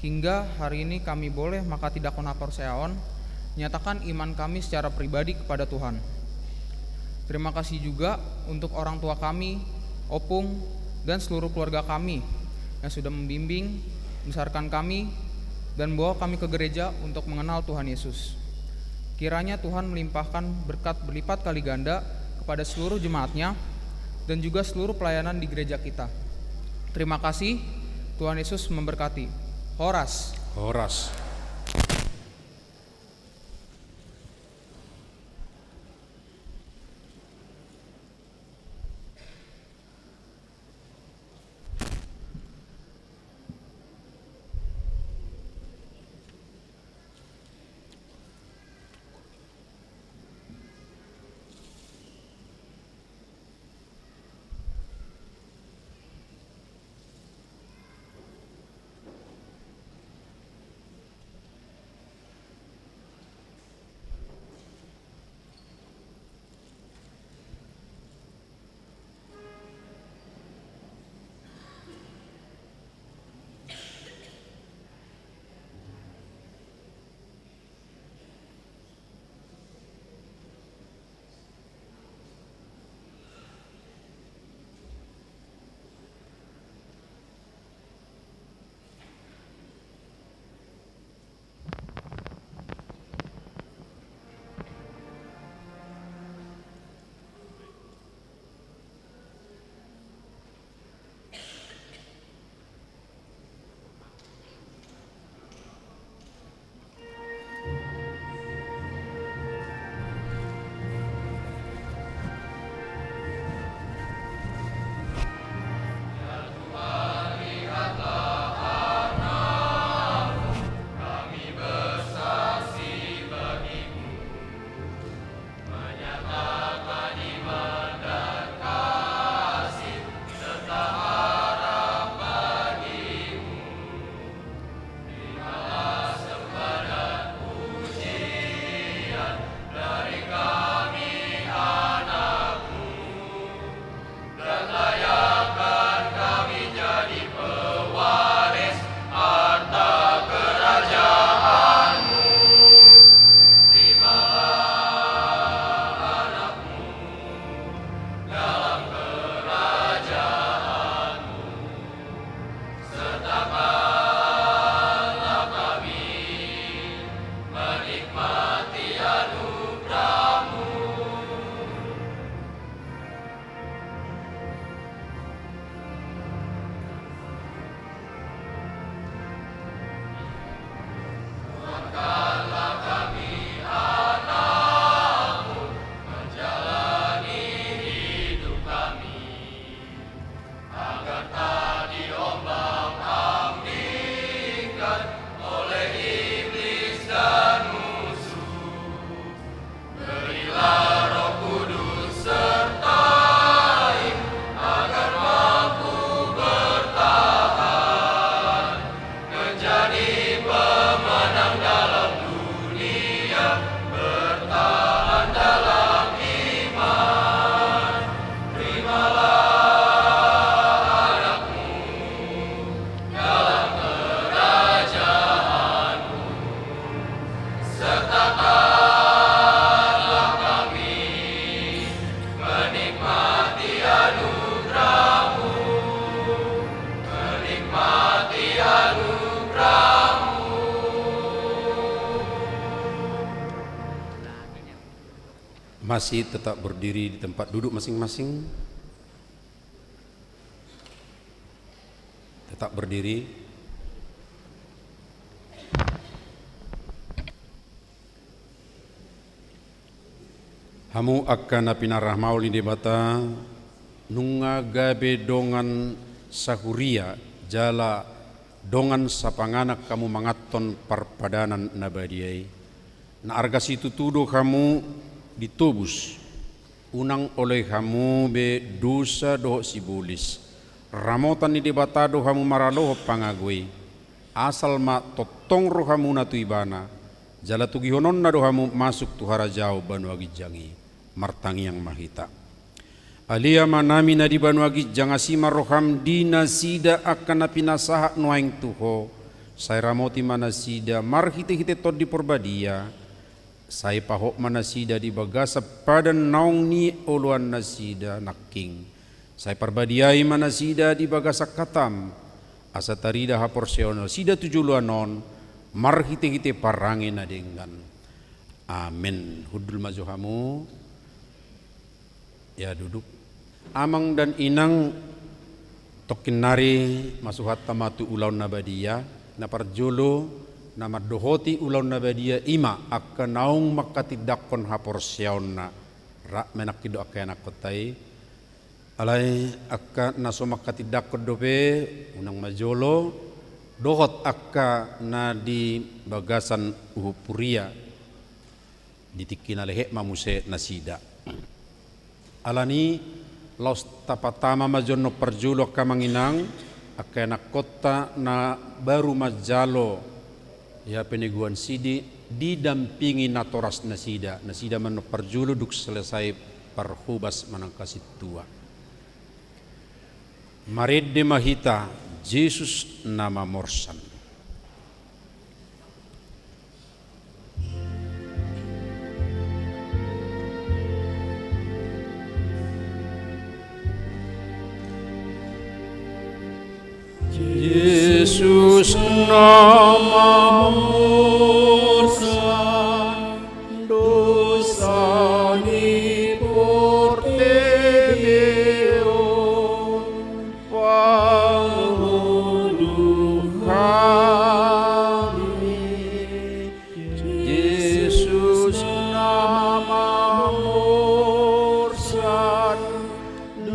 hingga hari ini kami boleh maka tidak konapor seaon, nyatakan iman kami secara pribadi kepada Tuhan. Terima kasih juga untuk orang tua kami, opung, dan seluruh keluarga kami yang sudah membimbing, membesarkan kami, dan bawa kami ke gereja untuk mengenal Tuhan Yesus. Kiranya Tuhan melimpahkan berkat berlipat kali ganda kepada seluruh jemaatnya dan juga seluruh pelayanan di gereja kita. Terima kasih, Tuhan Yesus memberkati. Horas. Horas. masih tetap berdiri di tempat duduk masing-masing. Tetap berdiri. Hamu akan napinarah mauli debata nunga gabe dongan sahuria jala dongan sapanganak kamu mangaton parpadanan nabadiai. Na arga situ tudo kamu ditobus unang oleh kamu be dosa doh sibulis ramotan ni debata doh kamu maraloh pangagui asal ma totong roh kamu na tuibana jala tugihonon na doh kamu masuk tuhara jauh banu agijangi martangi yang mahita alia manami na di banu agijang asima roham dina sida akan napinasaha nuaing tuho saya ramoti manasida marhite-hite tod di porbadia saya pahok manasida di bagasa pada naung ni oluan nasida naking saya perbadiai manasida di bagasa katam asa tarida haporseonal sida tujuluanon marhite-hite parangin adengan amin hudul mazuhamu ya duduk amang dan inang tokin nari masuhat tamatu ulaun nabadia naparjolo nama dohoti ulaun nabadia ima akka naung makatidakon haporsiaon na rak menakido akka enak kotai alai akka naso makatidakon dope unang majolo dohot akka na di bagasan uhupuria ditikin alehe mamuse nasida alani laus tapatama majono perjulo kamanginang akka enak kota na baru majalo ya peneguan sidi didampingi natoras nasida mano perjulo duk selesai perhubas manangkasit tua maridde mahita Jesus nama morsan Yesus nama morsan dosa ni porteon panguluh kami Yesus nama morsan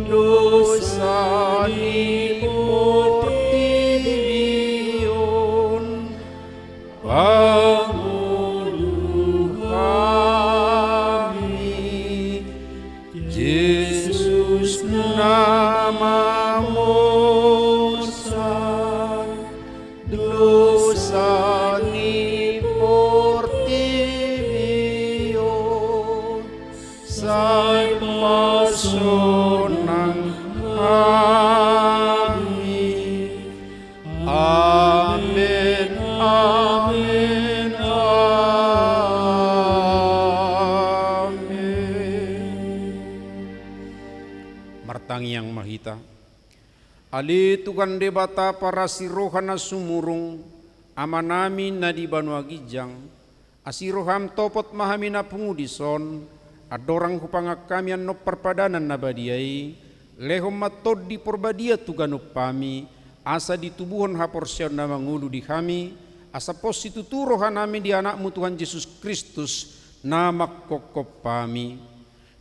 dosa ni panguluh kami Yesus nama morsan dosa ni portivion sai pasonang kami amin amin amin martangi yang mahita ali tukan debata para sirohana sumurung amanami na di banu agijang asiroham topot mahamina pungudison adorang hupangak kami no perpadanan nabadiai lehom matod di porbadia tugan upami asa di tubuhon haporsion na mangulu di kami asa pos situturo hanami di anakmu Tuhan Yesus Kristus na makkokopami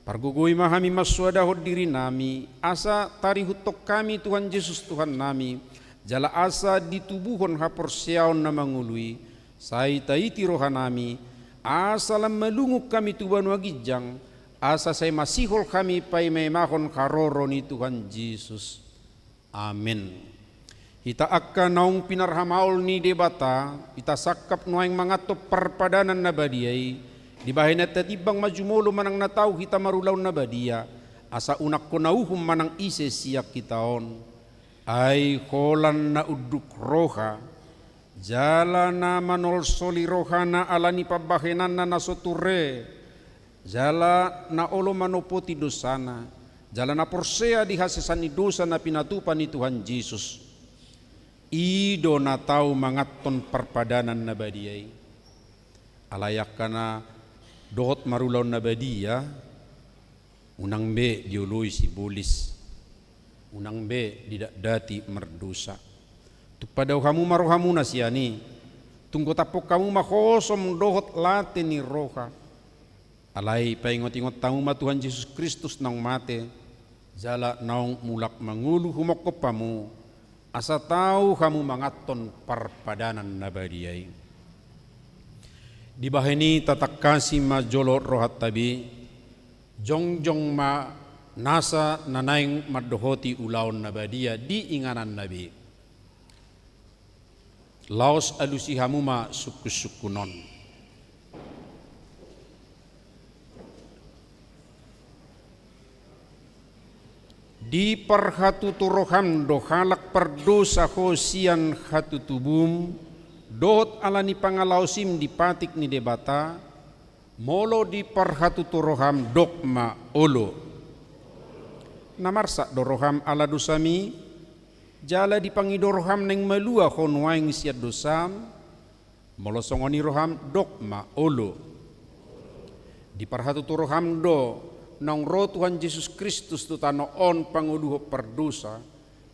pargugui mahami maswadahod diri nami asa tarihutok kami Tuhan Yesus Tuhan nami jala asa di tubuhon haporsion na mangului sai taiti rohanami asa lam malunguk kami tuban wagijang asa say masihol kami pay memahon karoro ni Tuhan Yesus amin. Ita akka naung pinarhamaul ni debata, ita sakap nuaing mangato perpadanan nabadiay, di bahin at tatibang majumulo manang natau kita marulaw nabadia, asa unak ko nauhum manang ise siyak kitaon, ay kolan na uduk roha, jala na manol soli roha na alani pabahenan na nasoture, jala na olo manopoti dosana, jala na porsea di hasesan ni dosa na pinatupan ni Tuhan Yesus. Ido na tau mangaton perpadanan nabadiay alayak kana dohot marulaw nabadia Unang be diului si bolis. Unang be tidak dati merdosa. Tupadaw kamu marohamu na siyani. Tunggu tapok kamu makosom dohot late ni roha. Alay paingot-ingot tamu ma Tuhan Yesus Kristus nang mate. Jala naong mulak mangulu humok pamu. Asa tahu kamu mangaton parpadanan nabadiyay. Di bahini tatak kasih majolo rohat tabi. Jongjong ma nasa nanaing madohoti ulaon nabadia di inganan nabi. Laos alusi hamuma sukus-sukunon. Di parhatu turoham dohalak perdosa hosian hatu tubum dot alani pangalausim di patik ni debata molo di parhatu turoham dokma olo namarsa doroham ala dosami jala di pangidoroham neng malua honwaing siat dosam molo songoni roham dokma olo di parhatu turoham do nang roh Tuhan Yesus Kristus tu tano on panguluh perdosa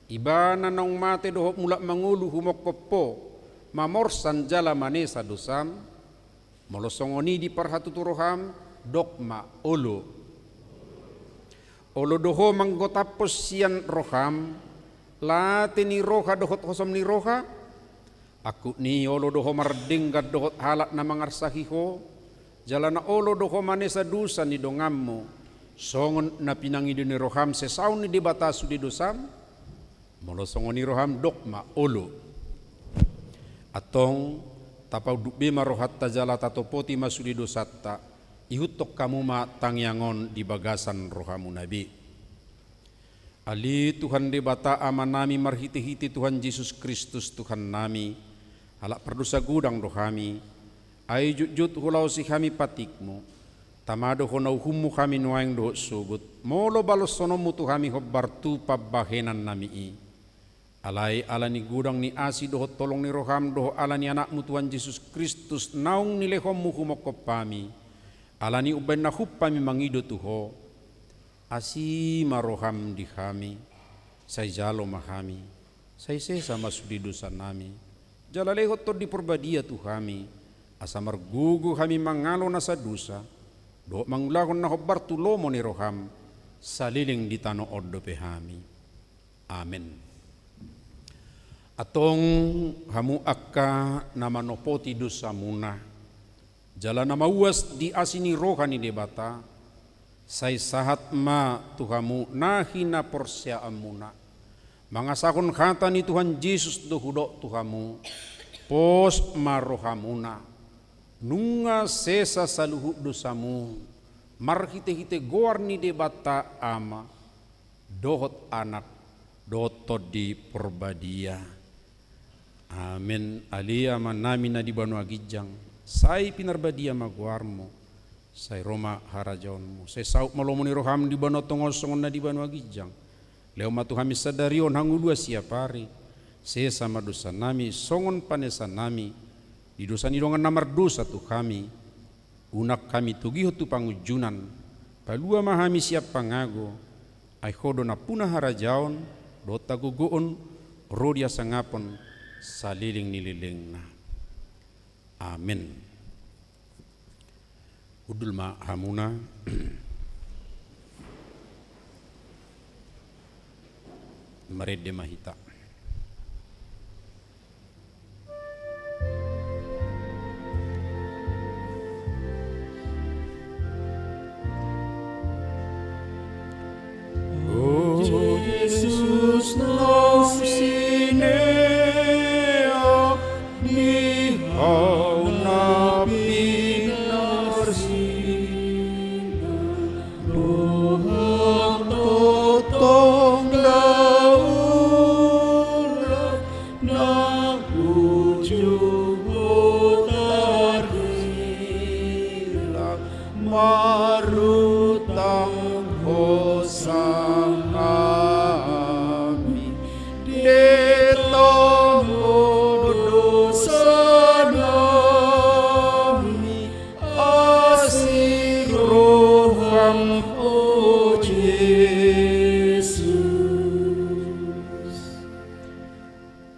ibana nang mate doh mulak manguluh mokopo mamorsan jala manesa dosam molosongoni di parhatu turoham dokma olo doho manggotapos sian roham late ni roha dohot hosom ni roha aku ni olo doho mardinggat dohot halak na mangarsahiho jalana olo doho manesa dusa ni dongammo songon na pinangido ni roham sesaun ni dibatasu di dosam molosongon ni roham dokma olo atong tapau dukbe marohat tajala tatopoti masudi dosatta ihutok kamu ma tangyangon di bagasan rohamu nabi ali Tuhan debata amanami marhiti-hiti Tuhan Yesus Kristus Tuhan nami halak perdosa gudang rohami ay jut hulau si kami patikmu tamado honau humu kami nuaing doh sugut molo balos sonomu tu kami hobbartu pabbahenan nami alai alani gudang ni asi doh tolong ni roham doh alani anakmu Tuhan Yesus Kristus naung ni lehommu humokopami alani uben na huppami mangido tuho asi maroham di kami say jalo mahami say sesa masudi dosa nami jala lehot to di perbadia tu kami asa margugu kami mangalo na sa dosa do mangulakon na hobbar tulomo ni roham saliling di tano oddo pehami amen atong hamu akka na manopoti dosa muna jala na mauas di asini roha ni debata say sahat ma tuhamu nahina porsya amuna mangasakon kata ni Tuhan Yesus do hudo tuhamu pos marohamuna nunga sesa saluhu dosamu marhite-hite goar ni debata ama dohot anak dohot todi perbadia amin alia manami na di banu agijang sai pinarbadia maguarmo sai Roma harajaonmu sai sauk malomoni roham di banu tongosongon na di banu agijang leo matu kami sadarion hangulua siapari sesa madosa nami songon panesa nami di dosa ni dongan namar dosa tu kami unak kami tugiho tu pangujunan palua mahami siap pangago ai hodo na punah harajaon dota gugoon rodia sangapon saliling nililingna amin udul ma hamuna marede mahita Jesus nang sinea ni hau na pinarsina dohang totong daulat na ujung utarila marutang hosang asik roham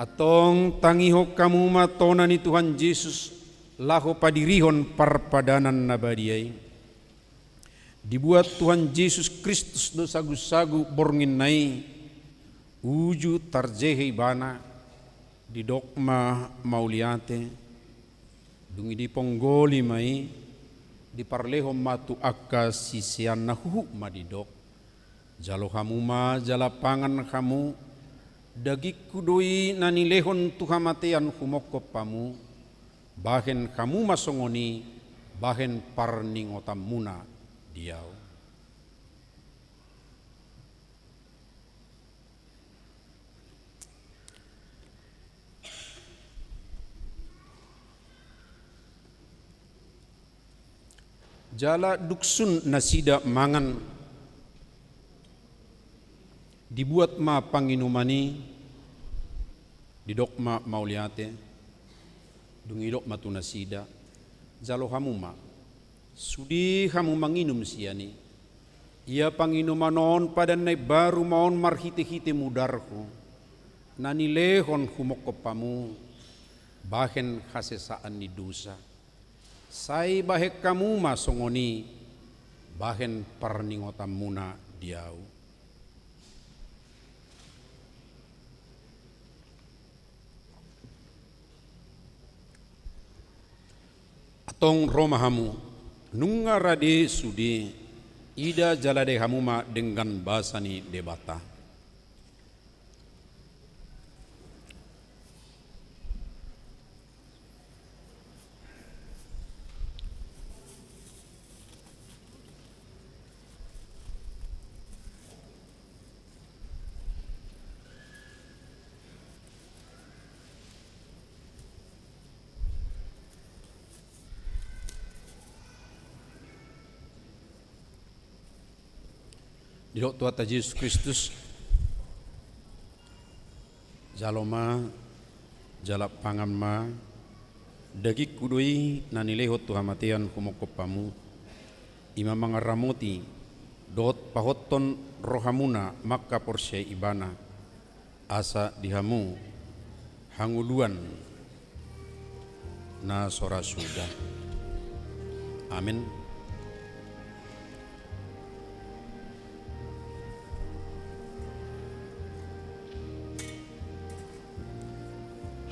Atong tangiho kamu matona ni Tuhan Yesus laho padirihon parpadanan nabadiay. Dibuat Tuhan Yesus Kristus do sagu-sagu borngin nai uju tarjehe bana di dokma mauliate dungi di ponggoli mai di parleho matu akka sisian nahuhu madidok jalo kamu ma jala pangan kamu dagi kudoi nani lehon tuhamatean humoko pamu bahen kamu masongoni bahen parningotamuna diau. Jala duksun nasida mangan dibuat ma panginumani didok ma mauliate dungidok ma tu nasida jalo hamu ma sudi hamu manginum siani ia panginumanon padanai baru maon marhite-hite mudarku nani lehon humokopamu bahen hasesaan ni dosa sai bahek kamu masongoni bahen parningotamuna diau. Atong romahamu nungarade sudi ida jalade hamuma dengan basani debata. Didok Tuhan Yesus Kristus jaloma jala pangan ma dagi kudui nani leho tuhamatian kumokopamu ima mangaramoti dot pahoton rohamuna maka porsye ibana asa dihamu hanguluan na sora sudah. Amin.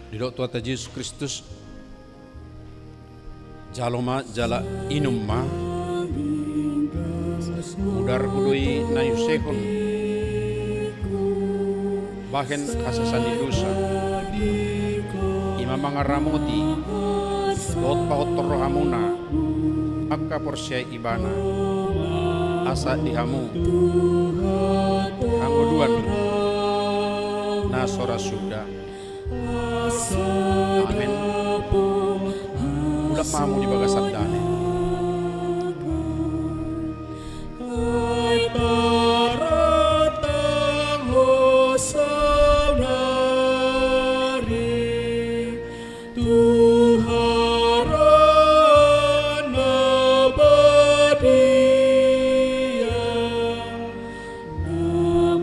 Didok Tuhan Yesus Kristus jaloma jala inum ma mudar kudui na yusehon bahen kasasani dosa ima mangaramoti dot paut rohamuna akka porsye ibana asa dihamu anggoduan na sora sudah. Amin. Ulap mamu di bagas sabdane.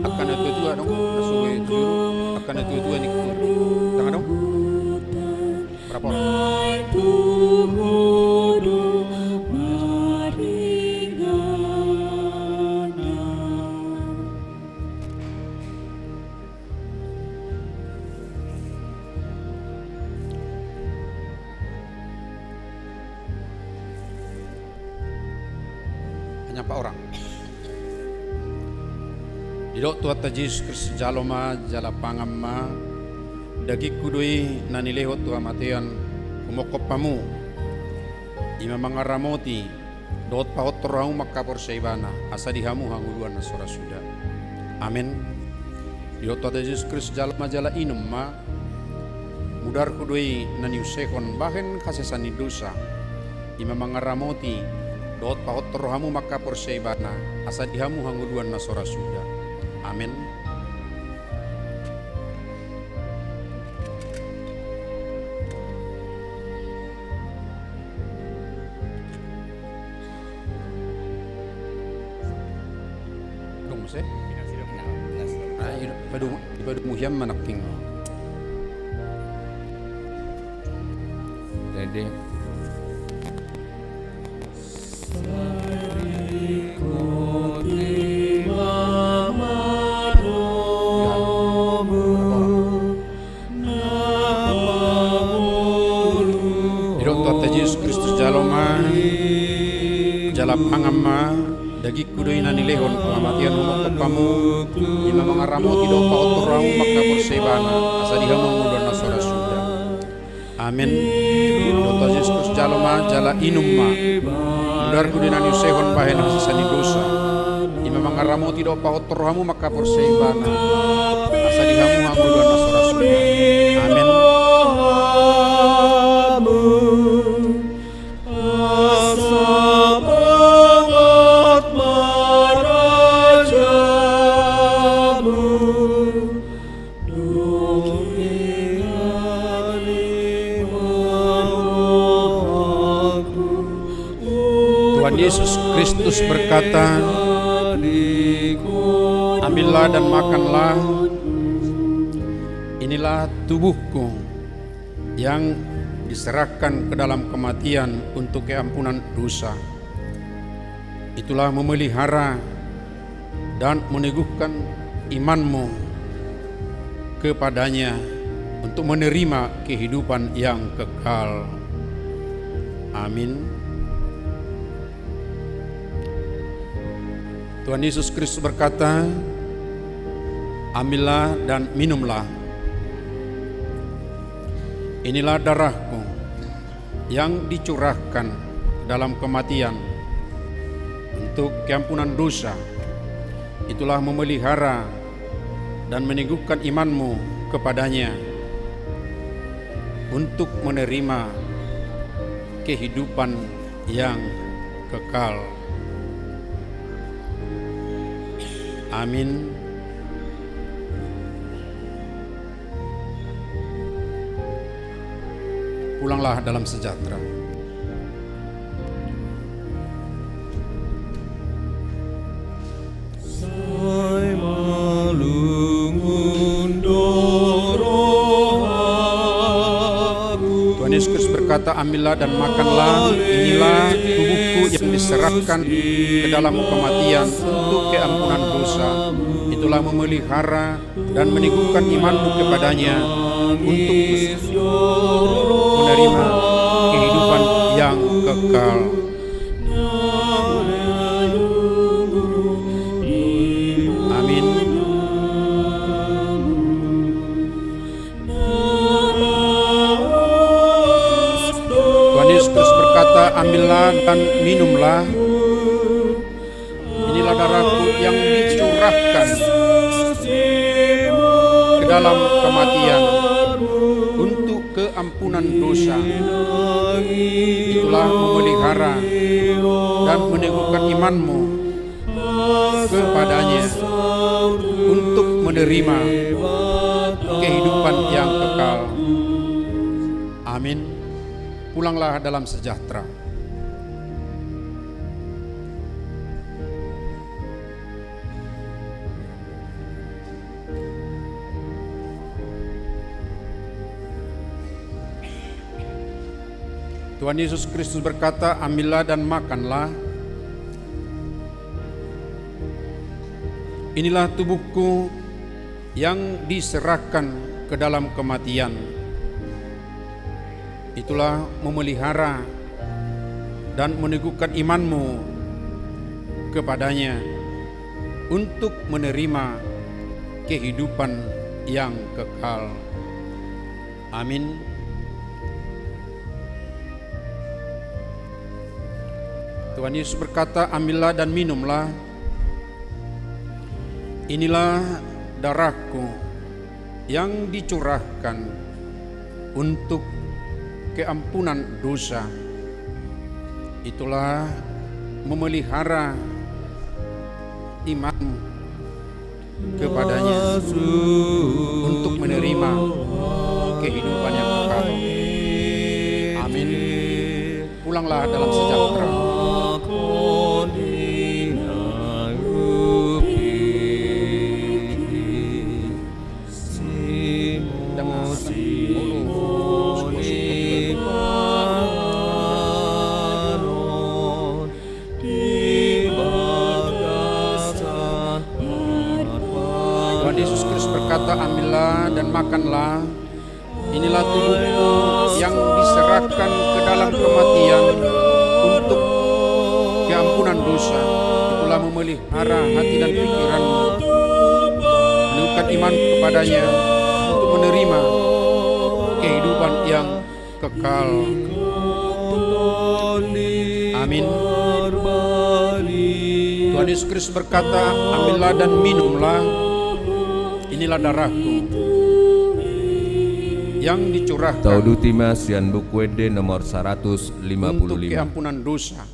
Akan itu dua dong, nasuwe itu, akan itu dua nih. Tangan dong. Berapa orang? Hanya 4 orang. Didok Tuhan Yesus Kristus jaloma jala pangamma dagi kudui nani leho Tuhan matean kumokopamu ima mangaramoti dot pahot torau makapor seibana asa dihamu hanguluan na sora sudah. Amin. Didok Tuhan Yesus Kristus jaloma jala inum ma mudar kudui nani usekon bahen kasesani dosa ima mangaramoti dot pahot torhamu makapor seibana asa dihamu hanguluan na sora sudah. Amin. Dong se? Padu muhyam manakting. mede. Idok Tuhan Yesus Kristus jaloma jalap angama dagi kudoina nilehon pengamatian umok kamu ima mangaramo tidak paut orang maka bersebana asa dihamang mudon nasora sudah. Amin. Tuhan Yesus Kristus jaloma jala inumma udar kudoina nilehon bahen hasani dosa ima mangaramo tidak paut rohamu maka bersebana asa dihamang mudon nasora sudah. Amin. Yesus Kristus berkata, ambillah dan makanlah, inilah tubuhku yang diserahkan ke dalam kematian untuk keampunan dosa. Itulah memelihara dan meneguhkan imanmu kepadanya untuk menerima kehidupan yang kekal. Amin. Tuhan Yesus Kristus berkata, ambillah dan minumlah. Inilah darahku yang dicurahkan dalam kematian untuk keampunan dosa. Itulah memelihara dan meneguhkan imanmu kepadanya untuk menerima kehidupan yang kekal. Amin. Pulanglah dalam sejahtera. Tuhan Yesus Kristus berkata, ambillah dan makanlah, inilah tubuhku yang diserahkan ke dalam kematian untuk keampunan dosa. Itulah memelihara dan meneguhkan imanmu kepadanya untuk menerima kehidupan yang kekal. Amin. Tuhan Yesus Kristus berkata, ambillah dan minumlah. Inilah darahku yang dicurahkan ke dalam kematian untuk keampunan dosa. Itulah memelihara dan meneguhkan imanmu kepadanya untuk menerima kehidupan yang kekal. Amin. Pulanglah dalam sejahtera. Tuhan Yesus Kristus berkata, ambillah dan makanlah. Inilah tubuhku yang diserahkan ke dalam kematian. Itulah memelihara dan meneguhkan imanmu kepadanya untuk menerima kehidupan yang kekal. Amin. Tuhan Yesus berkata, ambillah dan minumlah. Inilah darahku yang dicurahkan untuk keampunan dosa. Itulah memelihara imanmu kepadanya untuk menerima kehidupan yang kekal. Amin. Pulanglah dalam sejahtera. makanlah, inilah tubuhku yang diserahkan ke dalam kematian untuk keampunan dosa. Itulah memelihara hati dan pikiranmu, menunjukkan iman kepadanya untuk menerima kehidupan yang kekal. Amin. Tuhan Yesus Kristus berkata, ambillah dan minumlah, inilah darahku yang dicurahkan Taudutima Sian Bukwede nomor 155 untuk keampunan dosa.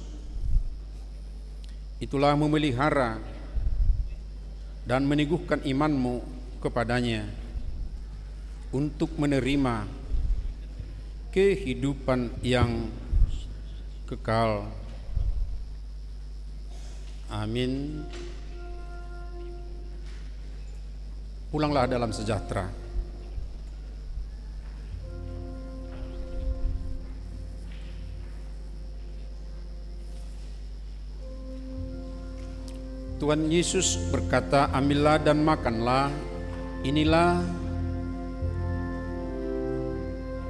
Itulah memelihara dan meneguhkan imanmu kepadanya untuk menerima kehidupan yang kekal. Amin. Pulanglah dalam sejahtera. Tuhan Yesus berkata, ambillah dan makanlah, inilah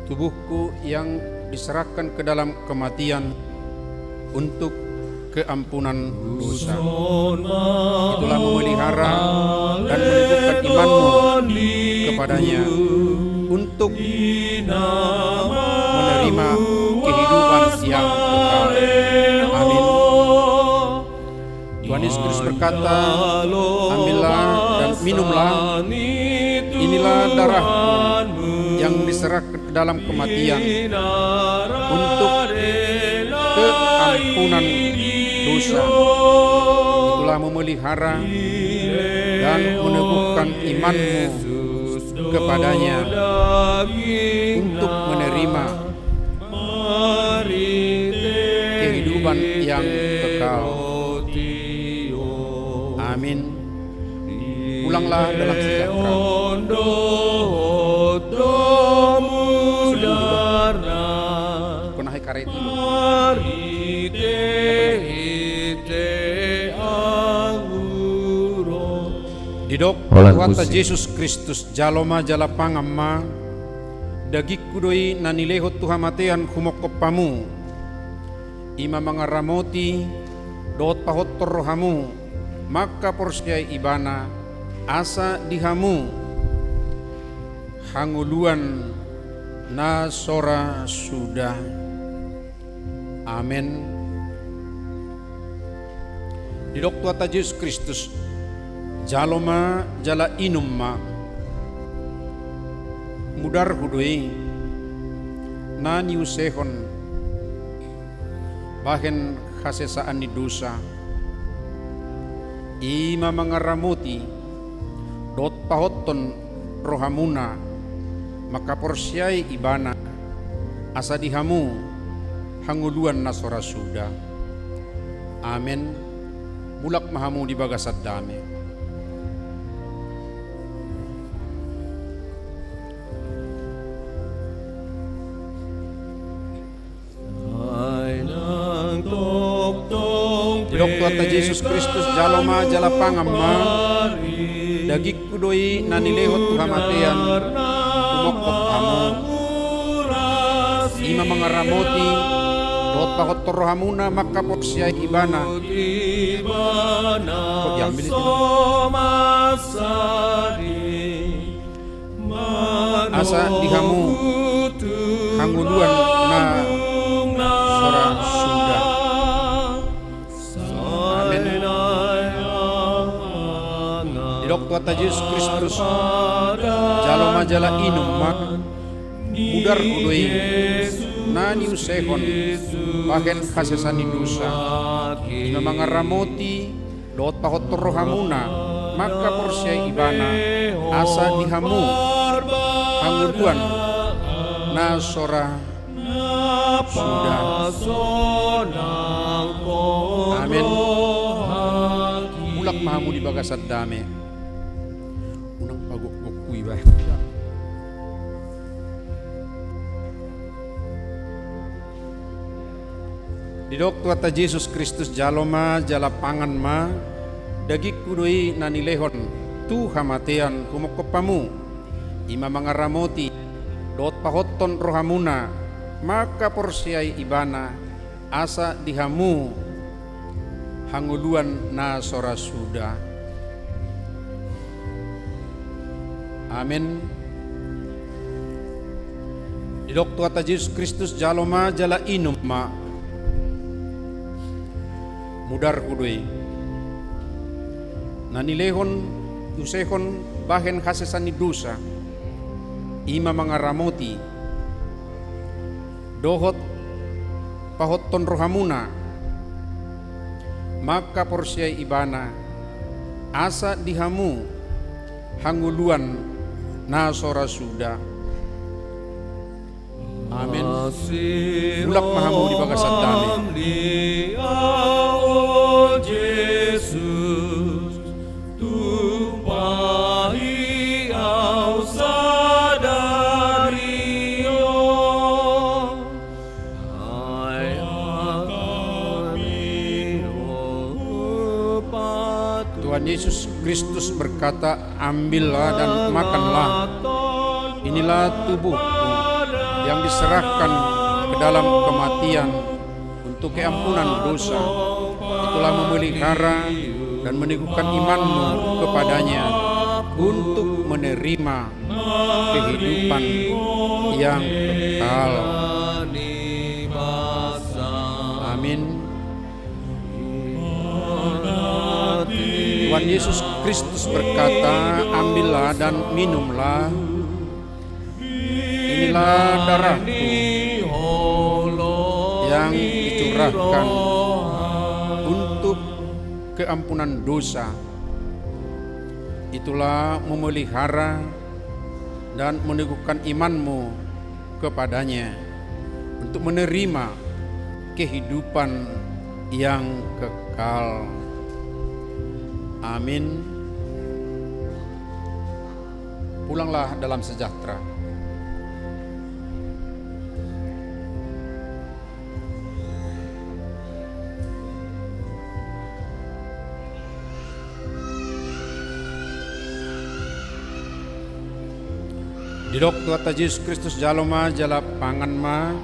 tubuhku yang diserahkan ke dalam kematian untuk keampunan dosa. Itulah memelihara dan meneguhkan imanmu kepadanya untuk menerima kehidupan yang kekal. Amin. Tuhan Yesus Kristus berkata, ambillah dan minumlah, inilah darahku yang diserahkan ke dalam kematian untuk keampunan dosa. Itulah memelihara dan meneguhkan imanmu kepadanya untuk menerima kehidupan yang kekal. Amin. Pulanglah dalam sejahtera. Kunahai karet Didok Tuhan Yesus Kristus jaloma jala pangamma dagik kudoi nanilehot tuhamatean humokopamu ima mangaramoti dot pahot torrohamu maka porsyai ibana asa dihamu hanguluan na sora sudah. Amin. Didok Tuhan Yesus Kristus jaloma jala inumma mudar hudoi na niusehon bahen khasesaan ni dosa ima mangaramoti dot pahoton rohamuna maka porsyai ibana asa dihamu hanguluan nasora suda. Amin. Bulak mahamu di bagasat dame. Didok Tuhan Yesus Kristus jaloma jala pangamma dagik kudoi nanilehot tuhamatean tumokok kamu ima mangaramoti dot pakot torrohamuna maka porsyai ibana kok diambil itu asa dihamu hanguluan na sora sudah. Amin. Didok Tuhan Yesus Kristus jaloma jala inum mak mudar kudoi nani usehon bahen khasesani dosa ima mangaramoti dot pahot torrohamuna maka porsyai ibana asa dihamu hanguluan na sora sudah. Amin. Mulak mahamu di bagasat dame unang pagok-gokui bah. Didok Tuhan Yesus Kristus jaloma jala pangan ma dagik kudoi nanilehon tu hamatean kumokopamu ima mangaramoti dot pahotton rohamuna maka porsiai ibana asa dihamu hanguluan na sora suda. Amin. Di doktu ata Yesus Kristus jaloma jala inum ma mudar kudui nanilehon usehon bahen hasesani dosa ima mangaramoti dohot pahotton rohamuna maka porsiai ibana asa dihamu hanguluan na sora suda. Amin. Mulak mahamu di bagasan dami. Jesus, tumpahi au sadario, hai kami Tuhan Yesus Kristus berkata, ambillah dan makanlah. Inilah tubuhku yang diserahkan ke dalam kematian untuk keampunan dosa. Itulah memelihara dan meneguhkan imanmu kepadanya untuk menerima kehidupan yang kekal. Amin. Tuhan Yesus Kristus berkata, ambillah dan minumlah. Inilah darahku yang dicurahkan untuk keampunan dosa. Itulah memelihara dan meneguhkan imanmu kepadanya untuk menerima kehidupan yang kekal. Amin. Pulanglah dalam sejahtera. Di doktu ata Yesus Kristus jaloma jala pangan ma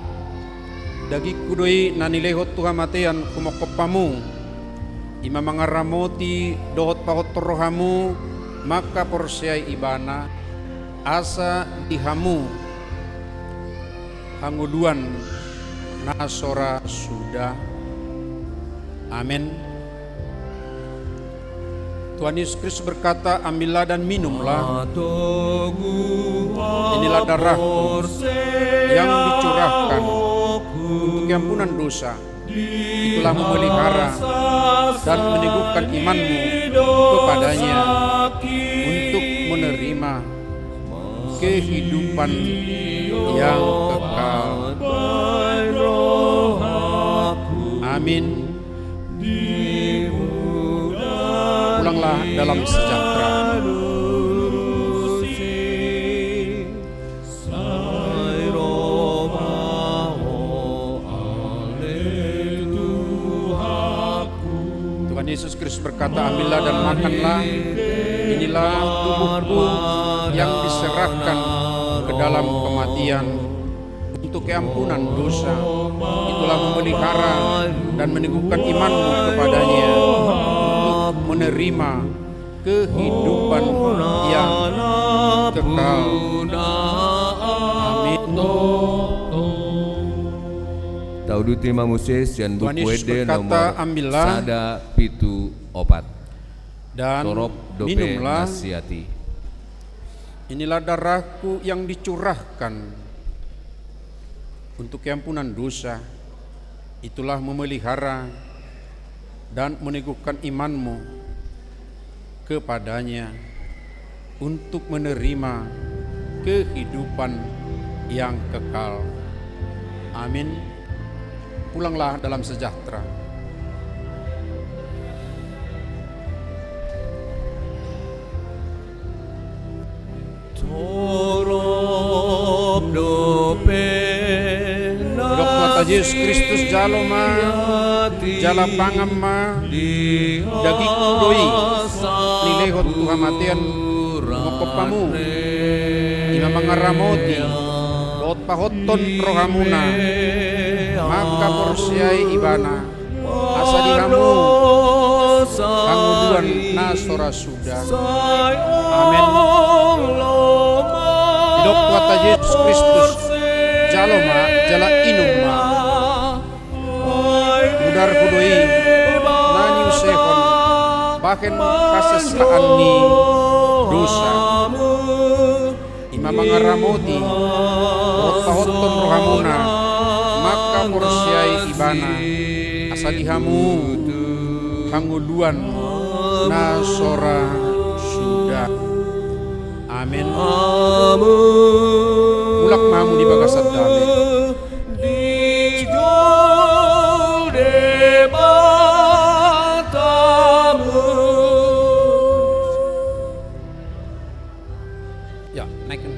dagi kudoi nanilehot Tuhan matean kumokopamu ima mangaramoti dohot pahot rohamu maka porsiai ibana asa dihamu hanguluan nasora sudah. Amin. Tuhan Yesus Kristus berkata, ambillah dan minumlah. Inilah darahku yang dicurahkan untuk keampunan dosa. Itulah memelihara dan meneguhkan imanmu kepadanya untuk menerima kehidupan yang kekal. Amin. Pulanglah dalam sejahtera. Tuhan Yesus Kristus berkata, ambillah dan makanlah. Inilah tubuhku yang diserahkan ke dalam kematian untuk keampunan dosa. Itulah memelihara dan meneguhkan imanmu kepadanya untuk menerima kehidupan yang kekal. Amin. Taudu terima Moses yang Tuhan Yesus bukwede berkata, nomor ambillah sada pitu opat dan torop dope minumlah. nasiati. Inilah darahku yang dicurahkan untuk keampunan dosa. Itulah memelihara dan meneguhkan imanmu kepadanya untuk menerima kehidupan yang kekal. Amin. Pulanglah dalam sejahtera. Dokter Yesus Kristus jaloma jala pangamma daging doi nilehot Tuhan matian mokopamu ina mangaramoti dot pahotton rohamuna maka porsiai ibana asa dihamu kanguduan nasora sudah. Amin. Hidup kata Yesus Kristus jaloma jala inuma mudar kudoi nani usehon bahkan kasesaan ni dosa ima mangaramoti hotton rohamuna maka porsiai ibana asa dihamu kanguduan nasora sudah. Amin. Mulak mamu di bagasat dame. Ya, naikkan.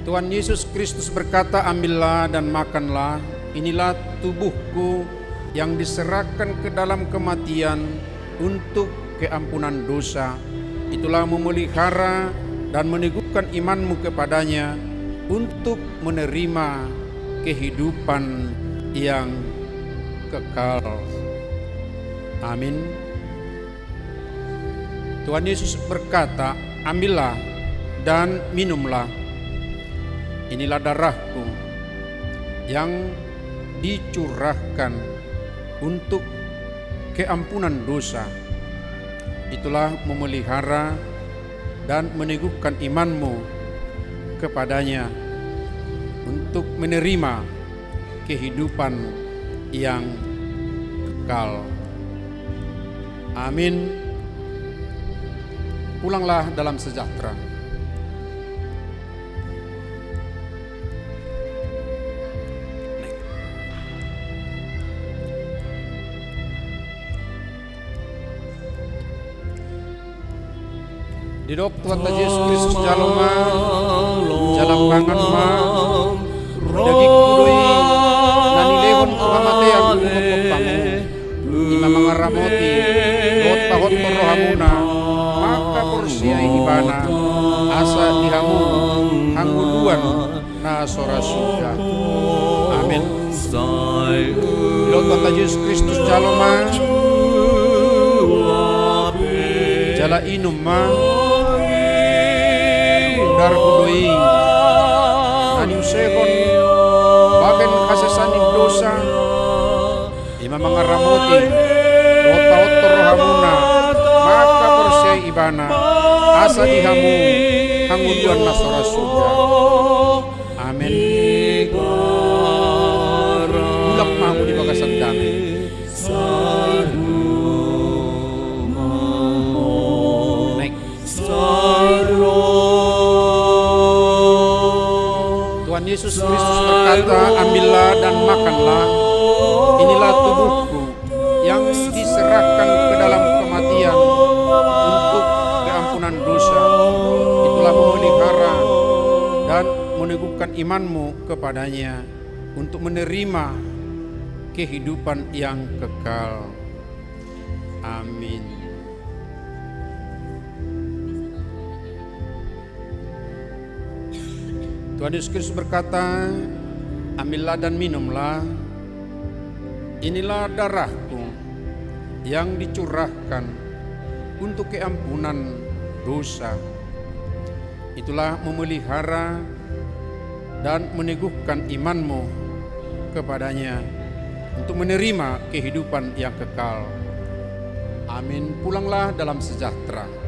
Tuhan Yesus Kristus berkata, ambillah dan makanlah, inilah tubuhku yang diserahkan ke dalam kematian untuk keampunan dosa. Itulah memelihara dan meneguhkan imanmu kepadanya untuk menerima kehidupan yang kekal. Amin. Tuhan Yesus berkata, ambillah dan minumlah. Inilah darahku yang dicurahkan untuk keampunan dosa. Itulah memelihara dan meneguhkan imanmu kepadanya untuk menerima kehidupan yang kekal. Amin. Pulanglah dalam sejahtera. Di dok Tuhan Yesus Kristus jaloma jalan pangan ma dagi kudoi nani lehon kuhamatean kuhokopamu ima mangaramoti dot pahot rohamuna maka porsiai ibana asa dihamu hangguduan nasora sudah. Amin. Di dok Tuhan Yesus Kristus jaloma jala inum ma dar kudoi nani usehon bagen kasesanin dosa ima mangaramoti dot paut rohamuna maka porsiai ibana asa dihamu hangunduan nasora sudah. Amin. Ulak mamu di bagasan damai. Yesus Kristus berkata, ambillah dan makanlah, inilah tubuhku yang diserahkan ke dalam kematian untuk keampunan dosa. Itulah memelihara dan meneguhkan imanmu kepadanya untuk menerima kehidupan yang kekal. Amin. Tuhan Yesus Kristus berkata, ambillah dan minumlah, inilah darahku yang dicurahkan untuk keampunan dosa. Itulah memelihara dan meneguhkan imanmu kepadanya untuk menerima kehidupan yang kekal. Amin. Pulanglah dalam sejahtera.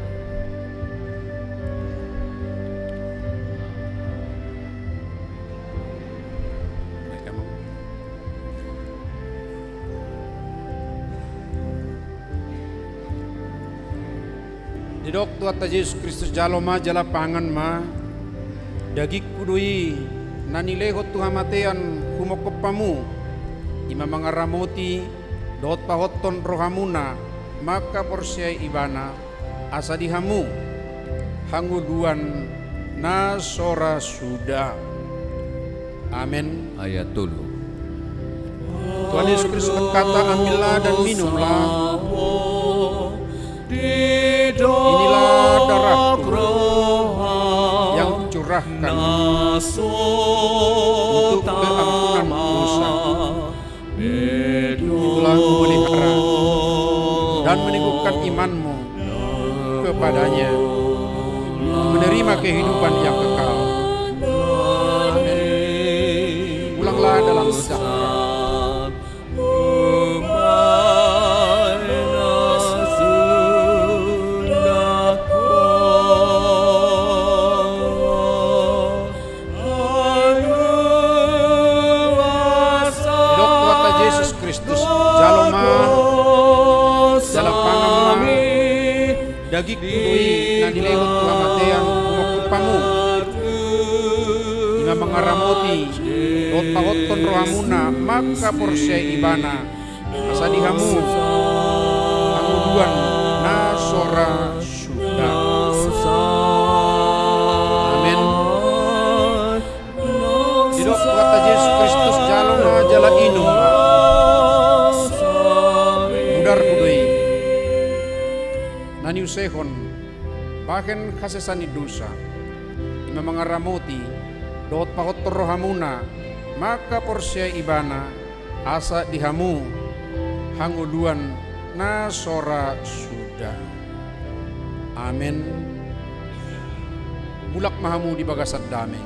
Didok Tuhan Yesus Kristus jaloma jala pangan ma dagik kudui nani lehot Tuhan matean humokopamu ima mangaramoti dot pahotton rohamuna maka porsiai ibana asa dihamu hanguduan nasora sudah. Amin. Ayat tulu. Tuhan Yesus Kristus berkata, ambillah dan minumlah, inilah darahku yang dikurahkan untuk keampunan dosa. Itulah memelihara dan meneguhkan imanmu kepadanya, menerima kehidupan yang kekal. Amin. Pulanglah dalam sejahtera. Dagi kudui na dilehot kamatean kumakupamu ima mangaramoti dot pahoton rohamuna maka porsya ibana asadihamu anguduan na sora suda. Amin. Didok kata Yesus Kristus jalon na jala inum mudar kudui nani usehon bahkan kasesani dosa ima mangaramoti dot pahotor rohamuna maka porsya ibana asa dihamu hanguluan na sora suda. Amin. Bulak mahamu di bagasat damai.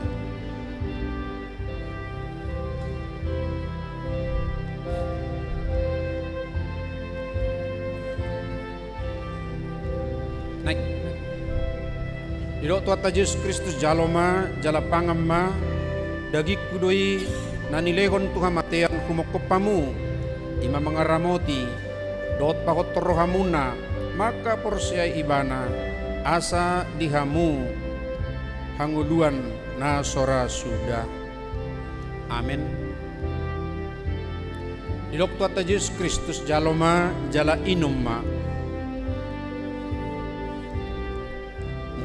Naik. Didok tuata Yesus Kristus jaloma jala pangamma dagi kudoi nanilehon Tuhan matean kumokopamu ima mangaramoti dot pahotor rohamuna maka porsya ibana asa dihamu hanguluan na sora suda. Amin. Didok tuata Yesus Kristus jaloma jala inumma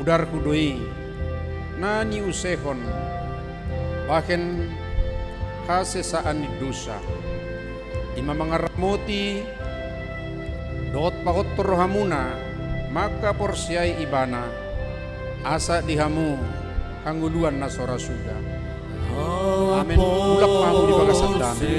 mudar kudoi nani usehon bahkan kasesaan dosa ima mangaramoti dot pahotor rohamuna maka porsyai ibana asa dihamu hanguluan na sora suda. Amin. Ulak mahu di bagasan damai.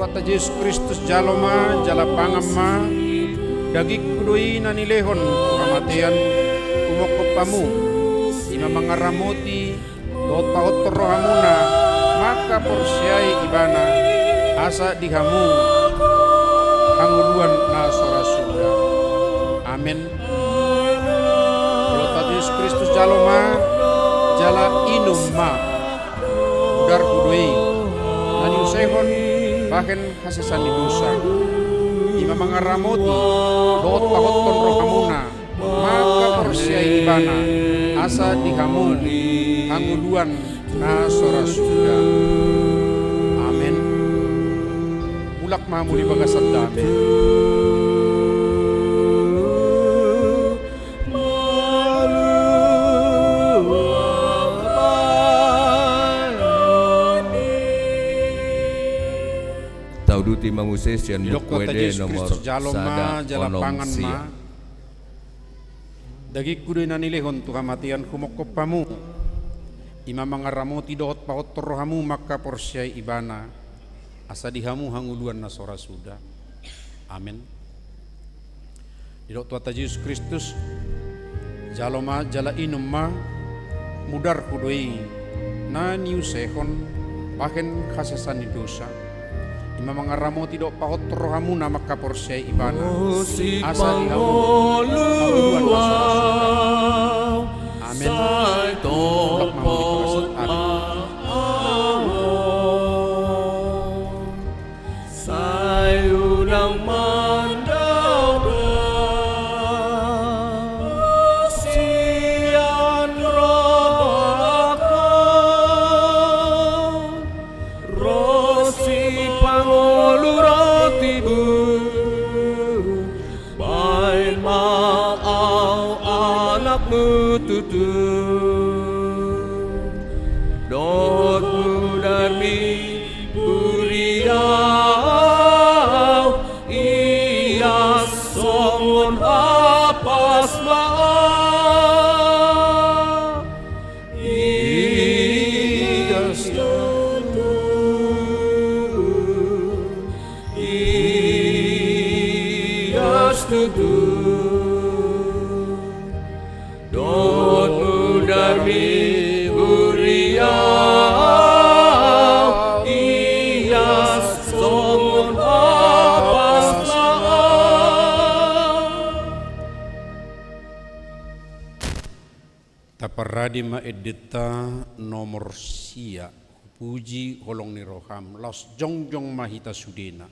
Tuata Yesus Kristus jaloma jala pangamma dagi kudui nanilehon kamatean kumokopamu ima mangaramoti dot pahotor rohamuna maka porsyai ibana asa dihamu hanguluan na sora suda. Amin. Tuata Yesus Kristus jaloma jala inumma mudar kudui nani usehon bahkan hasesani dosa ima mangaramoti dot pahoton rohamuna maka porsya ibana asa dihamu hanguluan na sora suda. Amin. Ulak mahamu di bagasan damai. Tauduti manguses yan mukwede nomor sada onom siya. Dagi kudoy nanilehon tuhamatian kumokopamu ima mangaramoti dot pahotor rohamu maka porsyai ibana asa dihamu hanguluan na sora suda. Amin. Didok tuata Yesus Kristus jaloma jala inumma mudar kudoy na niusehon bahkan kasesani dosa ima mangaramoti dok pahotor rohamuna maka porsyai ibana asa dihamu hanguluan na sora suda. Amin. Ulak mahu dipagasan. Sayunang mandada sian rohaka rosi pangoluratibu bain maau anakmu tutu Taparadima edita nomor sia puji holong ni roham laos jongjong mahita sudena.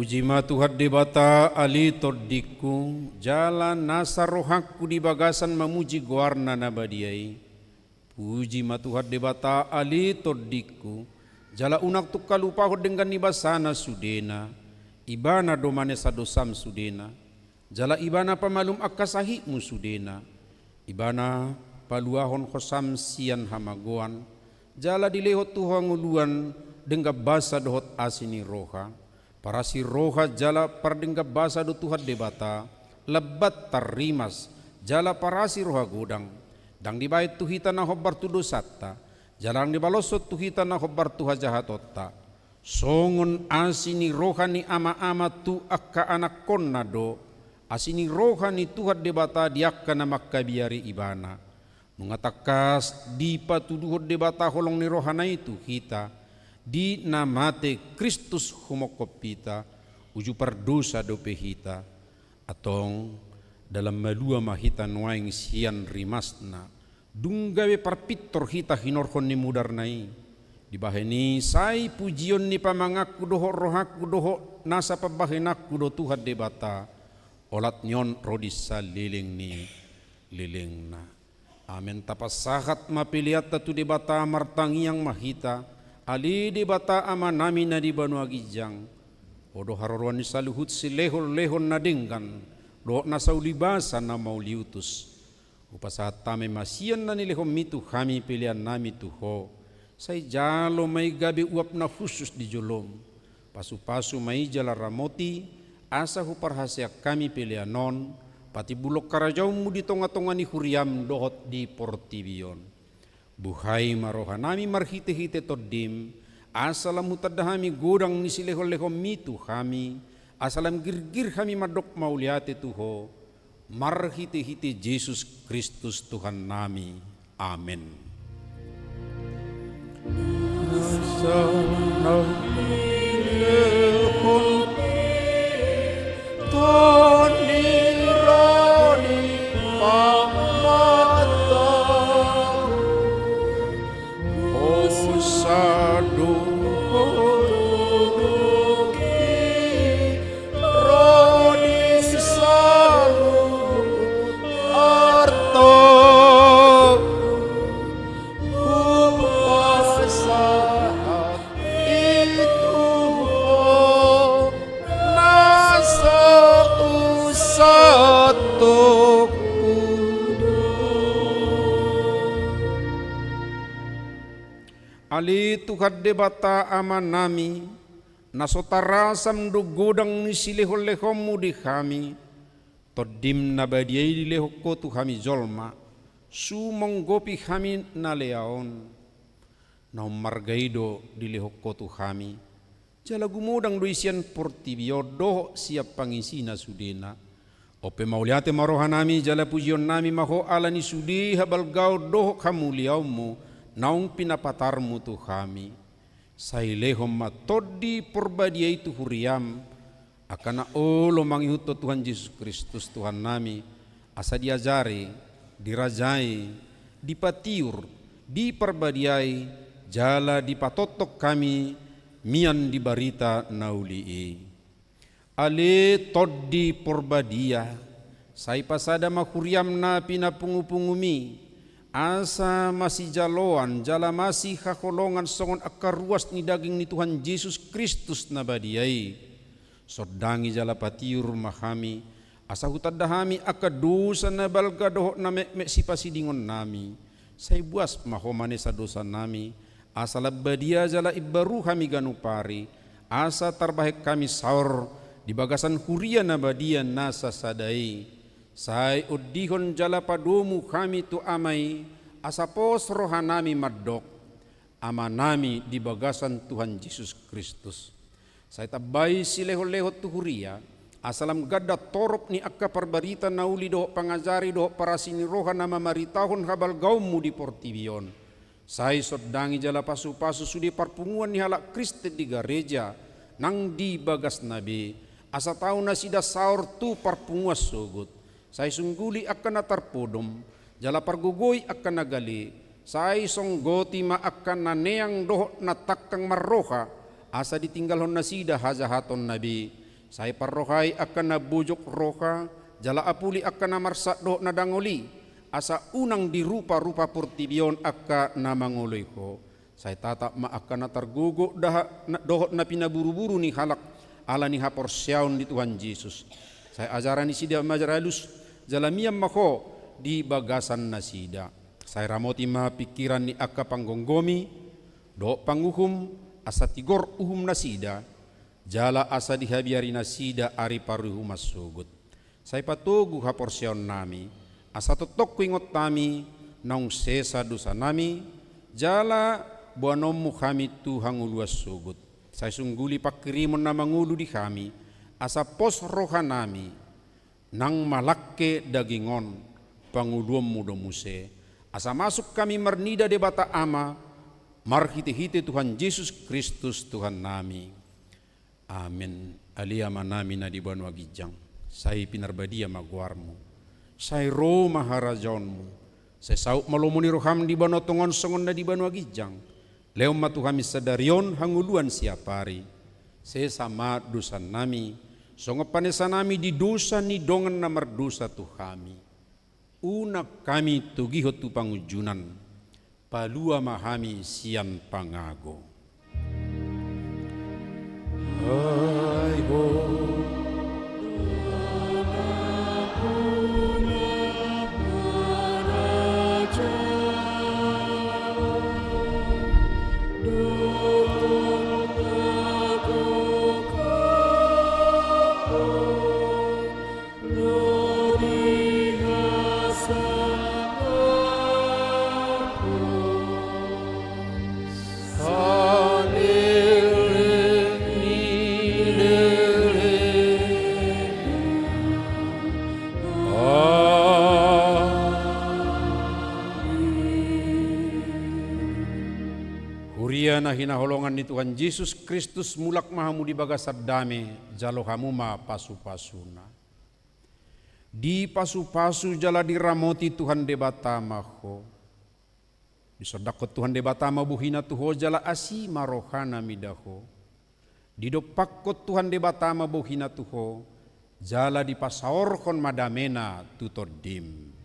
Pujima Tuhan debata ali todiku jalan nasa rohaku di bagasan memuji guarna nabadiai. Pujima Tuhan debata ali todiku jala unak tu kalupa dengan nibasana sudena ibana domane sadosam sudena jala ibana pamalum akasahimu sudena ibana paluahon khosam sian hamagoan jala dilehot Tuhan nguluan dengan basa dohot asini roha. Para si roha jala pardengga basa do Tuhan debata lebat tarimas jala para si roha godang dang dibait tuhita na hobar tu dosata jalang dibalosot tuhita na hobar tuha jahatotta songon asini roha ni ama-ama tu akka anak konna do asini roha ni Tuhan debata diakka na makkabiari ibana mengatakas di patuduhot debata holong ni roha na itu kita di namate Kristus humokopita uju perdosa dope hita atong dalam malua mahita nuaing sian rimasna dunggawe parpitor hita hinorhon ni mudarnai dibaheni sai pujion ni pamangaku doho rohaku doho nasa pabahenaku do Tuhan debata olat nyon rodisa lileng ni lilengna amen tapasahat mapiliat tatu debata martangiang mahita ali di bata ama nami na di Banua Gijang odo haroruan ni saluhut si lehon na dinggan do na saulibasa na mauliutus upasahat tame masian na nilehom mitu kami pilihan nami tuho say jalo may gabi uap na khusus di jolom pasu-pasu may jala ramoti asa huparhasya kami pilihan non pati bulok karajaw mu di tonga-tonga ni huriam dohot di Portibion. Buhay maroha nami marhite-hite todim asalam mutadahami godang ni sileho-leho mitu kami asalam girgir kami madok mauliate tuho marhite-hite Yesus Kristus Tuhan nami amin. Ali Tuhan debata ama nami, nasotarasam do godang ni silehol-lehomu di kami, todim na badiay di lehoko tu kami jolma, sumong gopi kami na leaon, na margaido di lehoko tu kami, jala gumudang do isian portibio doho siap pangisi na sudena, ope mauliate maroha nami jala pujion nami maho ala ni sudi habalgao doho kamuliaumu, naung pinapatarmu tu kami, sailehom matodi perbadiai tu huriam, akana olo mangihuto Tuhan Yesus Kristus Tuhan nami, asa diajari, dirajai, dipatiur, diperbadiai, jala dipatotok kami, mian dibarita naulii. Ale todi porbadia, sai pasada mahuriam na pinapungu-pungumi, asa masih jaloan, jala masih kakolongan songon akar ruas ni daging ni Tuhan Yesus Kristus nabadiai. Sodangi jala patiur mahami, asa hutadahami akadusa na balga doho na mek sipasidingon nami. Say buas mahomane sa dosa nami, asa labadia jala ibaru kami ganupari, asa tarbahek kami saur, di bagasan huria nabadia nasa sadai. Sai udihon jala padomu kami tu amai, asapos rohanami maddok, amanami di bagasan Tuhan Yesus Kristus. Sai tabai sileho-leho tu huria, asalam gada torop ni akka parbarita nauli doh pangajari doh parasini roha nama maritahon habal gaumu di portibion. Sai sodangi jala pasu-pasu sudi parpunguan ni halak Kristen di gereja, nang di bagas nabi, asa tahu nasida saur tu parpunguas sugut. Sai sungguli akan natarpodom, jala pargugoy akan nagali, sai songgoti ma akan naneang doh natakang marroha, asa ditinggalhon nasida hajahaton nabi, sai parrohai akan nabujok roha, jala apuli akan namarsak doh nadangoli, asa unang dirupa-rupa purtibion akan namangoloy ko, sai tatap ma akan natargugo doh na pinaburu-buru ni halak ala ni haporsyaon di Tuhan Yesus. Sai ajaran ni sida majaralus, jalamiam mako di bagasan nasida. Saya ramoti ma pikiran ni akka panggonggomi, do panguhum asa tigor uhum nasida, jala asa dihabiari nasida ari paruhu masugut. Saya patugu haporsyon nami, asa totok kuingot nami, naung sesa dosa nami, jala buanommu kami tu hanguluas sugut. Saya sungguli pakirimon na mangulu di kami, asa pos roha nami, nang malakke dagingon panguluam mudo muse, asa masuk kami mernida debata ama, marhite-hite Tuhan Yesus Kristus Tuhan nami. Amin. Aliyama nami na di banwa gijang, say pinarbadia magwarmu, say ro maharajonmu, say sauk malomuni roham di banwa tongon songon na di banwa gijang, leom matuhami sadarion hanguluan siapari, say sama dosan nami, songo panesa nami di dosa ni dongan na mardosa tu kami. Una kami tugihot tu pangujunan, palua mahami sian pangago. Hai ho. Na hinaholongan ni Tuhan Yesus Kristus mulak mahamu di bagasad dame jalo hamu ma pasu-pasuna. Di pasu-pasu jala diramoti Tuhan debata maho. Di sodakot Tuhan debata mabuhina tuho jala asi marohana midaho. Di dopakot Tuhan debata mabuhina tuho jala di pasaorkon madamena tutodim.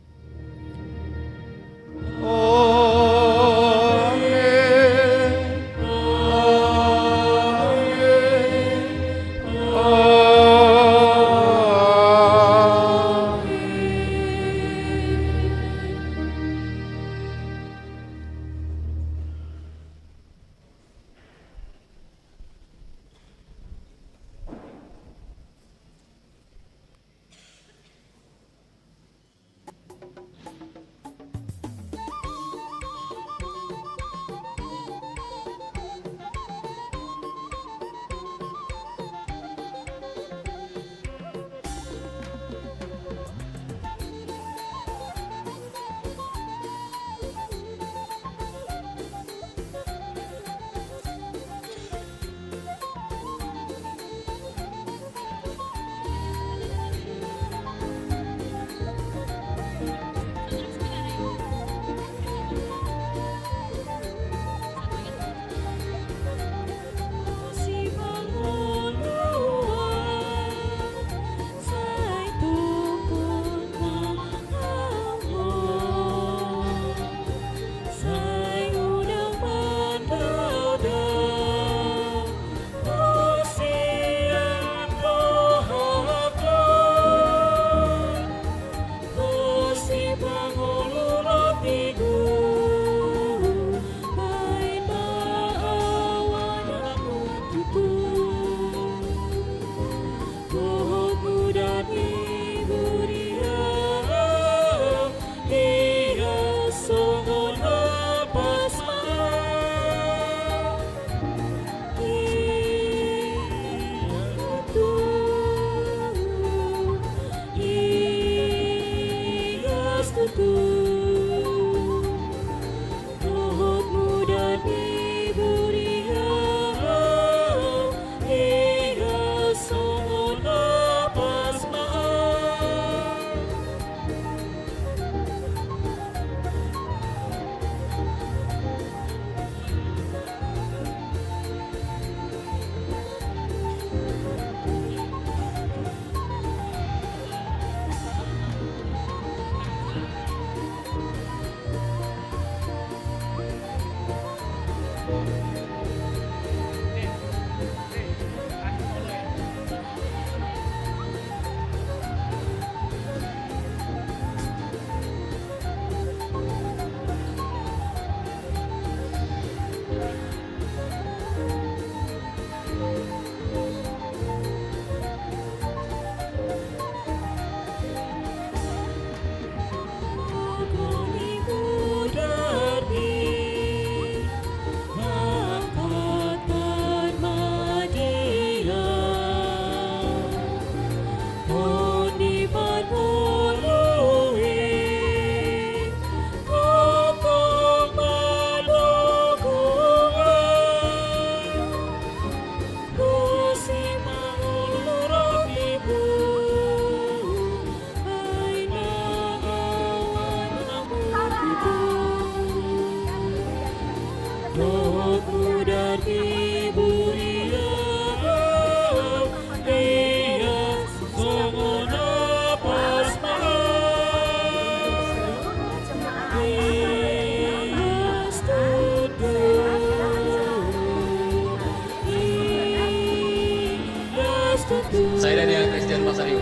Saya Daniel Christian Pasariu.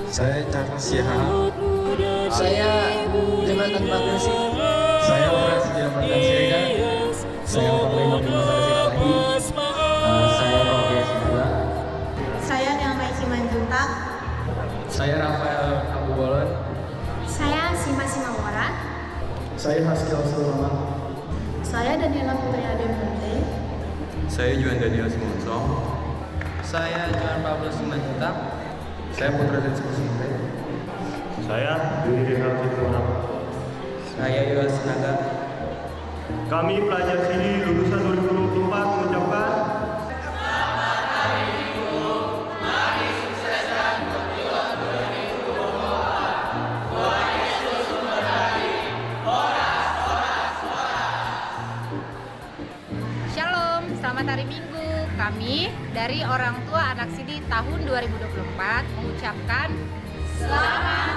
Saya Charles Siahab. Saya Jonathan Bagasi. Saya Horas Jonathan Siregar. Saya Panglima Bima Sarjito Lagi. Saya Robi Asmara. Saya Nelmai Simanjuntak. Saya Rafael Abu Bolon. Saya Sima Simawara. Saya Haskell Sulaiman. Saya Daniela Putri Ademunte. Saya Juan Daniel Simonsong. Saya Juan Pablo Simanjuntak. Saya Putra Rizky Sinte. Saya Yudi Harjitwana. Saya Yowas Naga. Kami pelajar sini lulusan 2024 mengucapkan Shalom, selamat hari Minggu. Kami dari Orang Tua Anak Sidi tahun 2024 mengucapkan selamat